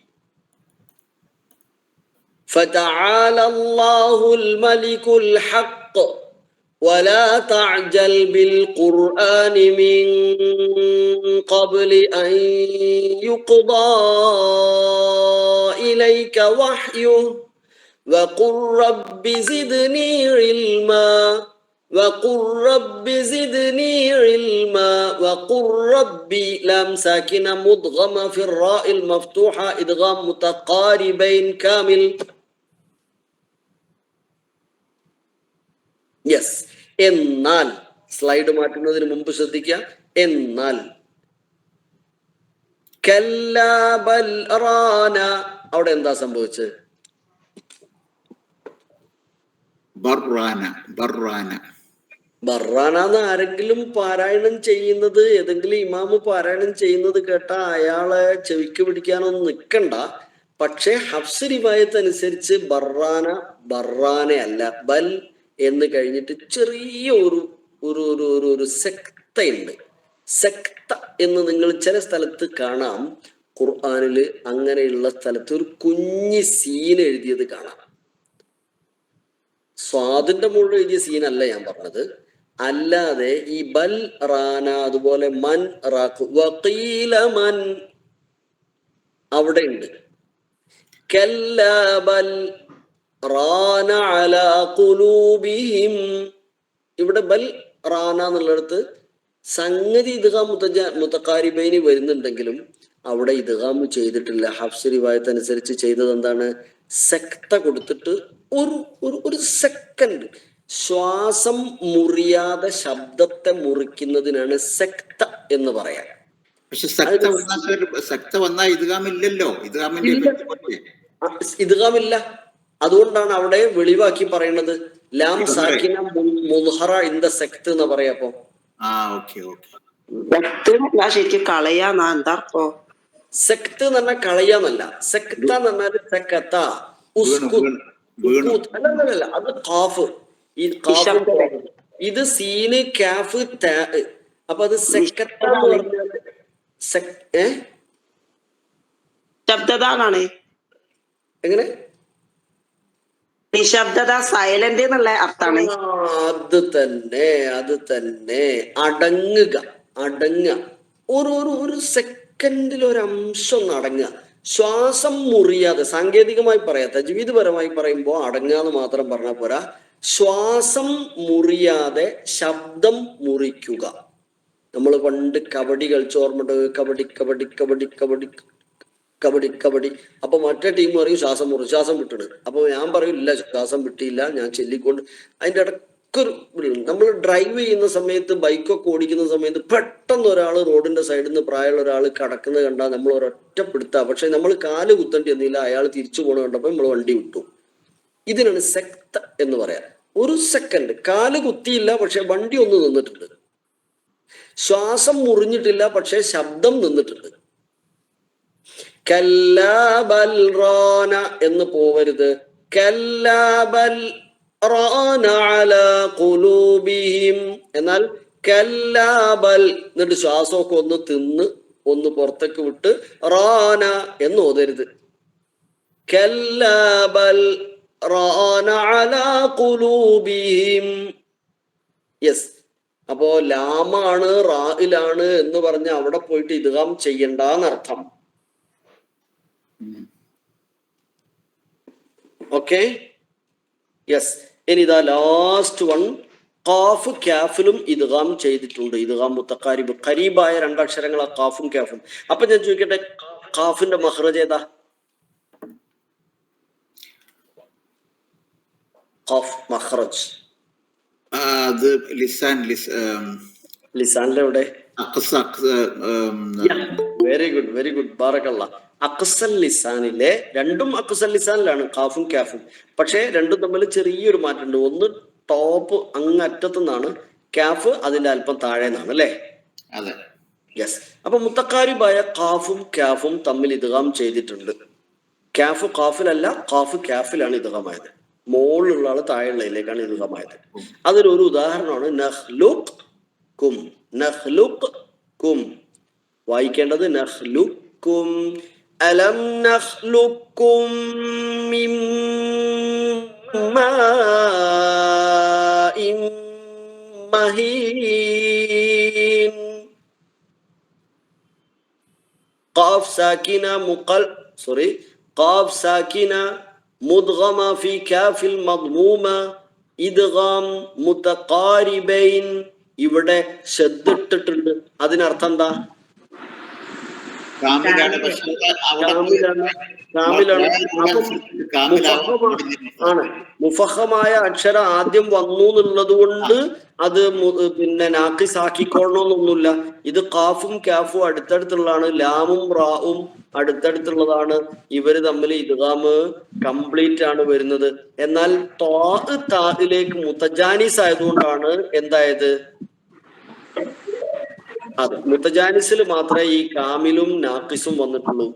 فتعالى الله الملك الحق ولا تعجل بالقرآن من قبل أن يقضى إليك وحيه وقل رب زدني علما وقل رب زدني علما وقل ربي لام ساكنة مدغمة في الراء المفتوحة إدغام متقاربين كامل. യെസ്. എന്നാൽ സ്ലൈഡ് മാറ്റുന്നതിന് മുമ്പ് ശ്രദ്ധിക്കുക. എന്നാൽ കല്ലാ ബൽ റാന, അവിടെ എന്താ സംഭവിച്ചത്? ബർറാന ആരെങ്കിലും പാരായണം ചെയ്യുന്നത്, ഏതെങ്കിലും ഇമാമ് പാരായണം ചെയ്യുന്നത് കേട്ടാ അയാളെ ചെവിക്ക് പിടിക്കാനൊന്നും നിൽക്കണ്ട. പക്ഷെ ഹഫ്സ് റിവായത്ത് അനുസരിച്ച് ബർറാന അല്ല, ബൽ എന്ന് കഴിഞ്ഞിട്ട് ചെറിയ ഒരു സെക്തയുണ്ട്. സെക്ത എന്ന് നിങ്ങൾ ചില സ്ഥലത്ത് കാണാം. ഖുർആനില് അങ്ങനെയുള്ള സ്ഥലത്ത് ഒരു കുഞ്ഞ് സീൻ എഴുതിയത് കാണാം. സ്വാദിന്റെ മുകളിൽ എഴുതിയ സീനല്ല ഞാൻ പറഞ്ഞത്. അല്ലാതെ ഈ ബൽ റാന, അതുപോലെ മൻ റാഖു വഖീല മൻ അവിടെ ഉണ്ട്. കല്ലാ ബൽ റാന അലാ ഖുലൂബിഹിം. ഇവിടെ ബൽ റാന എന്നുള്ളിടത്ത് സംഗതി ഇദ്ഗാം മുതഖാരിബൈനി വരുന്നുണ്ടെങ്കിലും അവിടെ ഇദ്ഗാം ചെയ്തിട്ടില്ല. ഹഫ്സ് റിവായത്ത് അനുസരിച്ച് ചെയ്തത് എന്താണ്? സെക്ത കൊടുത്തിട്ട് ഒരു സെക്കൻഡ് ശ്വാസം മുറിയാതെ ശബ്ദത്തെ മുറിക്കുന്നതിനാണ് സെക്ത എന്ന് പറയാൻ. പക്ഷെ സെക്ത വന്നാൽ ഇദ്ഗാമില്ലല്ലോ. ഇദ്ഗാമില്ല. അതുകൊണ്ടാണ് അവിടെ വെളിവാക്കി പറയുന്നത്. ലാം സാക്കിന മുദ്ഹറ ഇൻ ദ സെക്ത് എന്ന് പറയാപ്പോ. ശരിക്കും കളയാന്നാ എന്താ അർത്ഥം? സെക്ത് എന്ന് പറഞ്ഞാൽ കളയാന്നല്ല. സെക്ത എന്ന് പറഞ്ഞാൽ സെക്കത്ത അല്ല, അത് ഖാഫ്. ഈ ഖാഫ് ഇത് സീന് കാഫ് താ. അപ്പൊ അത് സെക്കത്ത എന്ന് പറഞ്ഞാൽ ശബ്ദതാണ്. എങ്ങനെ? നിശബ്ദത, സൈലന്റ് എന്നുള്ള അർത്ഥാണ്. അത് തന്നെ. അടങ്ങുക. ഒരു സെക്കൻഡിൽ ഒരു അംശം ഒന്ന് അടങ്ങുക. ശ്വാസം മുറിയാതെ. സാങ്കേതികമായി പറയാം, തജ്വീദ് പരമായി പറയുമ്പോൾ അടങ്ങുക എന്ന് മാത്രം പറഞ്ഞാൽ പോരാ. ശ്വാസം മുറിയാതെ ശബ്ദം മുറിക്കുക. നമ്മൾ പണ്ട് കബഡി കളിച്ച് ഓർമ്മ. കബഡി. അപ്പൊ മറ്റേ ടീം പറയും ശ്വാസം വിട്ടിട്. അപ്പൊ ഞാൻ പറയും ഇല്ല, ശ്വാസം വിട്ടിയില്ല, ഞാൻ ചെല്ലിക്കൊണ്ട്. അതിന്റെ ഇടയ്ക്കൊരു നമ്മൾ ഡ്രൈവ് ചെയ്യുന്ന സമയത്ത്, ബൈക്കൊക്കെ ഓടിക്കുന്ന സമയത്ത് പെട്ടെന്ന് ഒരാൾ റോഡിന്റെ സൈഡിൽ നിന്ന് പ്രായമുള്ള ഒരാൾ കടക്കുന്നത് കണ്ടാൽ നമ്മൾ ഒരൊറ്റപ്പെടുത്താ. പക്ഷെ നമ്മൾ കാല് കുത്തേണ്ടി വന്നില്ല, അയാൾ തിരിച്ചു പോണ കണ്ടപ്പോ നമ്മൾ വണ്ടി വിട്ടു. ഇതിനാണ് സെക്ത എന്ന് പറയാം. ഒരു സെക്കൻഡ് കാല് കുത്തിയില്ല, പക്ഷെ വണ്ടി ഒന്ന് നിന്നിട്ടുണ്ട്. ശ്വാസം മുറിഞ്ഞിട്ടില്ല, പക്ഷെ ശബ്ദം നിന്നിട്ടുണ്ട്. കല്ലാ ബൽ റാന എന്ന് പോവരുത്. കല്ലാ ബൽ റാന അലാ ഖുലൂബിഹിം. എന്നാൽ കല്ലാ ബൽ എന്നിട്ട് ശ്വാസമൊക്കെ ഒന്ന് തിന്ന് ഒന്ന് പുറത്തേക്ക് വിട്ട് റാന എന്ന് ഓതരുത്. കല്ലാ ബൽ റാന അലാ ഖുലൂബിഹിം. യെസ്. അപ്പോ ലാമാണ് റായിലാണ് എന്ന് പറഞ്ഞ് അവിടെ പോയിട്ട് ഇദ്ഗാം ചെയ്യണ്ടെന്നർത്ഥം. Okay, yes. ഇനി ഇതാ ലാസ്റ്റ് വൺ. ഖാഫ് ക്യാഫിലും ഇദ്ഗാം ചെയ്തിട്ടുണ്ട്. ഇദ്ഗാം മുത്തഖാരിബ്, ഖരീബായ രണ്ടക്ഷരങ്ങളാ ഖാഫും ക്യാഫും. അപ്പൊ ഞാൻ ചോദിക്കട്ടെ, ഖാഫിന്റെ മഖ്റജ് ഏതാ? ഖാഫ് മഖ്റജ് അത് ലിസാനിലെ എവിടെ? വെരി ഗുഡ്, വെരി ഗുഡ്, ബാറക്കല്ലാ. അക്സൽ ലിസാനിലെ, രണ്ടും അക്സൽ ലിസാനിലാണ് ഖാഫും ക്യാഫും. പക്ഷെ രണ്ടും തമ്മിൽ ചെറിയൊരു മാറ്റമുണ്ട്. ഒന്ന് ടോപ്പ് അങ്ങറ്റത്തു നിന്നാണ്, ക്യാഫ് അതിന്റെ അല്പം താഴെ നിന്നാണ്, അല്ലേ? അതെ, യെസ്. അപ്പൊ മുത്തഖാരിബായ ഖാഫും ക്യാഫും തമ്മിൽ ഇദ്ഗാം ചെയ്തിട്ടുണ്ട്. ക്യാഫ് ഖാഫിലല്ല, ഖാഫ് ക്യാഫിലാണ് ഇദ്ഗാമായത്. മുകളിലുള്ള ആള് താഴെയുള്ളതിലേക്കാണ് ഇദ്ഗാമായത്. അതിലൊരു ഉദാഹരണമാണ് നഖ്ലുഖ് കും. നഖ്ലുഖ് കും വായിക്കേണ്ടത് നഖ്ലുഖും. അലം നഖ്ലുഖും മിൻ മാഇൻ മഹീൻ. ഖാഫ് സാകിന ഖാഫ് സാകിന മുദ്ഗമ ഫി കാഫിൽ മദ്മൂമ ഇദ്ഗാം മുതഖാരിബൈൻ. ഇവിടെ ശ്രദ്ധിട്ടിട്ടുണ്ട്. അതിനർത്ഥം എന്താ? കാമിലാണ്. മുഫഹമായ അക്ഷരം ആദ്യം വന്നു എന്നുള്ളത് കൊണ്ട് അത് പിന്നെ നാക്കിസാക്കിക്കൊള്ളണമെന്നൊന്നുമില്ല. ഇത് ഖാഫും ക്യാഫും അടുത്തടുത്തുള്ളതാണ്, ലാമും റാവും അടുത്തടുത്തുള്ളതാണ്. ഇവര് തമ്മിൽ ഇദ്ഗാമ് കംപ്ലീറ്റ് ആണ് വരുന്നത്. എന്നാൽ തായിലേക്ക് മുത്തജാനിസ് ആയതുകൊണ്ടാണ് എന്തായത്? അത് മുത്തജാനിസിൽ മാത്രമേ ഈ കാമിലും നാക്കിസും വന്നിട്ടുള്ളൂ.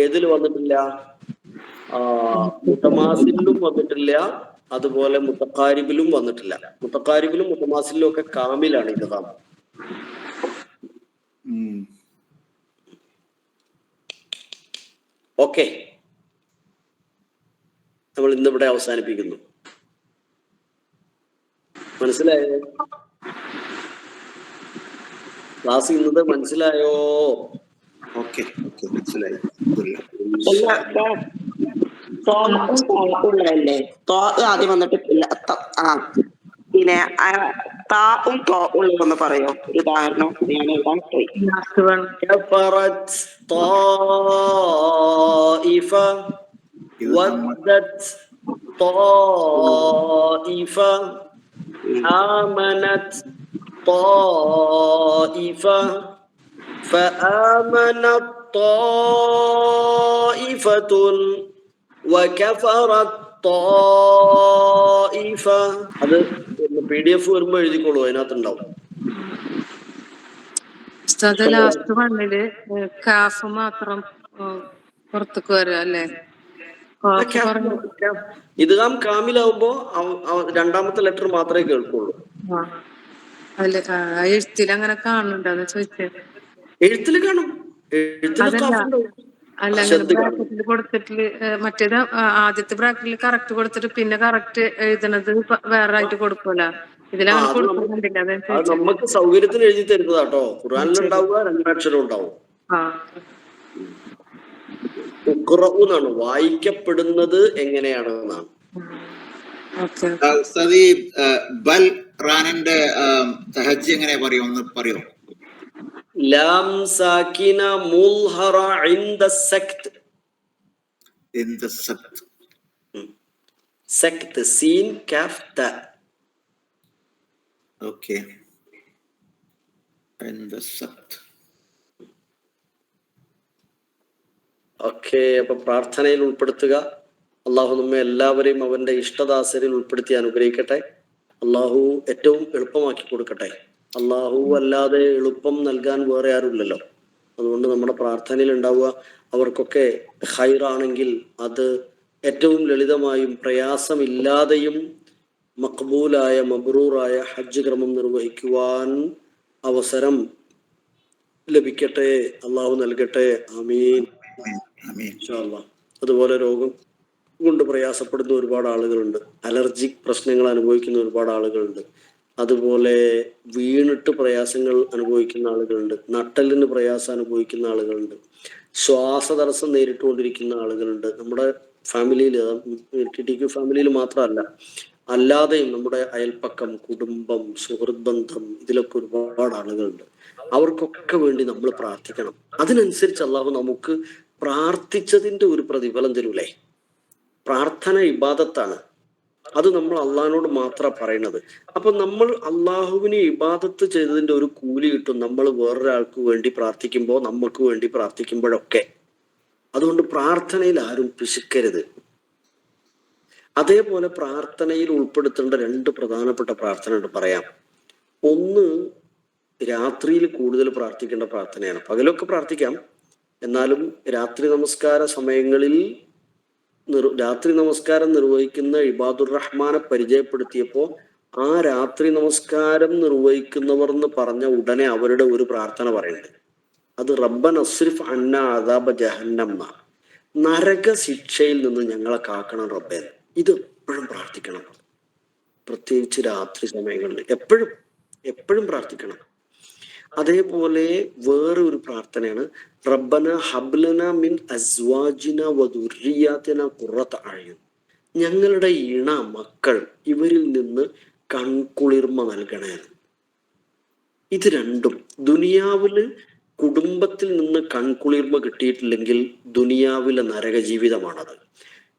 ഏതിൽ വന്നിട്ടില്ല? മുത്തമാസിലും വന്നിട്ടില്ല, അതുപോലെ മുത്തഖാരിബിലും വന്നിട്ടില്ല. മുത്തഖാരിബിലും മുത്തമാസിലും ഒക്കെ കാമിലാണ് ഇദ്ഗാം. ഓക്കെ, നമ്മൾ ഇന്നിവിടെ അവസാനിപ്പിക്കുന്നു. മനസ്സിലായോ? ക്ലാസ് ഇന്നത് മനസ്സിലായോ? ഓക്കെ, മനസ്സിലായി. ഉള്ളതല്ലേ? ആദ്യം വന്നിട്ടില്ല. പിന്നെ താവും ഉള്ളതെന്ന് പറയോ? ഒരു ഉദാഹരണം ഞാൻ എഴുതാൻ പോയി. فآمنت طائفة وكفرت طائفة. അത് PDF വരുമ്പോ എഴുതിക്കോളൂ, അതിനകത്തുണ്ടാവും. ലാസ്റ്റ് വണ്ണില് കാഫ് മാത്രം പുറത്തേക്ക് വരാം അല്ലേ? ഇദ്ഗാം കാമിലാവുമ്പോ രണ്ടാമത്തെ ലെറ്റർ മാത്രമേ കേൾക്കുള്ളൂ. അല്ല, എഴുത്തിൽ അങ്ങനെ കാണുന്നുണ്ടോ ചോദിച്ചത്? എഴുത്തില് കാണും. അല്ല, അങ്ങനെ ബ്രാക്കറ്റിൽ കൊടുത്തിട്ട് മറ്റേത് ആദ്യത്തെ ബ്രാക്കറ്റിൽ കറക്റ്റ് കൊടുത്തിട്ട് പിന്നെ കറക്റ്റ് എഴുതണത് വേറെ ആയിട്ട് കൊടുക്കൂല. ഇതിലങ്ങനെ കൊടുക്കുന്നുണ്ടില്ല. നമുക്ക് സൗകര്യത്തിന് എഴുതി തരുന്നതാട്ടോ. ഖുർആനിലുണ്ടാവുക രണ്ടക്ഷരം ഉണ്ടാവും. ഉഖ്റഉന്നാണ്, വായിക്കപ്പെടുന്നത് എങ്ങനെയാണെന്നാണ്. ബൽ റാനിന്റെ തഹജ്ജ് എങ്ങനെ പറയും, ഒന്ന് പറയോ? ലാം സാകിന മുൽഹറ ഇൻദ സക്ത്. സക്ത് സീൻ കാഫ് ത. ഓക്കേ, ഇൻദ സക്ത്. ഓക്കെ, അപ്പൊ പ്രാർത്ഥനയിൽ ഉൾപ്പെടുത്തുക. അള്ളാഹു നമ്മെ എല്ലാവരെയും അവന്റെ ഇഷ്ടദാസരിൽ ഉൾപ്പെടുത്തി അനുഗ്രഹിക്കട്ടെ. അള്ളാഹു ഏറ്റവും എളുപ്പമാക്കി കൊടുക്കട്ടെ. അള്ളാഹു അല്ലാതെ എളുപ്പം നൽകാൻ വേറെ ആരുമില്ലല്ലോ. അതുകൊണ്ട് നമ്മുടെ പ്രാർത്ഥനയിൽ ഉണ്ടാവുക, അവർക്കൊക്കെ ഖൈറാണെങ്കിൽ അത് ഏറ്റവും ലളിതമായും പ്രയാസമില്ലാതെയും മഖ്ബൂലായ മബ്രൂറായ ഹജ്ജ് ക്രമം നിർവഹിക്കുവാൻ അവസരം ലഭിക്കട്ടെ. അള്ളാഹു നൽകട്ടെ. ആമീൻ. അതുപോലെ രോഗം കൊണ്ട് പ്രയാസപ്പെടുന്ന ഒരുപാട് ആളുകളുണ്ട്. അലർജിക് പ്രശ്നങ്ങൾ അനുഭവിക്കുന്ന ഒരുപാട് ആളുകളുണ്ട്. അതുപോലെ വീണിട്ട് പ്രയാസങ്ങൾ അനുഭവിക്കുന്ന ആളുകളുണ്ട്. നട്ടലിന് പ്രയാസം അനുഭവിക്കുന്ന ആളുകളുണ്ട്. ശ്വാസതടസ്സം നേരിട്ടുകൊണ്ടിരിക്കുന്ന ആളുകളുണ്ട്. നമ്മുടെ ഫാമിലിയിൽ, TTQ ഫാമിലിയിൽ മാത്രമല്ല, അല്ലാതെയും നമ്മുടെ അയൽപ്പക്കം, കുടുംബം, സുഹൃത്ത് ബന്ധം, ഇതിലൊക്കെ ഒരുപാട് ആളുകളുണ്ട്. അവർക്കൊക്കെ വേണ്ടി നമ്മൾ പ്രാർത്ഥിക്കണം. അതിനനുസരിച്ച് അള്ളാഹു നമുക്ക് പ്രാർത്ഥിച്ചതിന്റെ ഒരു പ്രതിഫലം തരൂലേ. പ്രാർത്ഥന ഇബാദത്താണ്. അത് നമ്മൾ അള്ളാഹിനോട് മാത്രം പറയണത്. അപ്പൊ നമ്മൾ അള്ളാഹുവിന് ഇബാദത്ത് ചെയ്തതിന്റെ ഒരു കൂലി കിട്ടും നമ്മൾ വേറൊരാൾക്ക് വേണ്ടി പ്രാർത്ഥിക്കുമ്പോൾ, നമുക്ക് വേണ്ടി പ്രാർത്ഥിക്കുമ്പോഴൊക്കെ. അതുകൊണ്ട് പ്രാർത്ഥനയിൽ ആരും പിശുക്കരുത്. അതേപോലെ പ്രാർത്ഥനയിൽ ഉൾപ്പെടുത്തേണ്ട 2 പ്രധാനപ്പെട്ട പ്രാർത്ഥനയുണ്ട്, പറയാം. ഒന്ന്, രാത്രിയിൽ കൂടുതൽ പ്രാർത്ഥിക്കേണ്ട പ്രാർത്ഥനയാണ്. പകലൊക്കെ പ്രാർത്ഥിക്കാം, എന്നാലും രാത്രി നമസ്കാര സമയങ്ങളിൽ രാത്രി നമസ്കാരം നിർവഹിക്കുന്ന ഇബാദുർ റഹ്മാനെ പരിചയപ്പെടുത്തിയപ്പോൾ ആ രാത്രി നമസ്കാരം നിർവഹിക്കുന്നവർ എന്ന് പറഞ്ഞ ഉടനെ അവരുടെ ഒരു പ്രാർത്ഥന പറയുന്നുണ്ട്. അത് റബ്ബന അസ്രിഫ് അന്ന അദാബ ജഹന്നം, നരക ശിക്ഷയിൽ നിന്ന് ഞങ്ങളെ കാക്കണം റബ്ബേ. ഇത് എപ്പോഴും പ്രാർത്ഥിക്കണം, പ്രത്യേകിച്ച് രാത്രി സമയങ്ങളിൽ എപ്പോഴും പ്രാർത്ഥിക്കണം. അതേപോലെ വേറെ ഒരു പ്രാർത്ഥനയാണ് റബ്ബന ഹബ്ലന മിൻ അസ്വാജിന വദുർരിയാതിന ഖുറത അയുൻ, ഞങ്ങളുടെ മക്കൾ ഇവരിൽ നിന്ന് കൺകുളിർമ നൽകണേ. ഇത് രണ്ടും ദുനിയാവില് കുടുംബത്തിൽ നിന്ന് കൺകുളിർമ കിട്ടിയിട്ടില്ലെങ്കിൽ ദുനിയാവിലെ നരക ജീവിതമാണത്.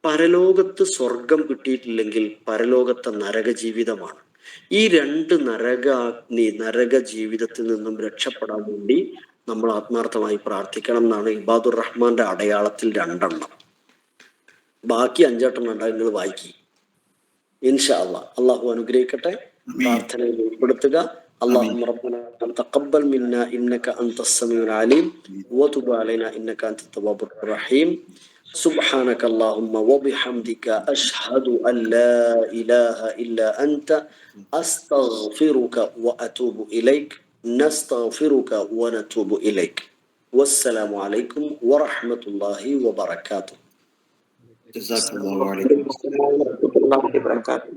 പരലോകത്ത് സ്വർഗം കിട്ടിയിട്ടില്ലെങ്കിൽ പരലോകത്തെ നരക ജീവിതമാണ്. ഈ 2 നരക ജീവിതത്തിൽ നിന്നും രക്ഷപ്പെടാൻ വേണ്ടി നമ്മൾ ആത്മാർത്ഥമായി പ്രാർത്ഥിക്കണം എന്നാണ് ഇബാദുർ റഹ്മാന്റെ അടയാളത്തിൽ 2 ബാക്കി 5 നിങ്ങൾ വായിക്കി. ഇൻഷാ അല്ലാഹ്. അള്ളാഹു അനുഗ്രഹിക്കട്ടെ. പ്രാർത്ഥനയിൽ ഉൾപ്പെടുത്തുക. اللهم ربنا تقبل منا إنك أنت السميع العليم وتب علينا إنك أنت التواب الرحيم. سبحانك اللهم وبحمدك أشهد أن لا إله إلا أنت أستغفرك وأتوب إليك. نستغفرك ونتوب إليك. والسلام عليكم ورحمة الله وبركاته. جزاك الله وعليكم وعليكم السلام ورحمة الله وبركاته.